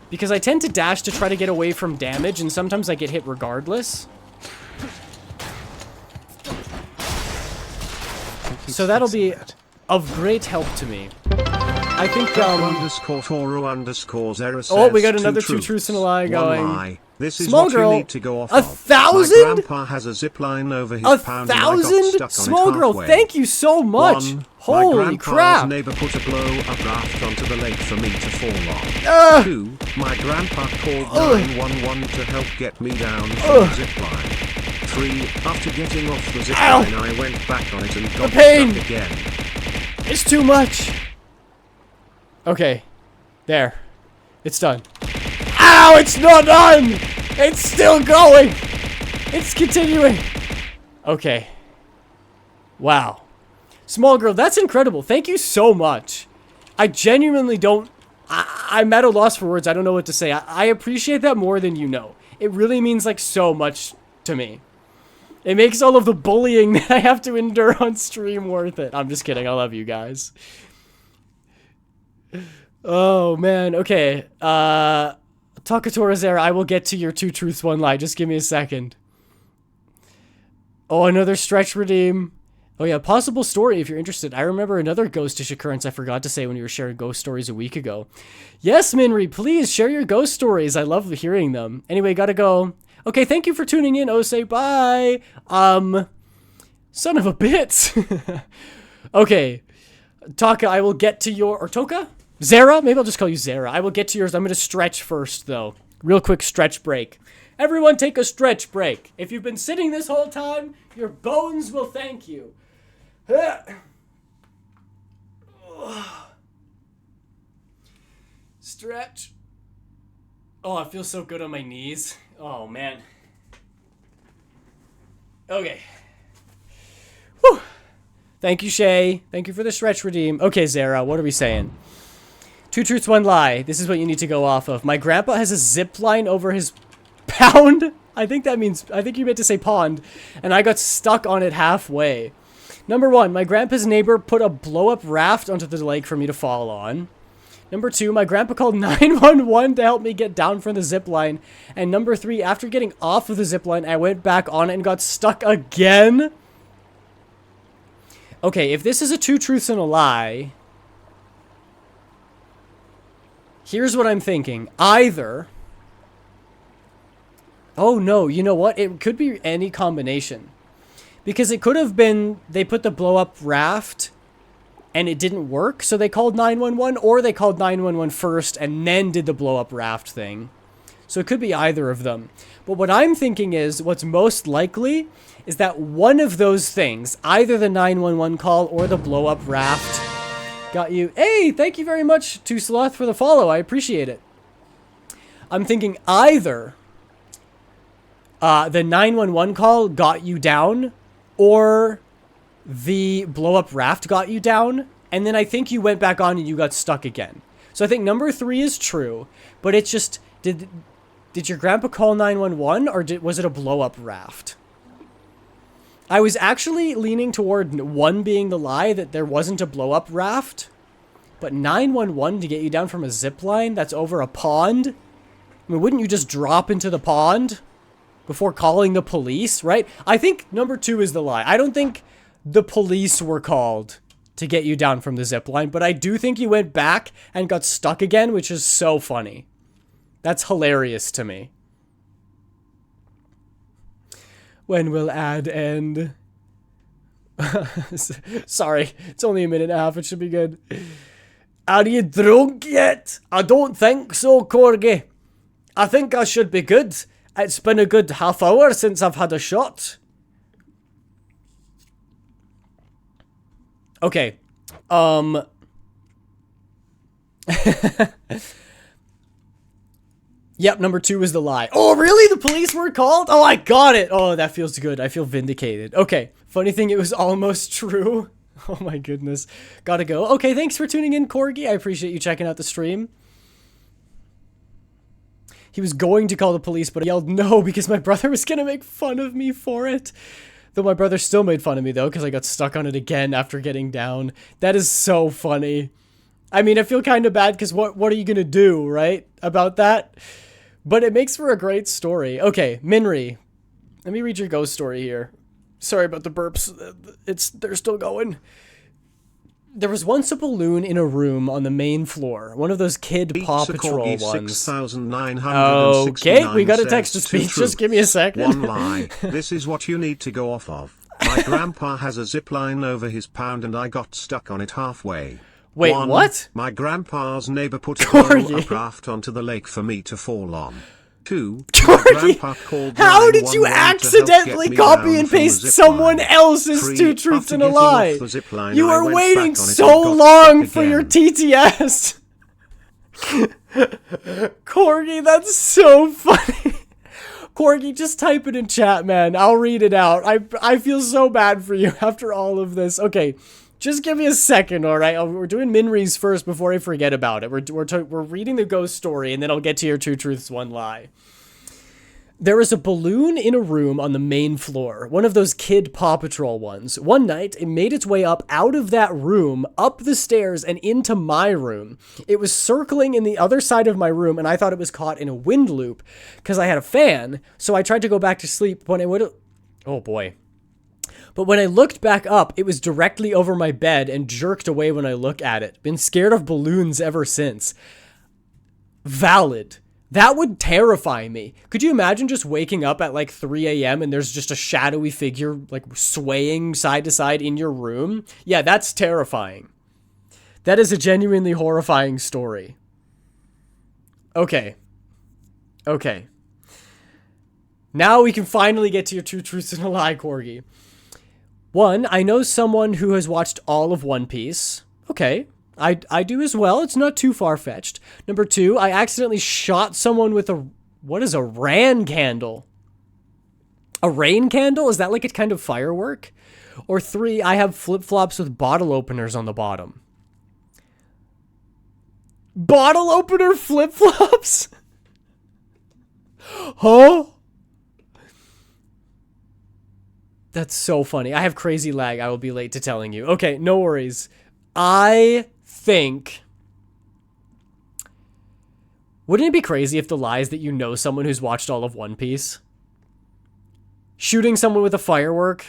A: because I tend to dash to try to get away from damage, and sometimes I get hit regardless. So that'll be of great help to me. I think,
G: underscore Toro underscore Zera says,
A: oh, we got another two truths and a lie going.
G: Lie. This is
A: Small
G: what
A: girl,
G: you need to go off
A: 1,000?
G: My grandpa has a zip line over his pound and I got
A: 1,000?
G: stuck on
A: Small
G: it
A: girl,
G: halfway.
A: thank you so much.
G: 1,
A: Holy
G: my grandpa's
A: crap.
G: neighbor put a blow-up raft onto the lake for me to fall on. 2, my grandpa called 911 to help get me down from the zip line. 3, after getting off the zip line, I went back on it and got stuck again.
A: It's too much. Okay. There. It's done. Ow! It's not done! It's still going! It's continuing! Okay. Wow. Small girl, that's incredible. Thank you so much. I genuinely don't... I'm at a loss for words. I don't know what to say. I appreciate that more than you know. It really means, like, so much to me. It makes all of the bullying that I have to endure on stream worth it. I'm just kidding. I love you guys. Oh, man. Okay. Takatora Zera, I will get to your 2 truths, 1 lie. Just give me a second. Oh, another stretch redeem. Oh, yeah. Possible story if you're interested. I remember another ghostish occurrence I forgot to say when you were sharing ghost stories a week ago. Yes, Minri, please share your ghost stories. I love hearing them. Anyway, gotta go. Okay, thank you for tuning in, Osei. Bye. Son of a bitch. Okay. Taka, I will get to your... Or Toka? Zera? Maybe I'll just call you Zera. I will get to yours. I'm going to stretch first, though. Real quick stretch break. Everyone take a stretch break. If you've been sitting this whole time, your bones will thank you. Stretch. Oh, I feel so good on my knees. Oh, man. Okay. Whew. Thank you, Shay. Thank you for the stretch redeem. Okay, Zara, what are we saying? 2 truths, 1 lie. This is what you need to go off of. My grandpa has a zip line over his pound. I think you meant to say pond. And I got stuck on it halfway. Number 1, my grandpa's neighbor put a blow-up raft onto the lake for me to fall on. Number 2, my grandpa called 911 to help me get down from the zip line. And number 3, after getting off of the zip line, I went back on it and got stuck again. Okay, if this is a 2 truths and a lie, here's what I'm thinking. Either... Oh no, you know what? It could be any combination. Because it could have been they put the blow-up raft and it didn't work, so they called 911, or they called 911 first and then did the blow-up raft thing. So it could be either of them. But what I'm thinking is, what's most likely is that one of those things, either the 911 call or the blow-up raft, got you. Hey, thank you very much to Sloth for the follow. I appreciate it. I'm thinking either the 911 call got you down, or the blow-up raft got you down, and then I think you went back on and you got stuck again. So I think number 3 is true, but it's just, did your grandpa call 911, or was it a blow-up raft? I was actually leaning toward 1 being the lie, that there wasn't a blow-up raft, But 911 to get you down from a zip line that's over a pond? I mean, wouldn't you just drop into the pond before calling the police, right? I think number 2 is the lie. I don't think the police were called to get you down from the zip line, but I do think you went back and got stuck again, which is so funny. That's hilarious to me. When will ad end? Sorry, it's only a minute and a half. It should be good. Are you drunk yet? I don't think so, Corgi. I think I should be good. It's been a good half hour since I've had a shot. Okay. Yep, number 2 is the lie. Oh, really? The police were called? Oh, I got it. Oh, that feels good. I feel vindicated. Okay. Funny thing, it was almost true. Oh my goodness. Gotta go. Okay, thanks for tuning in, Corgi. I appreciate you checking out the stream. He was going to call the police, but I yelled no because my brother was gonna make fun of me for it. Though my brother still made fun of me, though, because I got stuck on it again after getting down. That is so funny. I mean, I feel kind of bad because what are you gonna do, right, about that? But it makes for a great story. Okay, Minri. Let me read your ghost story here. Sorry about the burps. They're still going. There was once a balloon in a room on the main floor. One of those kid Paw Patrol ones. Okay, we got a text-to-speech. Just give me a second.
G: One lie. This is what you need to go off of. My grandpa has a zip line over his pound and I got stuck on it halfway.
A: Wait,
G: 1,
A: what?
G: My grandpa's neighbor put a raft onto the lake for me to fall on. 2, my grandpa called
A: how did you accidentally copy and paste someone else's 3, 2 truths and a lie? You were waiting so long for your TTS. Corgi, that's so funny. Corgi, just type it in chat, man. I'll read it out. I feel so bad for you after all of this. Okay. Just give me a second, all right? We're doing Minri's first before I forget about it. We're reading the ghost story, and then I'll get to your 2 truths, 1 lie. There is a balloon in a room on the main floor, one of those kid Paw Patrol ones. One night, it made its way up out of that room, up the stairs, and into my room. It was circling in the other side of my room, and I thought it was caught in a wind loop because I had a fan, so I tried to go back to sleep when I would... Oh, boy. But when I looked back up, it was directly over my bed and jerked away when I look at it. Been scared of balloons ever since. Valid. That would terrify me. Could you imagine just waking up at like 3 a.m. and there's just a shadowy figure like swaying side to side in your room? Yeah, that's terrifying. That is a genuinely horrifying story. Okay. Okay. Now we can finally get to your 2 truths and a lie, Corgi. 1, I know someone who has watched all of One Piece. Okay, I do as well. It's not too far-fetched. Number 2, I accidentally shot someone with a... What is a Ran candle? A rain candle? Is that like a kind of firework? Or 3, I have flip-flops with bottle openers on the bottom. Bottle opener flip-flops? Huh? That's so funny. I have crazy lag. I will be late to telling you. Okay, no worries. I think... Wouldn't it be crazy if the lie is that you know someone who's watched all of One Piece? Shooting someone with a firework?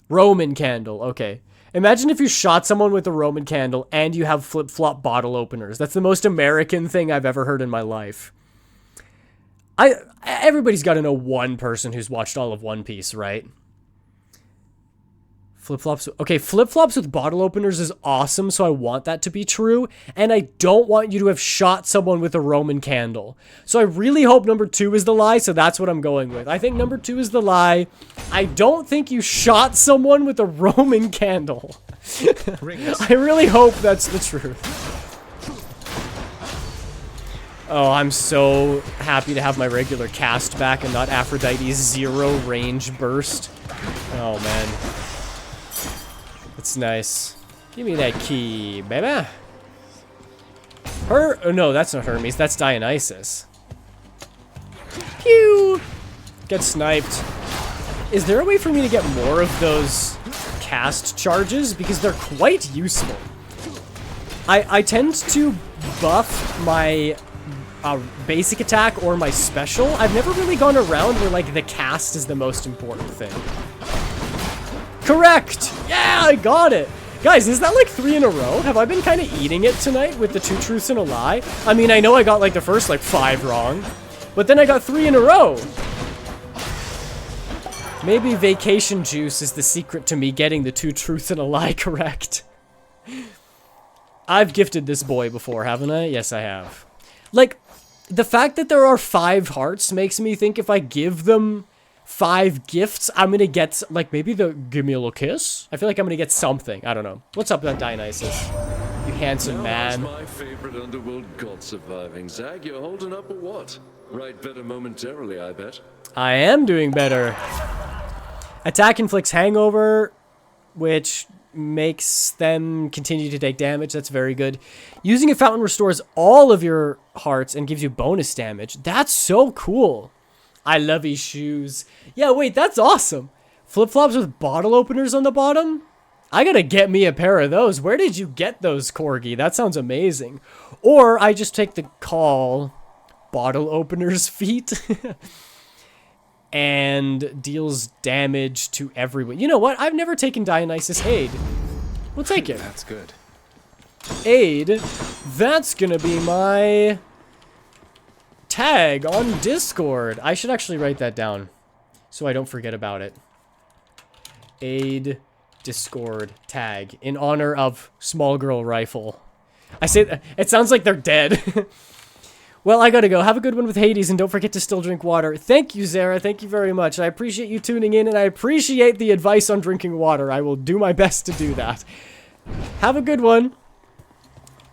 A: Roman candle. Okay. Imagine if you shot someone with a Roman candle and you have flip-flop bottle openers. That's the most American thing I've ever heard in my life. Everybody's got to know one person who's watched all of One Piece, right? Flip-flops. Okay, flip-flops with bottle openers is awesome, so I want that to be true. And I don't want you to have shot someone with a Roman candle. So I really hope number 2 is the lie, so that's what I'm going with. I think number 2 is the lie. I don't think you shot someone with a Roman candle. I really hope that's the truth. Oh, I'm so happy to have my regular cast back and not Aphrodite's 0 range burst. Oh, man. It's nice. Give me that key, baby. Oh, no, that's not Hermes. That's Dionysus. Pew! Get sniped. Is there a way for me to get more of those cast charges? Because they're quite useful. I tend to buff my basic attack or my special. I've never really gone around where like the cast is the most important thing. Correct! Yeah, I got it! Guys, is that like 3 in a row? Have I been kind of eating it tonight with the 2 truths and a lie? I mean, I know I got like the first like 5 wrong, but then I got 3 in a row. Maybe vacation juice is the secret to me getting the 2 truths and a lie correct. I've gifted this boy before, haven't I? Yes, I have. Like, the fact that there are 5 hearts makes me think if I give them 5 gifts, I'm gonna get, like, maybe they'll give me a little kiss? I feel like I'm gonna get something. I don't know. What's up with Dionysus? You handsome man.
O: My favorite underworld god surviving. Zag, you're holding up or what? Right better momentarily, I bet.
A: I am doing better. Attack inflicts hangover, which makes them continue to take damage. That's very good. Using a fountain restores all of your hearts and gives you bonus damage. That's so cool. I love these shoes. Yeah, wait, that's awesome. Flip-flops with bottle openers on the bottom? I gotta get me a pair of those. Where did you get those, Corgi? That sounds amazing. Or I just take the call bottle openers feet and deals damage to everyone. You know what? I've never taken Dionysus Aid. We'll take it.
B: That's good.
A: Aid. That's gonna be my tag on Discord. I should actually write that down so I don't forget about it. Aid Discord tag in honor of Small Girl Rifle. I say it sounds like they're dead. Well, I gotta go. Have a good one with Hades, and don't forget to still drink water. Thank you, Zara. Thank you very much. I appreciate you tuning in, and I appreciate the advice on drinking water. I will do my best to do that. Have a good one.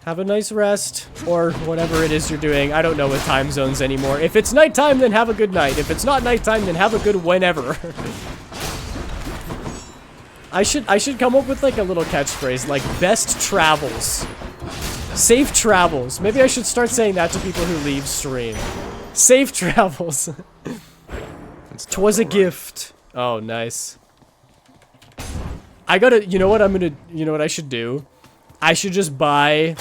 A: Have a nice rest, or whatever it is you're doing. I don't know with time zones anymore. If it's nighttime, then have a good night. If it's not nighttime, then have a good whenever. I should come up with like a little catchphrase, like best travels. Safe travels. Maybe I should start saying that to people who leave stream. Safe travels. 'Twas a gift. Oh, nice. I gotta, you know what I should do? I should just buy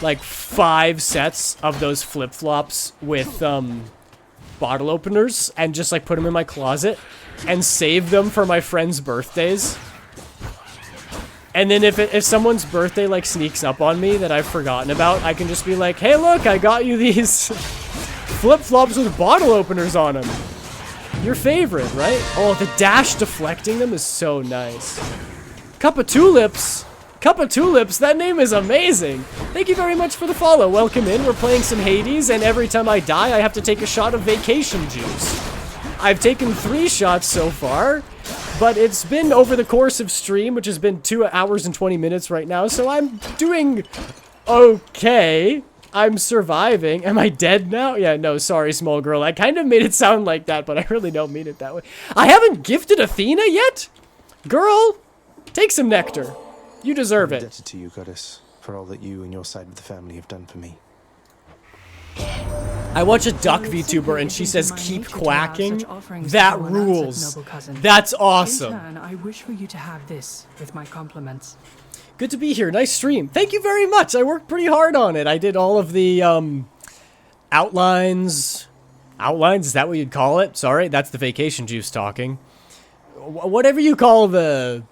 A: like 5 sets of those flip-flops with bottle openers and just like put them in my closet and save them for my friends' birthdays. And then if someone's birthday like sneaks up on me that I've forgotten about, I can just be like, hey look, I got you these flip-flops with bottle openers on them. Your favorite, right? Oh, the dash deflecting them is so nice. Cup of Tulips. Cup of Tulips, that name is amazing. Thank you very much for the follow. Welcome in. We're playing some Hades, and every time I die, I have to take a shot of vacation juice. I've taken 3 shots so far, but it's been over the course of stream, which has been 2 hours and 20 minutes right now, so I'm doing okay. I'm surviving. Am I dead now? Yeah, no, sorry, small girl. I kind of made it sound like that, but I really don't mean it that way. I haven't gifted Athena yet? Girl, take some nectar. You deserve it.
J: I'm indebted to you, goddess, for all that you and your side of the family have done for me.
A: I watch a duck VTuber and she says keep quacking. That rules. That's awesome.
N: In turn, I wish for you to have this with my compliments.
A: Good to be here. Nice stream. Thank you very much. I worked pretty hard on it. I did all of the outlines. Outlines? Is that what you'd call it? Sorry, that's the vacation juice talking. Whatever you call the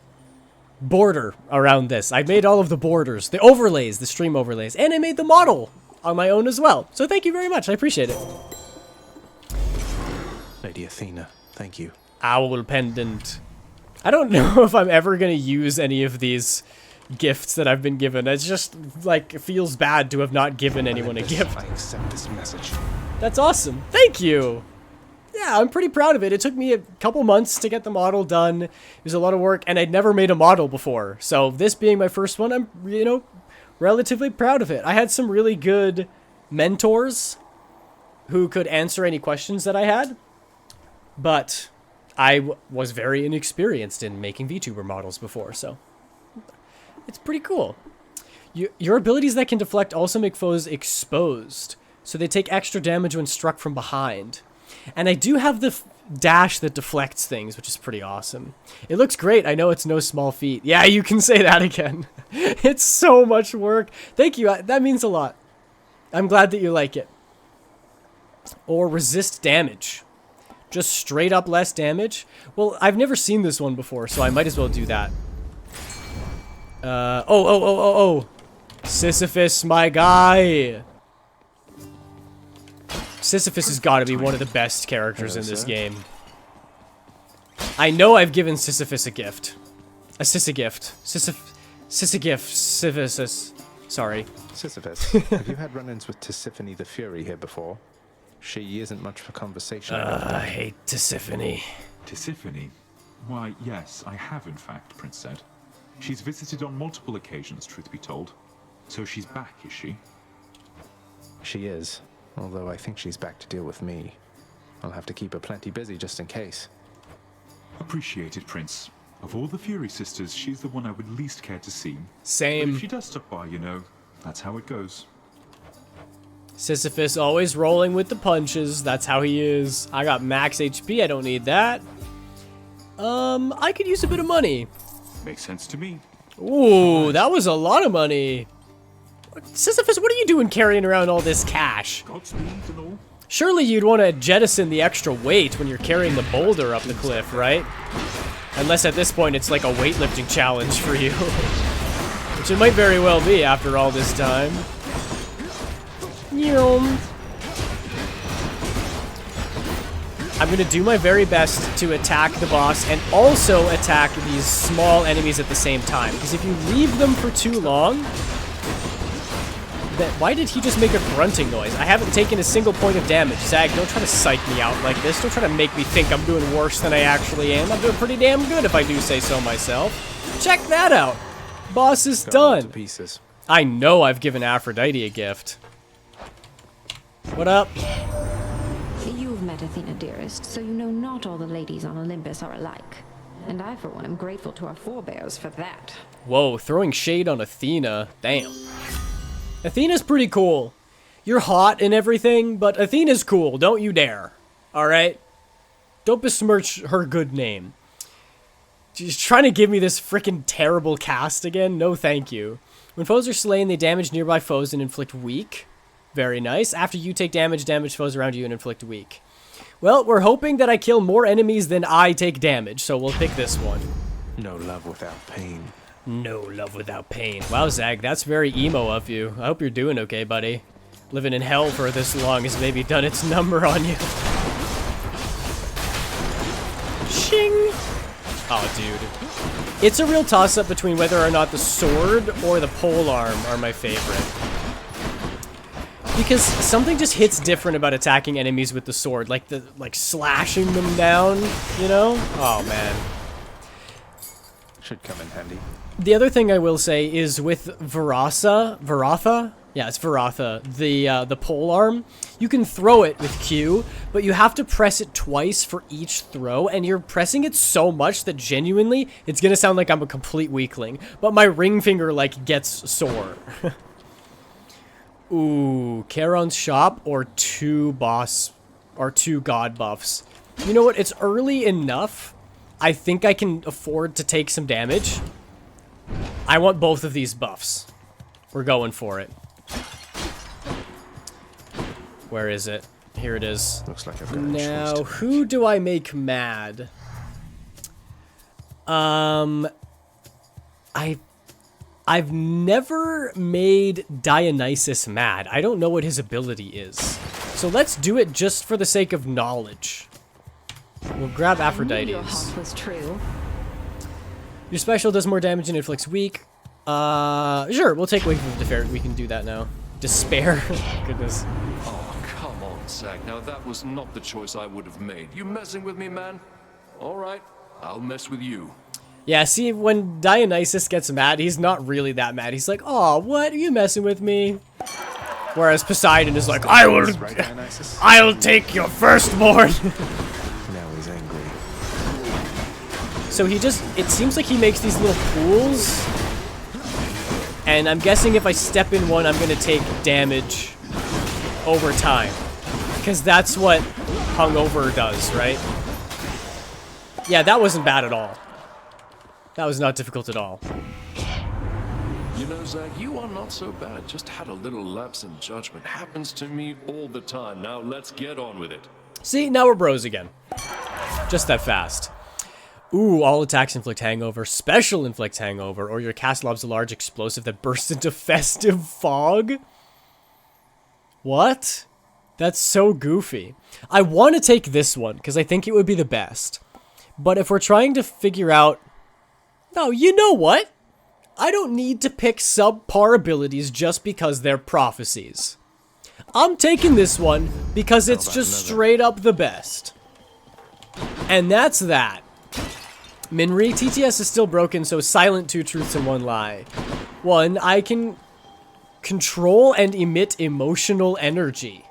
A: border around this. I made all of the borders, the overlays, the stream overlays, and I made the model on my own as well. So thank you very much. I appreciate it.
J: Lady Athena, thank you.
A: Owl pendant. I don't know if I'm ever going to use any of these gifts that I've been given. It's just, like, it feels bad to have not given anyone a gift.
J: I accept this message.
A: That's awesome. Thank you. Yeah, I'm pretty proud of it. It took me a couple months to get the model done. It was a lot of work, and I'd never made a model before. So this being my first one, I'm, you know, relatively proud of it. I had some really good mentors who could answer any questions that I had, but I was very inexperienced in making VTuber models before, so it's pretty cool. Your abilities that can deflect also make foes exposed, so they take extra damage when struck from behind. And I do have dash that deflects things, which is pretty awesome. It looks great. I know it's no small feat. Yeah, you can say that again. It's so much work. Thank you. That means a lot. I'm glad that you like it. Or resist damage. Just straight up less damage. Well, I've never seen this one before, so I might as well do that. Oh. Sisyphus, my guy. Sisyphus has got to be one of the best characters in this game. I know I've given Sisyphus a gift. A Sisygift. Sisyphus. Sorry.
J: Sisyphus, have you had run-ins with Tisiphone the Fury here before? She isn't much for conversation.
A: I hate Tisiphone.
P: Tisiphone? Why, yes, I have in fact, Prince said. She's visited on multiple occasions, truth be told. So she's back, is she?
J: She is, although I think she's back to deal with me. I'll have to keep her plenty busy just in case.
P: Appreciated, Prince. Of all the Fury sisters, she's the one I would least care to see.
A: Same.
P: But if she does stop by, you know, that's how it goes.
A: Sisyphus always rolling with the punches. That's how he is. I got max HP. I don't need that. I could use a bit of money.
P: Makes sense to me.
A: Ooh, that was a lot of money. Sisyphus, what are you doing carrying around all this cash?
P: Godspeed and all.
A: Surely you'd want to jettison the extra weight when you're carrying the boulder up the cliff, right? Unless at this point it's like a weightlifting challenge for you. Which it might very well be after all this time. I'm gonna do my very best to attack the boss and also attack these small enemies at the same time. Because if you leave them for too long... Why did he just make a grunting noise? I haven't taken a single point of damage. Zag, don't try to psych me out like this. Don't try to make me think I'm doing worse than I actually am. I'm doing pretty damn good if I do say so myself. Check that out. Boss is done.
J: Pieces.
A: I know I've given Aphrodite a gift. What up?
Q: You've met Athena, dearest, so you know not all the ladies on Olympus are alike. And I, for one, am grateful to our forebears for that.
A: Whoa, throwing shade on Athena. Damn. Athena's pretty cool. You're hot and everything, but Athena's cool. Don't you dare. Alright? Don't besmirch her good name. She's trying to give me this freaking terrible cast again? No thank you. When foes are slain, they damage nearby foes and inflict weak. Very nice. After you take damage, damage foes around you and inflict weak. Well, we're hoping that I kill more enemies than I take damage, so we'll pick this one.
J: No love without pain.
A: No love without pain. Wow, Zag, that's very emo of you. I hope you're doing okay, buddy. Living in hell for this long has maybe done its number on you. Shing! Oh, dude. It's a real toss-up between whether or not the sword or the polearm are my favorite. Because something just hits different about attacking enemies with the sword. Like slashing them down, you know? Oh, man.
J: Should come in handy.
A: The other thing I will say is with Varatha? Yeah, it's Varatha, the polearm. You can throw it with Q, but you have to press it twice for each throw, and you're pressing it so much that genuinely, it's gonna sound like I'm a complete weakling. But my ring finger, like, gets sore. Ooh, Charon's shop or two god buffs. You know what? It's early enough. I think I can afford to take some damage. I want both of these buffs. We're going for it. Where is it? Here it is.
J: Looks like I've got a
A: now,
J: choice
A: who do I make mad? I've never made Dionysus mad. I don't know what his ability is. So let's do it just for the sake of knowledge. We'll grab Aphrodite's.
Q: Your heart was true.
A: Your special does more damage and inflicts weak. Sure, we'll take Wake of Despair. We can do that now. Despair? Goodness.
O: Oh, come on, Zag. Now that was not the choice I would have made. You messing with me, man? All right, I'll mess with you.
A: Yeah, see, when Dionysus gets mad, he's not really that mad. He's like, "Oh, what? Are you messing with me?" Whereas Poseidon is like, I'll take your firstborn."
J: Now he's angry.
A: So it seems like he makes these little pools. And I'm guessing if I step in one, I'm gonna take damage over time. Because that's what Hungover does, right? Yeah, that wasn't bad at all. That was not difficult at all.
O: You know, Zag, you are not so bad. Just had a little lapse in judgment. Happens to me all the time. Now let's get on with it.
A: See, now we're bros again. Just that fast. Ooh, all attacks inflict hangover, special inflict hangover, or your cast lobs a large explosive that bursts into festive fog? What? That's so goofy. I want to take this one, because I think it would be the best. But if we're trying to figure out... No, you know what? I don't need to pick subpar abilities just because they're prophecies. I'm taking this one because it's just straight up the best. And that's that. Minri, TTS is still broken, so silent 2 truths and 1 lie. 1, I can control and emit emotional energy.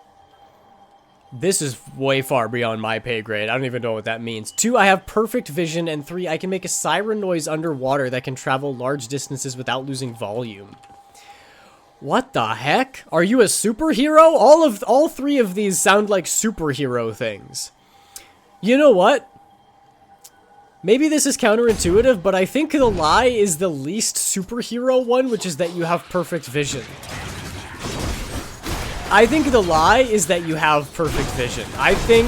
A: This is way far beyond my pay grade. I don't even know what that means. 2, I have perfect vision, and 3, I can make a siren noise underwater that can travel large distances without losing volume. What the heck? Are you a superhero? All 3 of these sound like superhero things. You know what? Maybe this is counterintuitive, but I think the lie is the least superhero one, which is that you have perfect vision. I think the lie is that you have perfect vision. I think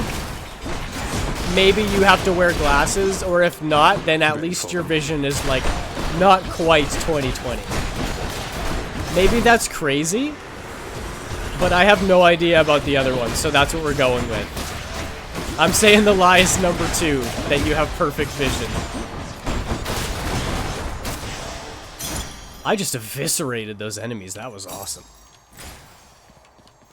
A: maybe you have to wear glasses, or if not, then at least your vision is like not quite 20/20. Maybe that's crazy, but I have no idea about the other one, so that's what we're going with. I'm saying the lie is number 2, that you have perfect vision. I just eviscerated those enemies. That was awesome.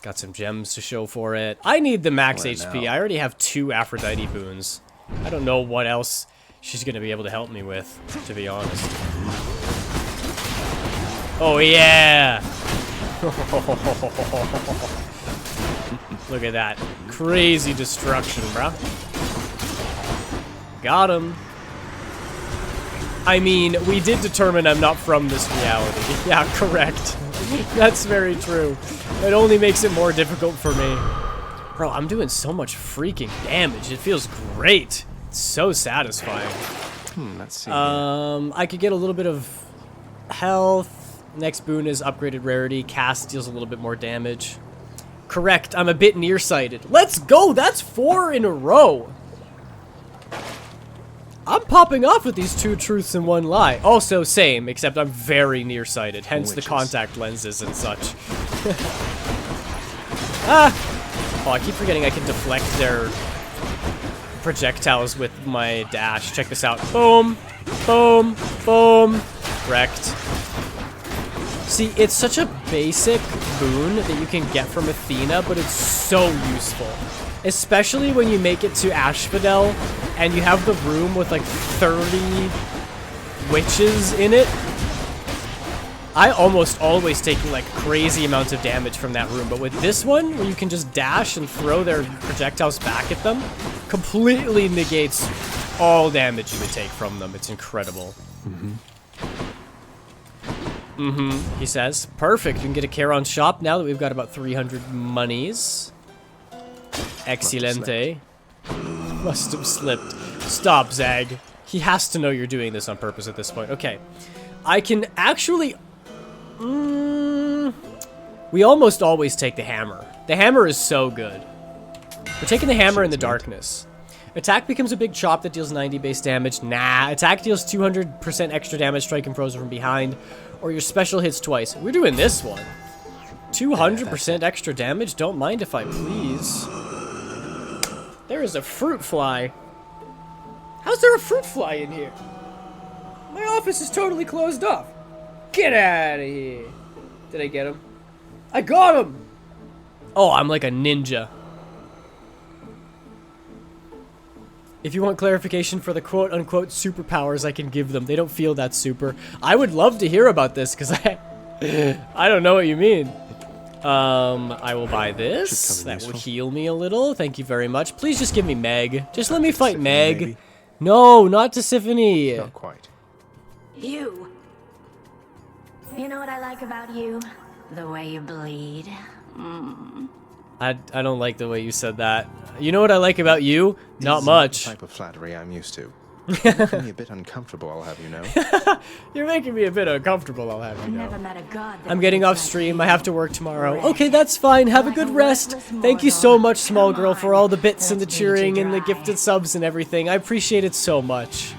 A: Got some gems to show for it. I need the max HP. I already have 2 Aphrodite boons. I don't know what else she's going to be able to help me with, to be honest. Oh, yeah! Look at that. Crazy destruction, bro. Got him. I mean, we did determine I'm not from this reality. Yeah, correct. That's very true. It only makes it more difficult for me. Bro, I'm doing so much freaking damage. It feels great. It's so satisfying.
J: Let's see.
A: I could get a little bit of health. Next boon is upgraded rarity. Cast deals a little bit more damage. Correct. I'm a bit nearsighted. Let's go. That's 4 in a row. I'm popping off with these 2 truths and 1 lie. Also, same, except I'm very nearsighted, hence the contact lenses and such. Ah! Oh, I keep forgetting I can deflect their projectiles with my dash. Check this out. Boom! Boom! Boom! Wrecked. See, it's such a basic boon that you can get from Athena, but it's so useful. Especially when you make it to Asphodel and you have the room with like 30 witches in it. I almost always take like crazy amounts of damage from that room, but with this one, where you can just dash and throw their projectiles back at them, completely negates all damage you would take from them. It's incredible. He says. Perfect. We can get a Charon shop now that we've got about 300 monies. Excelente. Must have slipped. Stop, Zag. He has to know you're doing this on purpose at this point. Okay. I can actually... we almost always take the hammer. The hammer is so good. We're taking the hammer in the darkness. Attack becomes a big chop that deals 90 base damage. Nah. Attack deals 200% extra damage, striking frozen from behind. Or your special hits twice. We're doing this one. 200% extra damage? Don't mind if I please. There is a fruit fly. How's there a fruit fly in here? My office is totally closed off. Get out of here. Did I get him? I got him! Oh, I'm like a ninja. If you want clarification for the quote-unquote superpowers I can give them, they don't feel that super. I would love to hear about this, because I don't know what you mean. I will buy this. That will heal me a little. Thank you very much. Please just give me Meg. Just let me fight Meg. Maybe. No, not Tisiphone.
J: Not quite.
L: You. You know what I like about you? The way you bleed.
A: I don't like the way you said that. You know what I like about you? Not much.
J: The type of flattery I'm used to. You're making me a bit uncomfortable, I'll have you know.
A: You're making me a bit uncomfortable, I'll have you know.
I: Never met a god that
A: I'm getting off stream. I have to work tomorrow. Okay, that's fine. Have a good rest. Thank you so much, small girl, for all the bits and the cheering and the gifted subs and everything. I appreciate it so much.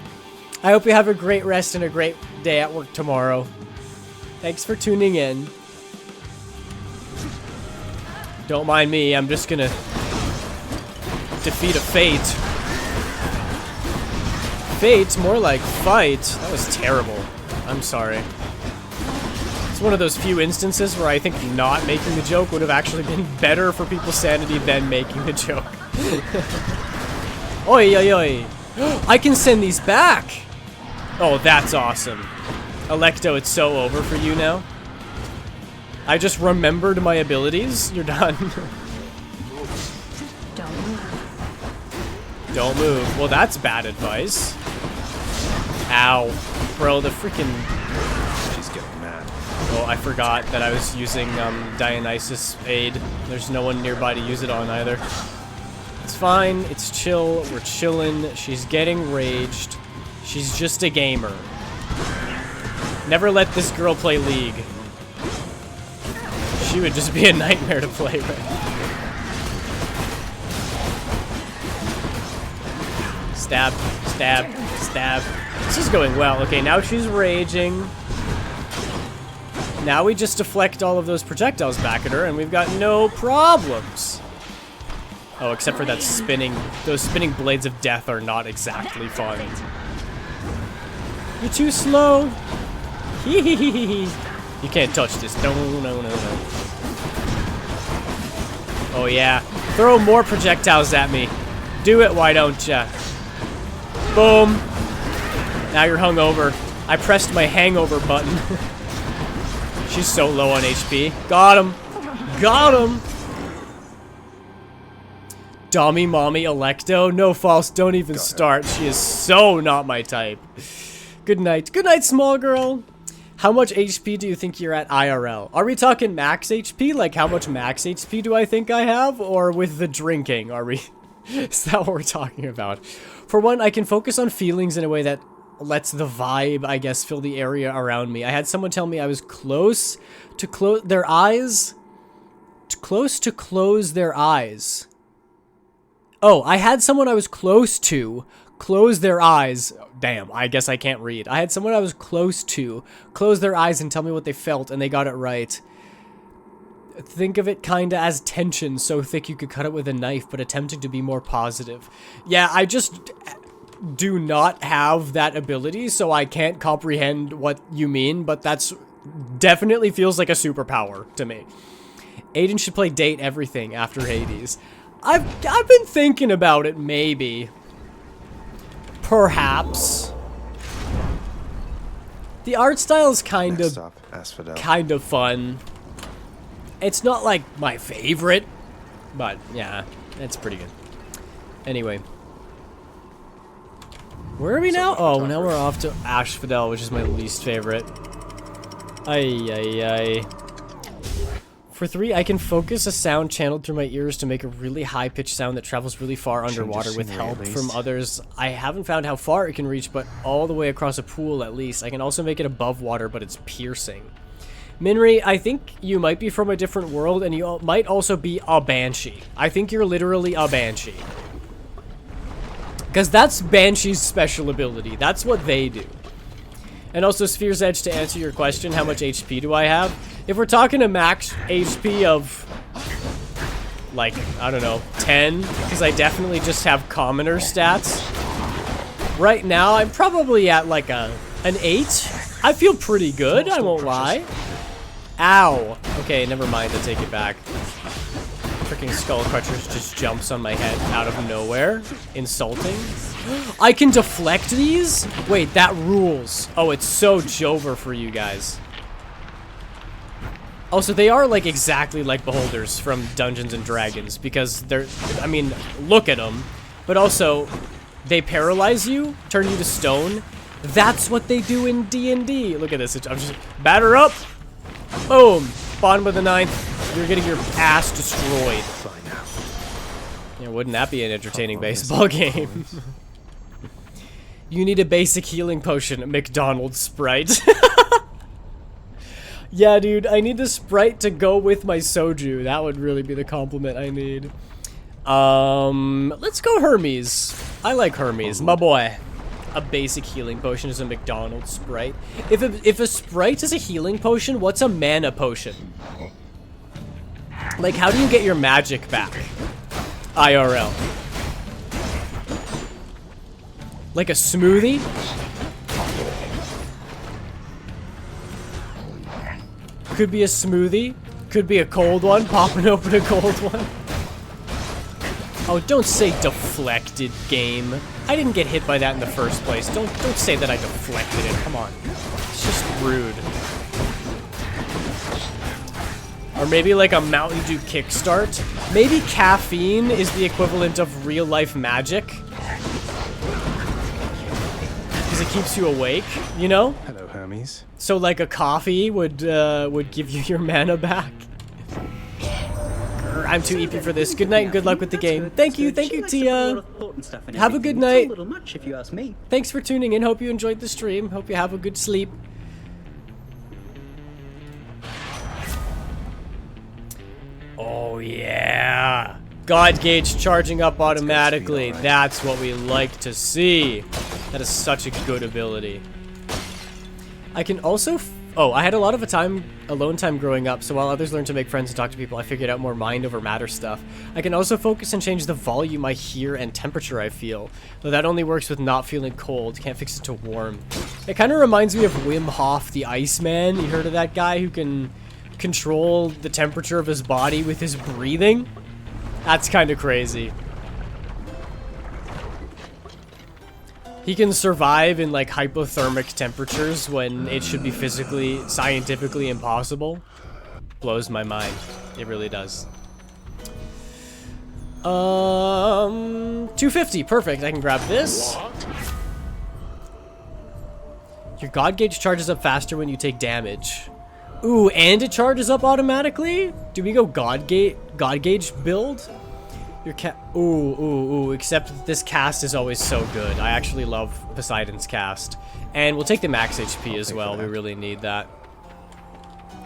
A: I hope you have a great rest and a great day at work tomorrow. Thanks for tuning in. Don't mind me. I'm just gonna defeat a fate. Fate? More like fight. That was terrible. I'm sorry. It's one of those few instances where I think not making the joke would have actually been better for people's sanity than making the joke. Oi, oi, oi. I can send these back. Oh, that's awesome. Electo, it's so over for you now. I just remembered my abilities. You're done. Don't move. Well, that's bad advice. Ow. Bro, the freaking...
J: She's getting mad.
A: Oh, I forgot that I was using Dionysus aid. There's no one nearby to use it on either. It's fine. It's chill. We're chilling. She's getting raged. She's just a gamer. Never let this girl play League. She would just be a nightmare to play with. Stab, stab, stab. This is going well. Okay, now she's raging. Now we just deflect all of those projectiles back at her, and we've got no problems. Oh, except for that spinning... Those spinning blades of death are not exactly fun. You're too slow. You can't touch this. No, no, no, no. Oh, yeah. Throw more projectiles at me. Do it, why don't ya? Boom. Now you're hungover. I pressed my hangover button. She's so low on HP. Got him. Got him. Dommy Mommy Electo. No false. Don't even start. She is so not my type. Good night. Good night, small girl. How much HP do you think you're at IRL? Are we talking max HP? Like, how much max HP do I think I have? Or with the drinking, are we... Is that what we're talking about? For one, I can focus on feelings in a way that lets the vibe, I guess, fill the area around me. I had someone tell me I was close to close their eyes. Close to close their eyes. Oh, I had someone I was close to close their eyes. Damn, I guess I can't read. I had someone I was close to close their eyes and tell me what they felt, and they got it right. Think of it kinda as tension, so thick you could cut it with a knife, but attempting to be more positive. Yeah, I just do not have that ability, so I can't comprehend what you mean, but that's definitely feels like a superpower to me. Aiden should play Date Everything after Hades. I've been thinking about it, maybe. Perhaps. The art style is kind of fun. It's not like my favorite, but yeah, it's pretty good. Anyway. Where are we now? Oh, now we're off to Asphodel, which is my least favorite. Ay, ay, ay. For 3, I can focus a sound channeled through my ears to make a really high-pitched sound that travels really far underwater with help from others. I haven't found how far it can reach, but all the way across a pool at least. I can also make it above water, but it's piercing. Minri, I think you might be from a different world, and you might also be a Banshee. I think you're literally a Banshee. Because that's Banshee's special ability. That's what they do. And also, Sphere's Edge, to answer your question, how much HP do I have? If we're talking a max HP of, like, I don't know, 10, because I definitely just have commoner stats. Right now, I'm probably at, like, an 8. I feel pretty good, I won't lie. Ow. Okay, never mind, I take it back. Freaking Skullcrutchers just jumps on my head out of nowhere. Insulting. I can deflect these? Wait, that rules. Oh, it's so Jover for you guys. Also, they are, like, exactly like Beholders from Dungeons & Dragons, because they're, I mean, look at them. But also, they paralyze you, turn you to stone. That's what they do in D&D. Look at this. I'm just, batter up. Boom. Bottom of the 9th. You're getting your ass destroyed. Yeah, wouldn't that be an entertaining baseball game? You need a basic healing potion, McDonald's Sprite. Yeah, dude, I need the Sprite to go with my soju. That would really be the compliment I need. Let's go Hermes. I like Hermes, my boy. A basic healing potion is a McDonald's Sprite. If a Sprite is a healing potion, what's a mana potion? Like, how do you get your magic back? IRL. Like a smoothie? Could be a smoothie. Could be a cold one. Popping open a cold one. Oh, don't say deflected, game. I didn't get hit by that in the first place. Don't say that I deflected it. Come on. It's just rude. Or maybe like a Mountain Dew kickstart. Maybe caffeine is the equivalent of real life magic. Because it keeps you awake, you know?
J: Hello, Hermes.
A: So like a coffee would give you your mana back. I'm too EP for this. Good night and good luck with the game. Thank you, Tia. Have a good night. Thanks for tuning in. Hope you enjoyed the stream. Hope you have a good sleep. Oh yeah. God gauge charging up automatically. That's what we like to see. That is such a good ability. I can also... I had a lot of alone time growing up, so while others learn to make friends and talk to people, I figured out more mind over matter stuff. I can also focus and change the volume I hear and temperature I feel, though that only works with not feeling cold. Can't fix it to warm. It kind of reminds me of Wim Hof, the Iceman. You heard of that guy who can control the temperature of his body with his breathing? That's kind of crazy. He can survive in like hypothermic temperatures when it should be physically, scientifically impossible. Blows my mind. It really does. 250, perfect. I can grab this. Your God gauge charges up faster when you take damage. Ooh, and it charges up automatically? Do we go God gauge build? Your ooh, except that this cast is always so good. I actually love Poseidon's cast. And we'll take the max HP as well. We really need that.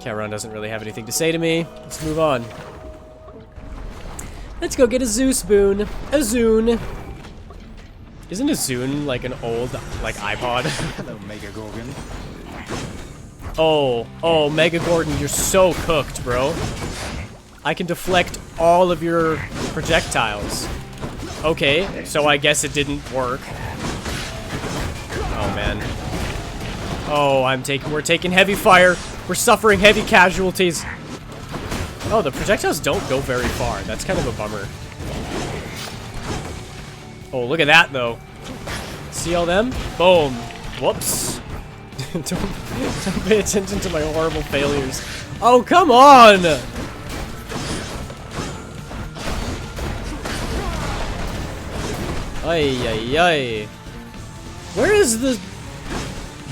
A: Charon doesn't really have anything to say to me. Let's move on. Let's go get a Zeus boon. A Zune. Isn't a Zune like an old, like, iPod?
J: Hello, Mega Gorgon.
A: Oh, Mega Gordon, you're so cooked, bro. I can deflect all of your projectiles. Okay, so I guess it didn't work. Oh, man. Oh, we're taking heavy fire. We're suffering heavy casualties. Oh, the projectiles don't go very far. That's kind of a bummer. Oh, look at that, though. See all them? Boom. Whoops. don't pay attention to my horrible failures. Oh, come on! Ay. Where is the...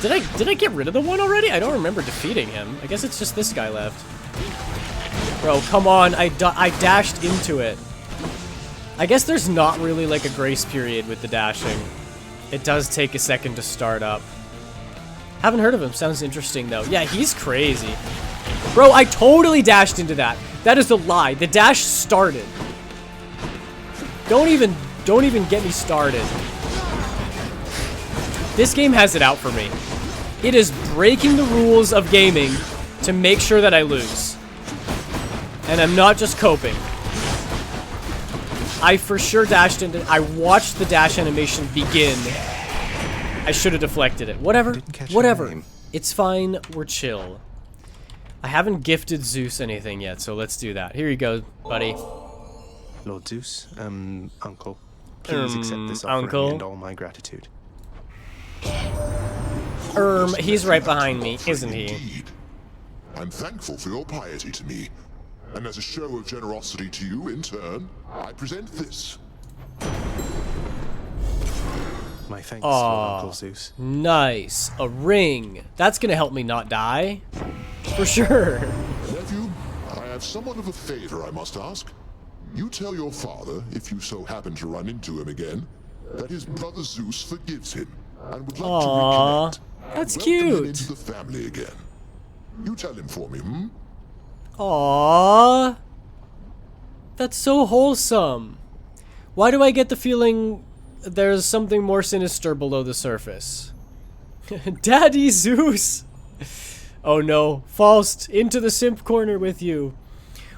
A: Did I get rid of the one already? I don't remember defeating him. I guess it's just this guy left. Bro, come on. I dashed into it. I guess there's not really like a grace period with the dashing. It does take a second to start up. Haven't heard of him. Sounds interesting though. Yeah, he's crazy. Bro, I totally dashed into that. That is a lie. The dash started. Don't even get me started. This game has it out for me. It is breaking the rules of gaming to make sure that I lose. And I'm not just coping. I for sure dashed into... I watched the dash animation begin. I should have deflected it. Whatever. It's fine. We're chill. I haven't gifted Zeus anything yet, so let's do that. Here you go, buddy.
J: Lord Zeus, Uncle. Please accept this offering and all my gratitude.
A: He's right behind me, isn't he?
C: Indeed. I'm thankful for your piety to me. And as a show of generosity to you in turn, I present this.
J: My thanks, Lord Uncle Zeus.
A: Nice. A ring. That's gonna help me not die. For sure.
C: Nephew, I have somewhat of a favor I must ask. You tell your father, if you so happen to run into him again, that his brother Zeus forgives him. and would like
A: Aww,
C: to reconnect.
A: that's
C: Welcome him
A: cute.
C: into the family again. You tell him for me, hmm?
A: Aww. That's so wholesome. Why do I get the feeling there's something more sinister below the surface? Daddy Zeus! Oh no, Faust, into the simp corner with you.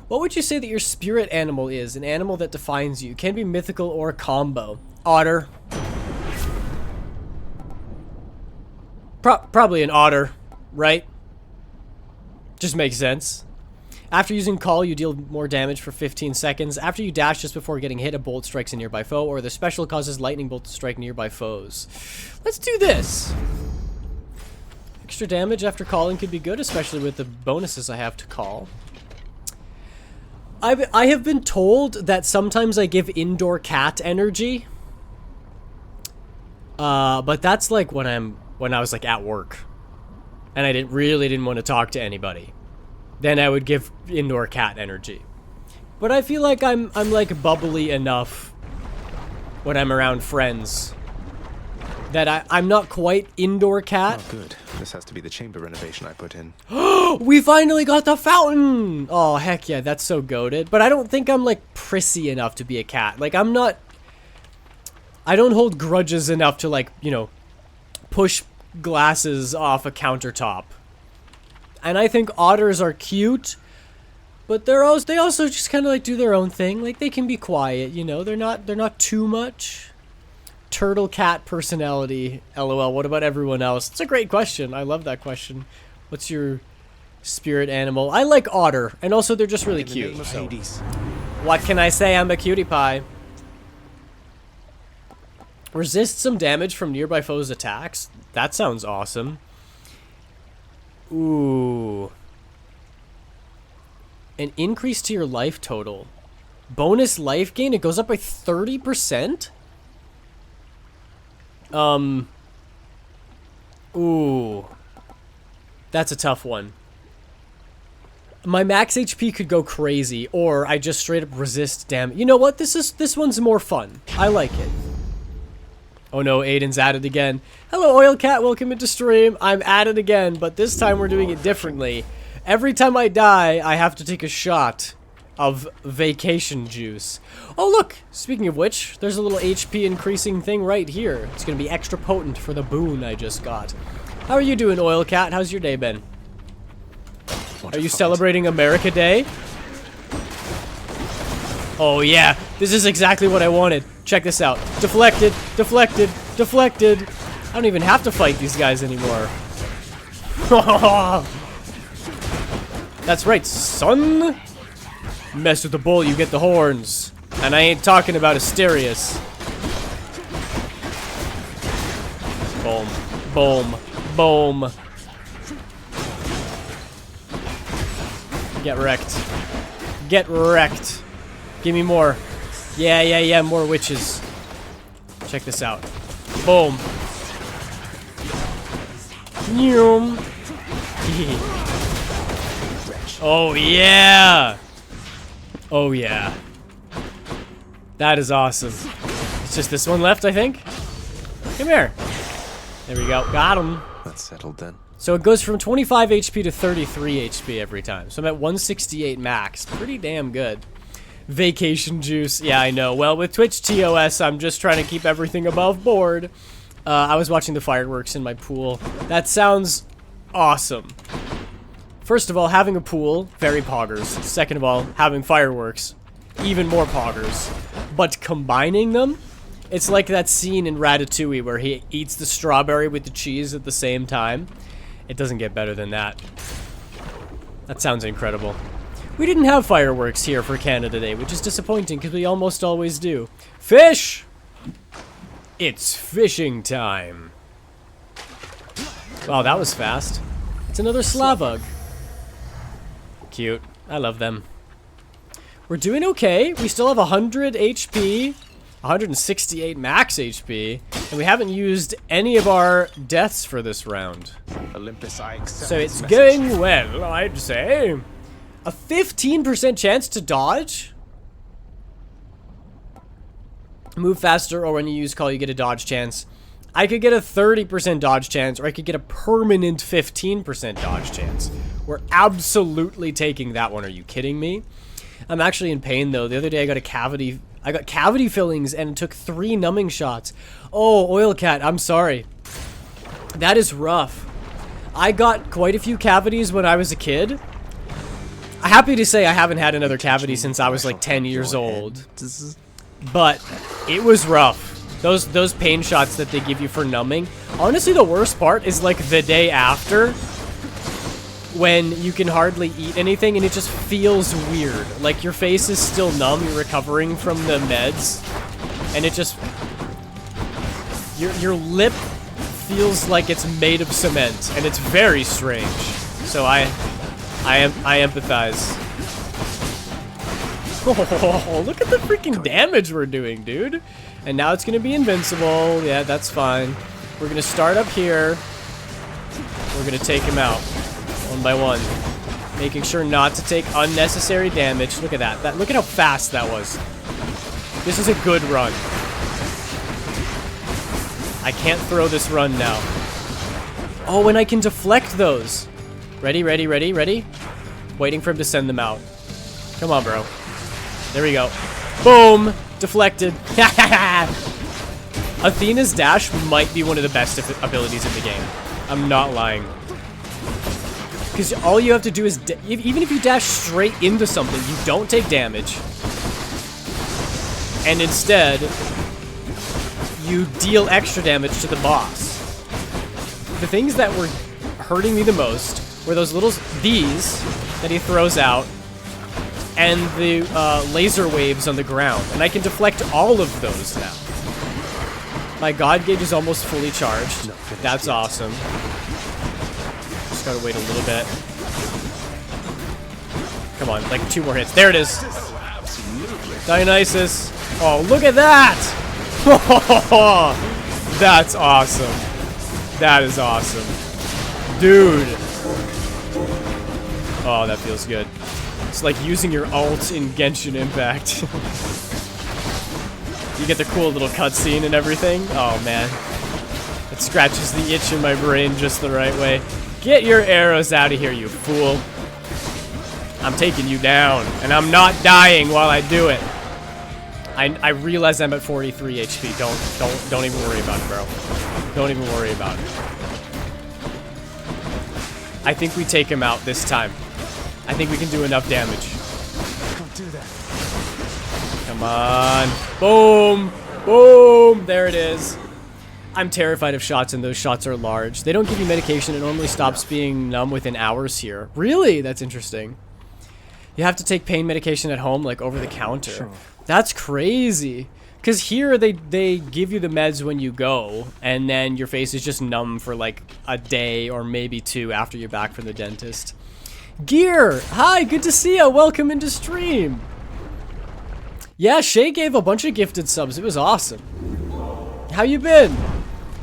A: What would you say that your spirit animal is? An animal that defines you. Can be mythical or combo. Otter. Probably an otter, right? Just makes sense. After using Call, you deal more damage for 15 seconds. After you dash just before getting hit, a bolt strikes a nearby foe, or the special causes lightning bolt to strike nearby foes. Let's do this. Extra damage after calling could be good, especially with the bonuses I have to call. I have been told that sometimes I give indoor cat energy. But that's like when I was like at work. And I really didn't want to talk to anybody. Then I would give indoor cat energy. But I feel like I'm like bubbly enough when I'm around friends that I'm not quite indoor cat.
J: Oh, good. This has to be the chamber renovation I put in.
A: We finally got the fountain! Oh, heck yeah, that's so goated. But I don't think I'm like prissy enough to be a cat. Like, I don't hold grudges enough to, like, you know, push glasses off a countertop. And I think otters are cute, but they also just kind of like do their own thing. Like, they can be quiet, you know. They're not too much. Turtle cat personality, LOL. What about everyone else? It's a great question. I love that question. What's your spirit animal? I like otter, and also they're just really cute. So. What can I say? I'm a cutie pie. Resist some damage from nearby foes' attacks. That sounds awesome. Ooh. An increase to your life total. Bonus life gain? It goes up by 30%? Ooh. That's a tough one. My max HP could go crazy, or I just straight up resist damage. You know what? This one's more fun. I like it. Oh no, Aiden's at it again. Hello, Oil Cat. Welcome into stream. I'm at it again, but this time we're doing it differently. Every time I die, I have to take a shot of vacation juice. Oh, look! Speaking of which, there's a little HP increasing thing right here. It's gonna be extra potent for the boon I just got. How are you doing, Oil Cat? How's your day been? Are you celebrating America Day? Oh yeah, this is exactly what I wanted. Check this out. Deflected, deflected, deflected. I don't even have to fight these guys anymore. That's right, son. Mess with the bull, you get the horns. And I ain't talking about Asterius. Boom, boom, boom. Get wrecked. Get wrecked. Give me more. Yeah, yeah, yeah, more witches. Check this out. Boom. Noom. Oh, yeah. Oh, yeah. That is awesome. It's just this one left, I think. Come here. There we go. Got him.
J: That's settled then.
A: So it goes from 25 HP to 33 HP every time. So I'm at 168 max. Pretty damn good. Vacation juice. Yeah, I know. Well, with Twitch TOS, I'm just trying to keep everything above board. I was watching the fireworks in my pool. That sounds awesome. First of all, having a pool, very poggers. Second of all, having fireworks, even more poggers. But combining them, it's like that scene in Ratatouille where he eats the strawberry with the cheese at the same time. It doesn't get better than that. That sounds incredible. We didn't have fireworks here for Canada Day, which is disappointing because we almost always do. Fish! It's fishing time. Wow, that was fast. It's another Slavug. Cute. I love them. We're doing okay. We still have 100 HP, 168 max HP, and we haven't used any of our deaths for this round.
J: Olympus, I accept
A: So it's
J: this
A: going
J: message.
A: well, I'd say. A 15% chance to dodge? Move faster, or when you use call, you get a dodge chance. I could get a 30% dodge chance, or I could get a permanent 15% dodge chance. We're absolutely taking that one. Are you kidding me? I'm actually in pain though. The other day I got cavity fillings and it took 3 numbing shots. Oh, Oil Cat, I'm sorry. That is rough. I got quite a few cavities when I was a kid. I'm happy to say I haven't had another cavity since I was like 10 years old. But it was rough. Those pain shots that they give you for numbing. Honestly, the worst part is like the day after, when you can hardly eat anything and it just feels weird. Like your face is still numb, you're recovering from the meds, and it just, your lip feels like it's made of cement, and it's very strange. So I empathize. Oh, look at the freaking damage we're doing, dude. And now it's gonna be invincible. Yeah, that's fine. We're gonna start up here. We're gonna take him out one by one, making sure not to take unnecessary damage. Look at that. Look at how fast that was. This is a good run. I can't throw this run now. Oh, and I can deflect those. Ready, ready, ready, ready. Waiting for him to send them out. Come on, bro. There we go. Boom! Deflected. Athena's dash might be one of the best abilities in the game. I'm not lying. Because all you have to do is, even if you dash straight into something, you don't take damage. And instead, you deal extra damage to the boss. The things that were hurting me the most were those these that he throws out, and the laser waves on the ground. And I can deflect all of those now. My God gauge is almost fully charged. That's awesome. Just gotta wait a little bit. Come on, like 2 more hits. There it is. Dionysus. Oh, look at that! That's awesome. That is awesome. Dude. Oh, that feels good. It's like using your ult in Genshin Impact. You get the cool little cutscene and everything. Oh, man. It scratches the itch in my brain just the right way. Get your arrows out of here, you fool. I'm taking you down, and I'm not dying while I do it. I realize I'm at 43 HP. Don't even worry about it, bro. Don't even worry about it. I think we take him out this time. I think we can do enough damage.
J: Don't do that.
A: Come on. Boom. Boom. There it is. I'm terrified of shots, and those shots are large. They don't give you medication. It normally stops being numb within hours here. Really? That's interesting. You have to take pain medication at home, like over the counter. Sure. That's crazy. Because here they give you the meds when you go, and then your face is just numb for like a day or maybe 2 after you're back from the dentist. Gear! Hi, good to see ya. Welcome into stream. Yeah, Shay gave a bunch of gifted subs. It was awesome. How you been?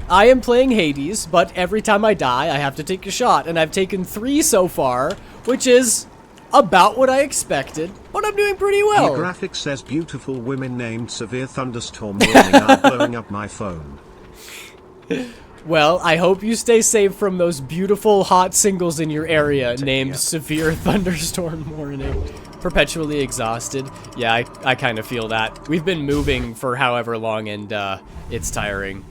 A: I am playing Hades, but every time I die, I have to take a shot, and I've taken 3 so far, which is about what I expected, but I'm doing pretty well.
G: The graphic says beautiful women named Severe Thunderstorm warning are blowing up my phone.
A: Well, I hope you stay safe from those beautiful hot singles in your area named Severe Thunderstorm Warning. Perpetually exhausted. Yeah, I kind of feel that. We've been moving for however long, and it's tiring.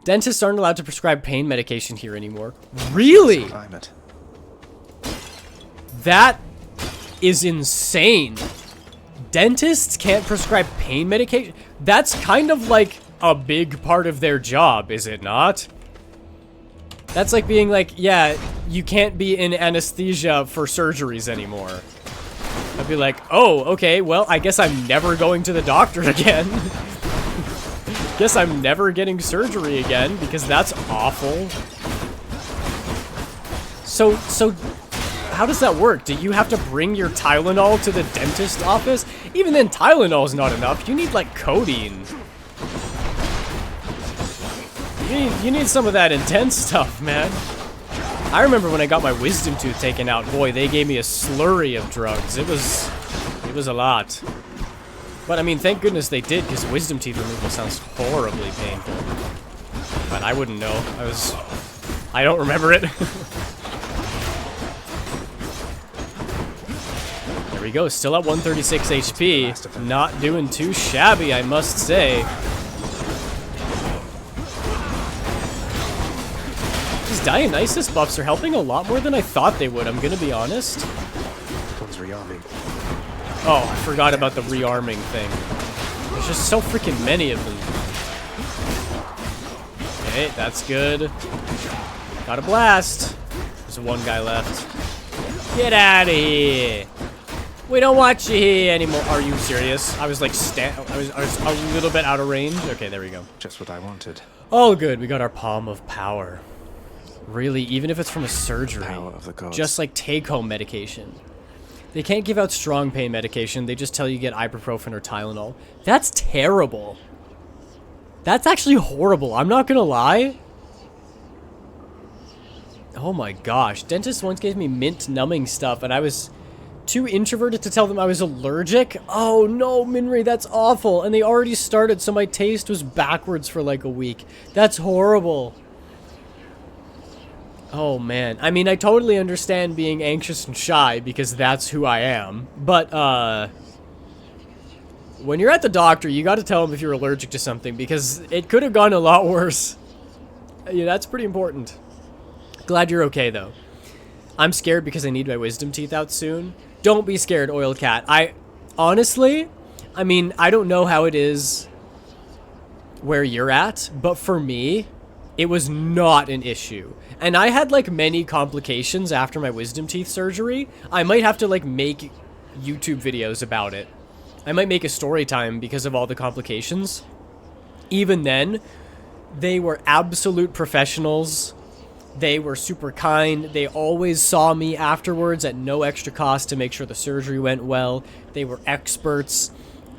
A: Dentists aren't allowed to prescribe pain medication here anymore. Really? That is insane. Dentists can't prescribe pain medication? That's kind of like a big part of their job, is it not? That's like being like, yeah, you can't be in anesthesia for surgeries anymore. I'd be like, oh, okay, well, I guess I'm never going to the doctor again. Guess I'm never getting surgery again, because that's awful. So how does that work? Do you have to bring your Tylenol to the dentist office? Even then, Tylenol's not enough. You need, like, codeine. You need some of that intense stuff, man. I remember when I got my wisdom tooth taken out, boy, they gave me a slurry of drugs. It was a lot. But I mean, thank goodness they did, because wisdom teeth removal sounds horribly painful. But I wouldn't know. I don't remember it. There we go, still at 136 HP. Not doing too shabby, I must say. These Dionysus buffs are helping a lot more than I thought they would, I'm gonna be honest.
B: One's rearming.
A: Oh, I forgot about the rearming thing. There's just so freaking many of them. Okay, that's good. Got a blast. There's one guy left. Get out of here. We don't want you here anymore. Are you serious? I was like, I was a little bit out of range. Okay, there we go.
J: Just what I wanted.
A: Oh, good. We got our palm of power. Really, even if it's from a surgery.
J: Power of the gods.
A: Just like take-home medication. They can't give out strong pain medication. They just tell you get ibuprofen or Tylenol. That's terrible. That's actually horrible. I'm not gonna lie. Oh my gosh. Dentist once gave me mint numbing stuff and I was too introverted to tell them I was allergic. Oh no, Minri, that's awful. And they already started, so my taste was backwards for like a week. That's horrible. Oh man. I mean, I totally understand being anxious and shy because that's who I am. But, when you're at the doctor, you gotta tell them if you're allergic to something because it could have gone a lot worse. Yeah, that's pretty important. Glad you're okay though. I'm scared because I need my wisdom teeth out soon. Don't be scared, Oil Cat. Honestly, I mean, I don't know how it is where you're at, but for me, it was not an issue. And I had like many complications after my wisdom teeth surgery. I might have to like make YouTube videos about it. I might make a story time because of all the complications. Even then, they were absolute professionals. They were super kind. They always saw me afterwards at no extra cost to make sure the surgery went well. They were experts.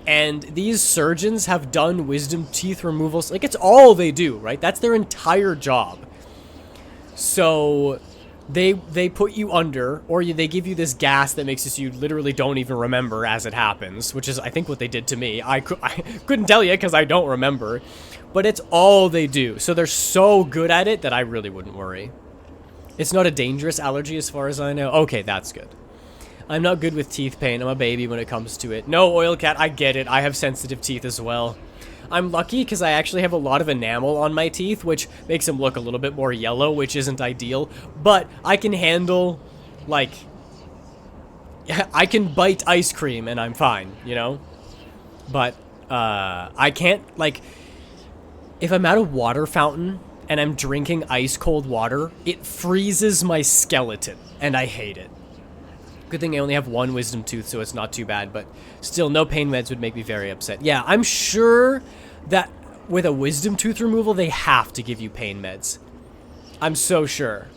A: And these surgeons have done wisdom teeth removals. Like, it's all they do, right? That's their entire job. So they put you under, or they give you this gas that makes it so you literally don't even remember as it happens, which is, I think, what they did to me. I couldn't tell you because I don't remember. But it's all they do. So they're so good at it that I really wouldn't worry. It's not a dangerous allergy as far as I know. Okay, that's good. I'm not good with teeth pain. I'm a baby when it comes to it. No, Oil Cat, I get it. I have sensitive teeth as well. I'm lucky because I actually have a lot of enamel on my teeth, which makes them look a little bit more yellow, which isn't ideal. But I can handle, like... I can bite ice cream and I'm fine, you know? But, I can't, like... If I'm at a water fountain and I'm drinking ice cold water, it freezes my skeleton, and I hate it. Good thing I only have one wisdom tooth, so it's not too bad, but still, no pain meds would make me very upset. Yeah, I'm sure that with a wisdom tooth removal, they have to give you pain meds. I'm so sure.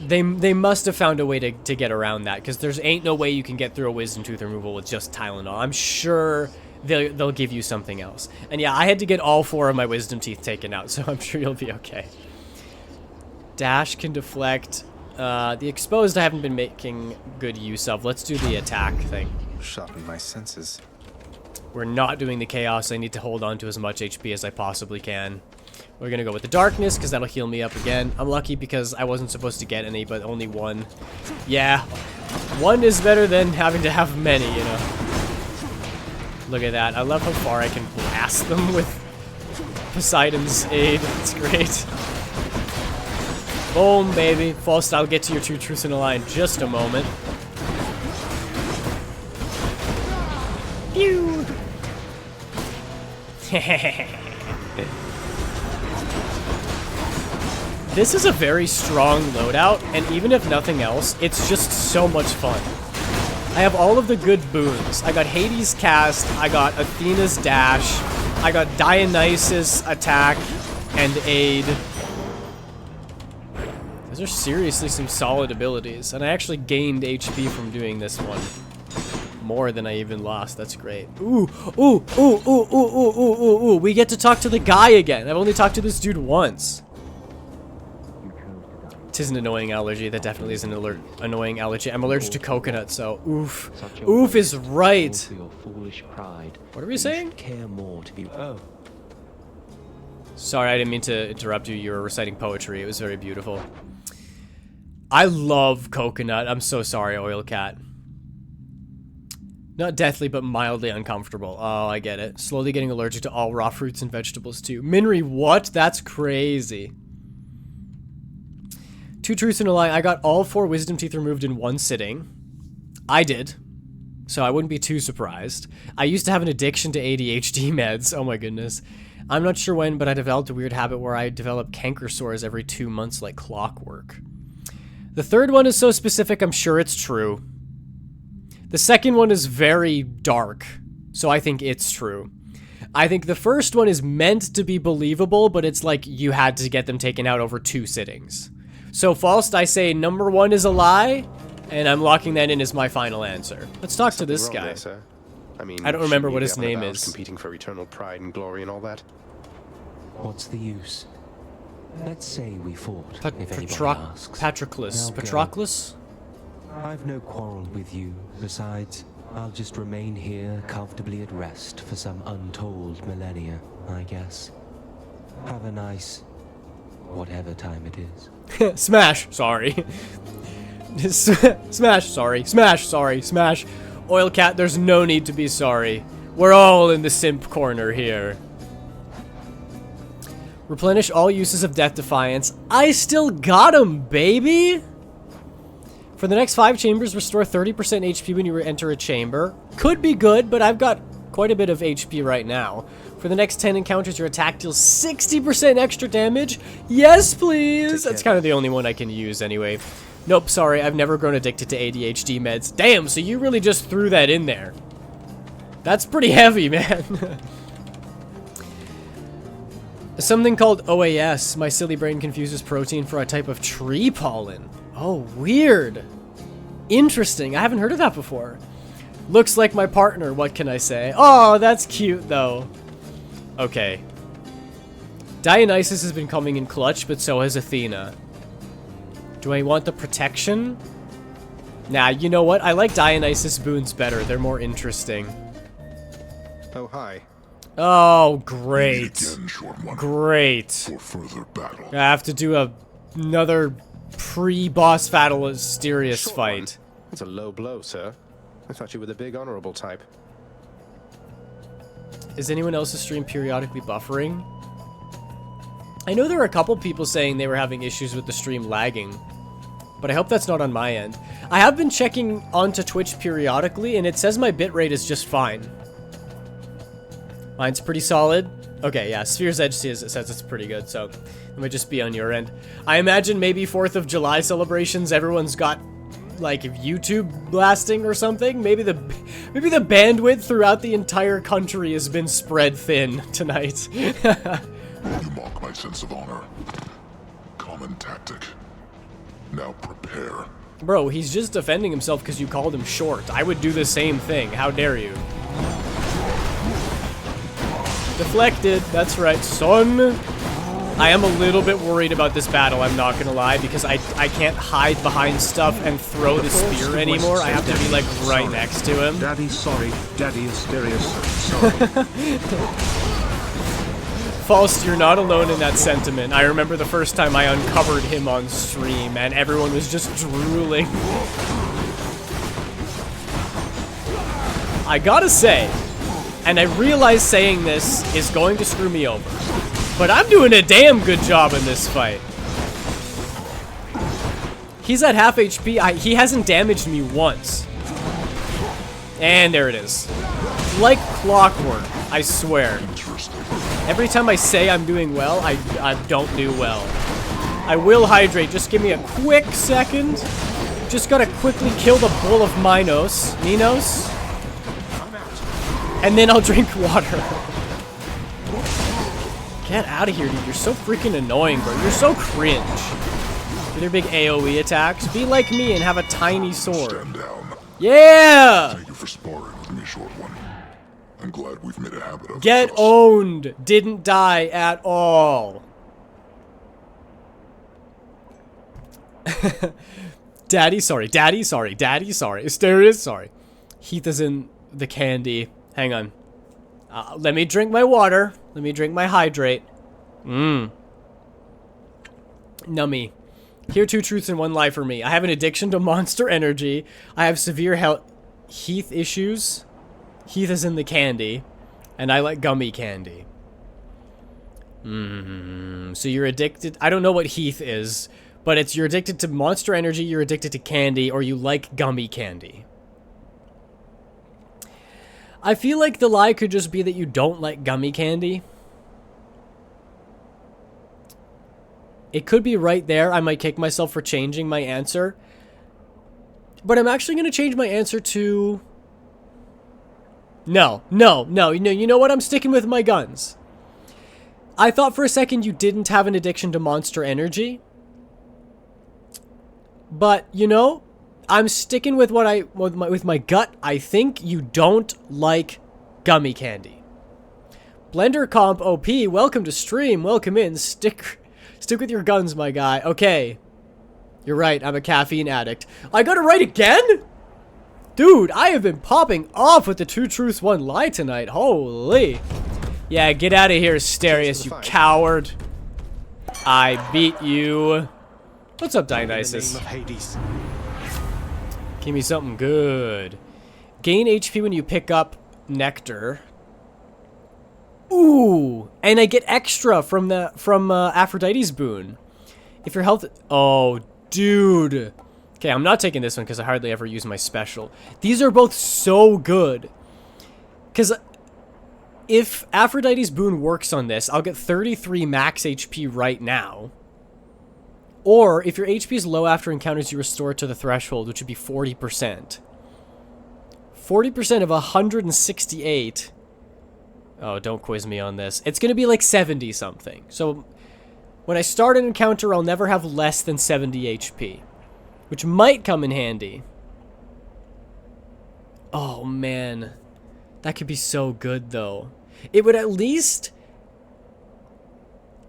A: They must have found a way to get around that, because there's ain't no way you can get through a wisdom tooth removal with just Tylenol. I'm sure... They'll give you something else. And yeah, I had to get all 4 of my wisdom teeth taken out, so I'm sure you'll be okay. Dash can deflect. The exposed I haven't been making good use of. Let's do the attack thing.
J: Sharpen my senses.
A: We're not doing the chaos. I need to hold on to as much HP as I possibly can. We're gonna go with the darkness, because that'll heal me up again. I'm lucky because I wasn't supposed to get any, but only 1. Yeah, 1 is better than having to have many, you know. Look at that. I love how far I can blast them with Poseidon's aid. It's great. Boom, baby. Faust, I'll get to your 2 truths in a lie in just a moment. Pew! This is a very strong loadout, and even if nothing else, it's just so much fun. I have all of the good boons. I got Hades cast, I got Athena's dash, I got Dionysus attack and aid. Those are seriously some solid abilities, and I actually gained HP from doing this one. More than I even lost. That's great. Ooh, ooh, ooh, ooh, ooh, ooh, ooh, ooh, ooh. We get to talk to the guy again. I've only talked to this dude once. Tis an annoying allergy. That definitely is an annoying allergy. I'm allergic to coconut, so oof. Oof is right. What are we saying?
R: Care more to be. Oh.
A: Sorry, I didn't mean to interrupt you. You were reciting poetry. It was very beautiful. I love coconut. I'm so sorry, Oil Cat. Not deathly, but mildly uncomfortable. Oh, I get it. Slowly getting allergic to all raw fruits and vegetables, too. Minri, what? That's crazy. 2 truths and a lie. I got all 4 wisdom teeth removed in one sitting. I did. So I wouldn't be too surprised. I used to have an addiction to ADHD meds. Oh my goodness. I'm not sure when, but I developed a weird habit where I develop canker sores every 2 months like clockwork. The third one is so specific, I'm sure it's true. The second one is very dark, so I think it's true. I think the first one is meant to be believable, but it's like you had to get them taken out over 2 sittings. So Faust, I say number 1 is a lie, and I'm locking that in as my final answer. Let's talk to this guy.
B: There, sir. I mean,
A: I don't remember
B: shouldn't
A: what
B: you
A: his
B: be up and
A: name
B: about
A: is.
B: Competing for eternal pride and glory and all that.
F: What's the use? Let's say we fought, if anybody asks.
A: Patroclus.
F: Now go.
A: Patroclus?
F: I've no quarrel with you. Besides, I'll just remain here comfortably at rest for some untold millennia, I guess. Have a nice... whatever time it is.
A: Smash! Sorry. Smash! Sorry. Smash! Sorry. Smash! Oil Cat, there's no need to be sorry. We're all in the simp corner here. Replenish all uses of Death Defiance. I still got him, baby! For the next 5 chambers, restore 30% HP when you enter a chamber. Could be good, but I've got quite a bit of HP right now. For the next 10 encounters, your attack deals 60% extra damage. Yes, please! That's kind of the only one I can use anyway. Nope, sorry, I've never grown addicted to ADHD meds. Damn, so you really just threw that in there. That's pretty heavy, man. Something called OAS. My silly brain confuses protein for a type of tree pollen. Oh, weird. Interesting. I haven't heard of that before. Looks like my partner. What can I say? Oh, that's cute, though. Okay. Dionysus has been coming in clutch, but so has Athena. Do I want the protection? Nah, you know what? I like Dionysus boons better. They're more interesting.
B: Oh, hi.
A: Oh, great. Great.
C: For further battle.
A: I have to do another pre-boss battle Asterius fight.
B: That's a low blow, sir. I thought you were the big honorable type.
A: Is anyone else's stream periodically buffering? I know there are a couple people saying they were having issues with the stream lagging, but I hope that's not on my end. I have been checking onto Twitch periodically, and it says my bitrate is just fine. Mine's pretty solid. Okay, yeah, Sphere's Edge says it's pretty good, so it might just be on your end. I imagine maybe 4th of July celebrations, everyone's got, like, YouTube blasting or something. Maybe the bandwidth throughout the entire country has been spread thin tonight.
C: You mock my sense of honor. Common tactic. Now prepare.
A: Bro, he's just defending himself because you called him short. I would do the same thing. How dare you? Deflected. That's right, son. I am a little bit worried about this battle, I'm not gonna lie, because I can't hide behind stuff and throw the spear anymore. I have to be, like, right next to him.
G: Daddy, sorry. Daddy Asterius, sorry.
A: Faust, you're not alone in that sentiment. I remember the first time I uncovered him on stream, and everyone was just drooling. I gotta say, and I realize saying this is going to screw me over, but I'm doing a damn good job in this fight. He's at half HP. He hasn't damaged me once. And there it is. Like clockwork, I swear. Every time I say I'm doing well, I don't do well. I will hydrate. Just give me a quick second. Just gotta quickly kill the bull of Minos. And then I'll drink water. Get out of here, dude. You're so freaking annoying, bro. You're so cringe. With your big AoE attacks. Be like me and have a tiny sword.
C: Stand down.
A: Yeah!
C: Thank you for sparring with me, short one. I'm glad we've made a habit of
A: Get owned! Didn't die at all. Daddy, sorry. Daddy, sorry. Daddy, sorry. Asterius, sorry. Heath is in the candy. Hang on. Let me drink my water. Let me drink my hydrate. Nummy. Here, 2 truths and 1 lie for me. I have an addiction to Monster Energy. I have severe Heath issues. Heath is in the candy. And I like gummy candy. So you're addicted. I don't know what Heath is, but it's you're addicted to Monster Energy, you're addicted to candy, or you like gummy candy. I feel like the lie could just be that you don't like gummy candy. It could be right there. I might kick myself for changing my answer. But I'm actually going to change my answer to... No. You know what? I'm sticking with my guns. I thought for a second you didn't have an addiction to Monster Energy. But, you know, I'm sticking with what with my gut. I think you don't like gummy candy. Blender Comp OP, welcome to stream. Welcome in. Stick with your guns, my guy. Okay. You're right. I'm a caffeine addict. I got it right again? Dude, I have been popping off with the 2 truths, 1 lie tonight. Holy. Yeah, get out of here, Asterius, you coward. I beat you. What's up, Dionysus? Give me something good. Gain HP when you pick up Nectar. Ooh, and I get extra from Aphrodite's boon. If your health... Oh, dude. Okay, I'm not taking this one because I hardly ever use my special. These are both so good. Because if Aphrodite's boon works on this, I'll get 33 max HP right now. Or, if your HP is low after encounters, you restore it to the threshold, which would be 40%. 40% of 168... Oh, don't quiz me on this. It's going to be like 70 something. So, when I start an encounter, I'll never have less than 70 HP. Which might come in handy. Oh, man. That could be so good, though. It would at least,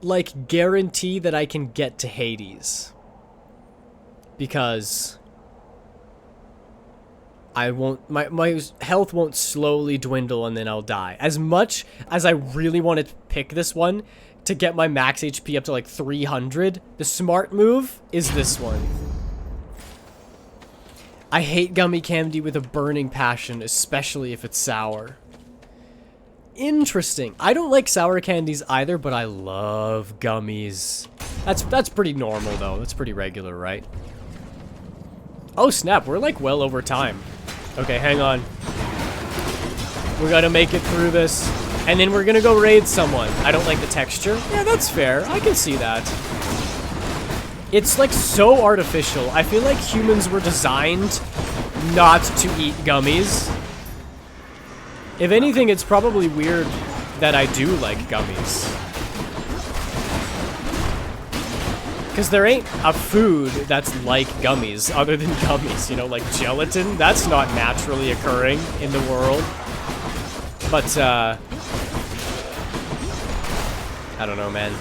A: like, guarantee that I can get to Hades. Because... I won't, my health won't slowly dwindle and then I'll die. As much as I really want to pick this one to get my max HP up to like 300, the smart move is this one. I hate gummy candy with a burning passion, especially if it's sour. Interesting. I don't like sour candies either, but I love gummies. That's pretty normal though. That's pretty regular, right? Oh snap, we're like well over time. Okay, hang on. We gotta make it through this. And then we're gonna go raid someone. I don't like the texture. Yeah, that's fair. I can see that. It's like so artificial. I feel like humans were designed not to eat gummies. If anything, it's probably weird that I do like gummies. Because there ain't a food that's like gummies other than gummies, you know, like gelatin. That's not naturally occurring in the world. But, I don't know, man.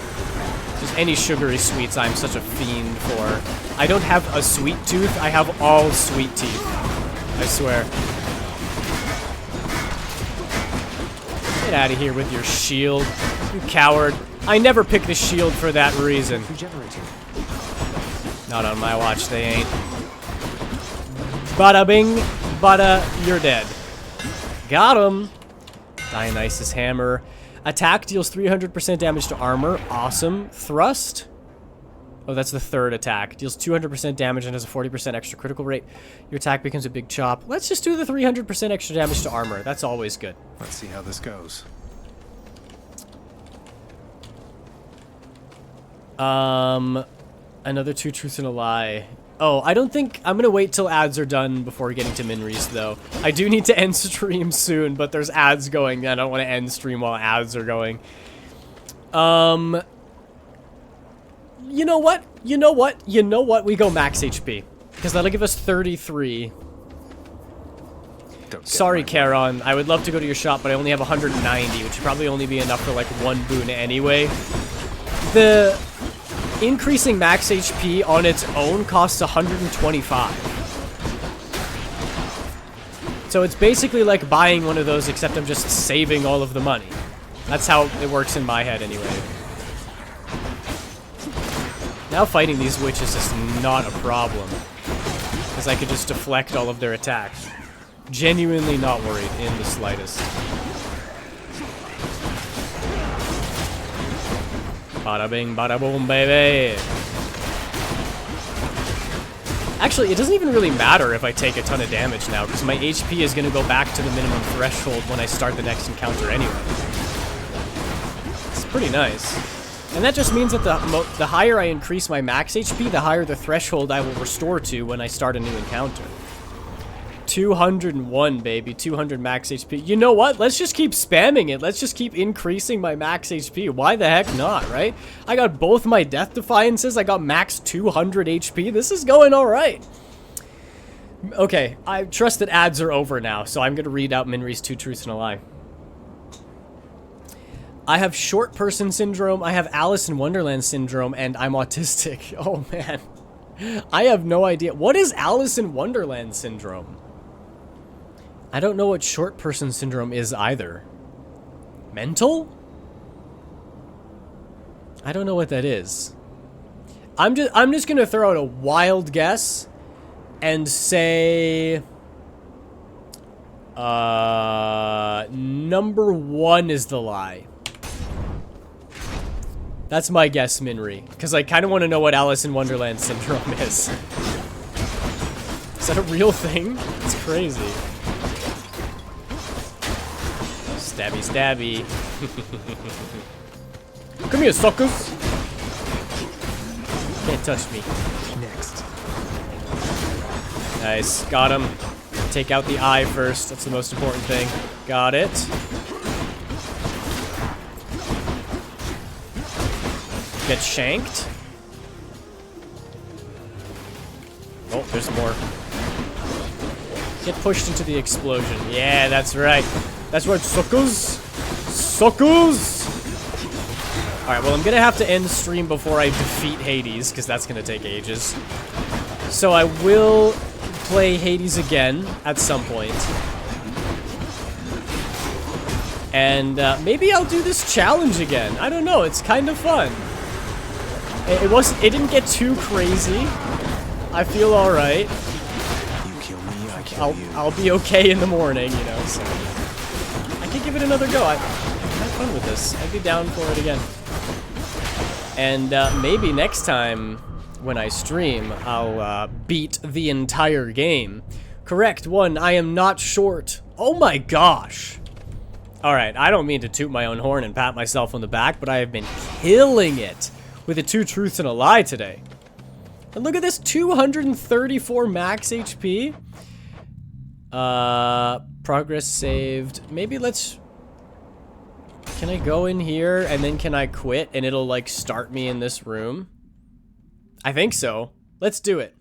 A: Just any sugary sweets I'm such a fiend for. I don't have a sweet tooth, I have all sweet teeth. I swear. Get out of here with your shield, you coward. I never pick the shield for that reason. Not on my watch, they ain't. Bada bing, bada, you're dead. Got him. Dionysus Hammer. Attack deals 300% damage to armor. Awesome. Thrust. Oh, that's the 3rd attack. Deals 200% damage and has a 40% extra critical rate. Your attack becomes a big chop. Let's just do the 300% extra damage to armor. That's always good.
J: Let's see how this goes.
A: Another 2 truths and a lie. Oh, I don't think... I'm gonna wait till ads are done before getting to Minries, though. I do need to end stream soon, but there's ads going. I don't want to end stream while ads are going. You know what? You know what? You know what? We go max HP. Because that'll give us 33. Sorry, Charon. I would love to go to your shop, but I only have 190, which would probably only be enough for, like, 1 boon anyway. The... increasing max HP on its own costs 125. So it's basically like buying one of those, except I'm just saving all of the money. That's how it works in my head anyway. Now fighting these witches is not a problem. Because I could just deflect all of their attacks. Genuinely not worried in the slightest. Bada bing, bada boom, baby. Actually, it doesn't even really matter if I take a ton of damage now, because my HP is going to go back to the minimum threshold when I start the next encounter anyway. It's pretty nice. And that just means that the higher I increase my max HP, the higher the threshold I will restore to when I start a new encounter. 201, baby. 200 max HP. You know what? Let's just keep spamming it. Let's just keep increasing my max HP. Why the heck not, right? I got both my Death Defiances. I got max 200 HP. This is going all right. Okay, I trust that ads are over now, so I'm going to read out Minri's 2 Truths and a Lie. I have short person syndrome, I have Alice in Wonderland syndrome, and I'm autistic. Oh, man. I have no idea. What is Alice in Wonderland syndrome? I don't know what short person syndrome is either. Mental? I don't know what that is. I'm just gonna throw out a wild guess and say number 1 is the lie. That's my guess, Minri, because I kind of want to know what Alice in Wonderland syndrome is. Is that a real thing? It's crazy. Stabby, stabby. Come here, suckers. Can't touch me. Next. Nice, got him. Take out the eye first. That's the most important thing. Got it. Get shanked. Oh, there's more. Get pushed into the explosion. Yeah, that's right. That's right, suckers. Suckers! Alright, well, I'm gonna have to end the stream before I defeat Hades, because that's gonna take ages. So I will play Hades again at some point. And maybe I'll do this challenge again. I don't know, it's kind of fun. It didn't get too crazy. I feel alright.
J: You kill me, I kill you.
A: I'll be okay in the morning, you know, so I could give it another go. I've had fun with this. I'd be down for it again. And maybe next time when I stream, I'll beat the entire game. Correct one, I am not short. Oh my gosh. Alright, I don't mean to toot my own horn and pat myself on the back, but I have been killing it with the 2 truths and a lie today. And look at this, 234 max HP. Progress saved. Maybe let's... Can I go in here and then can I quit and it'll like start me in this room? I think so. Let's do it.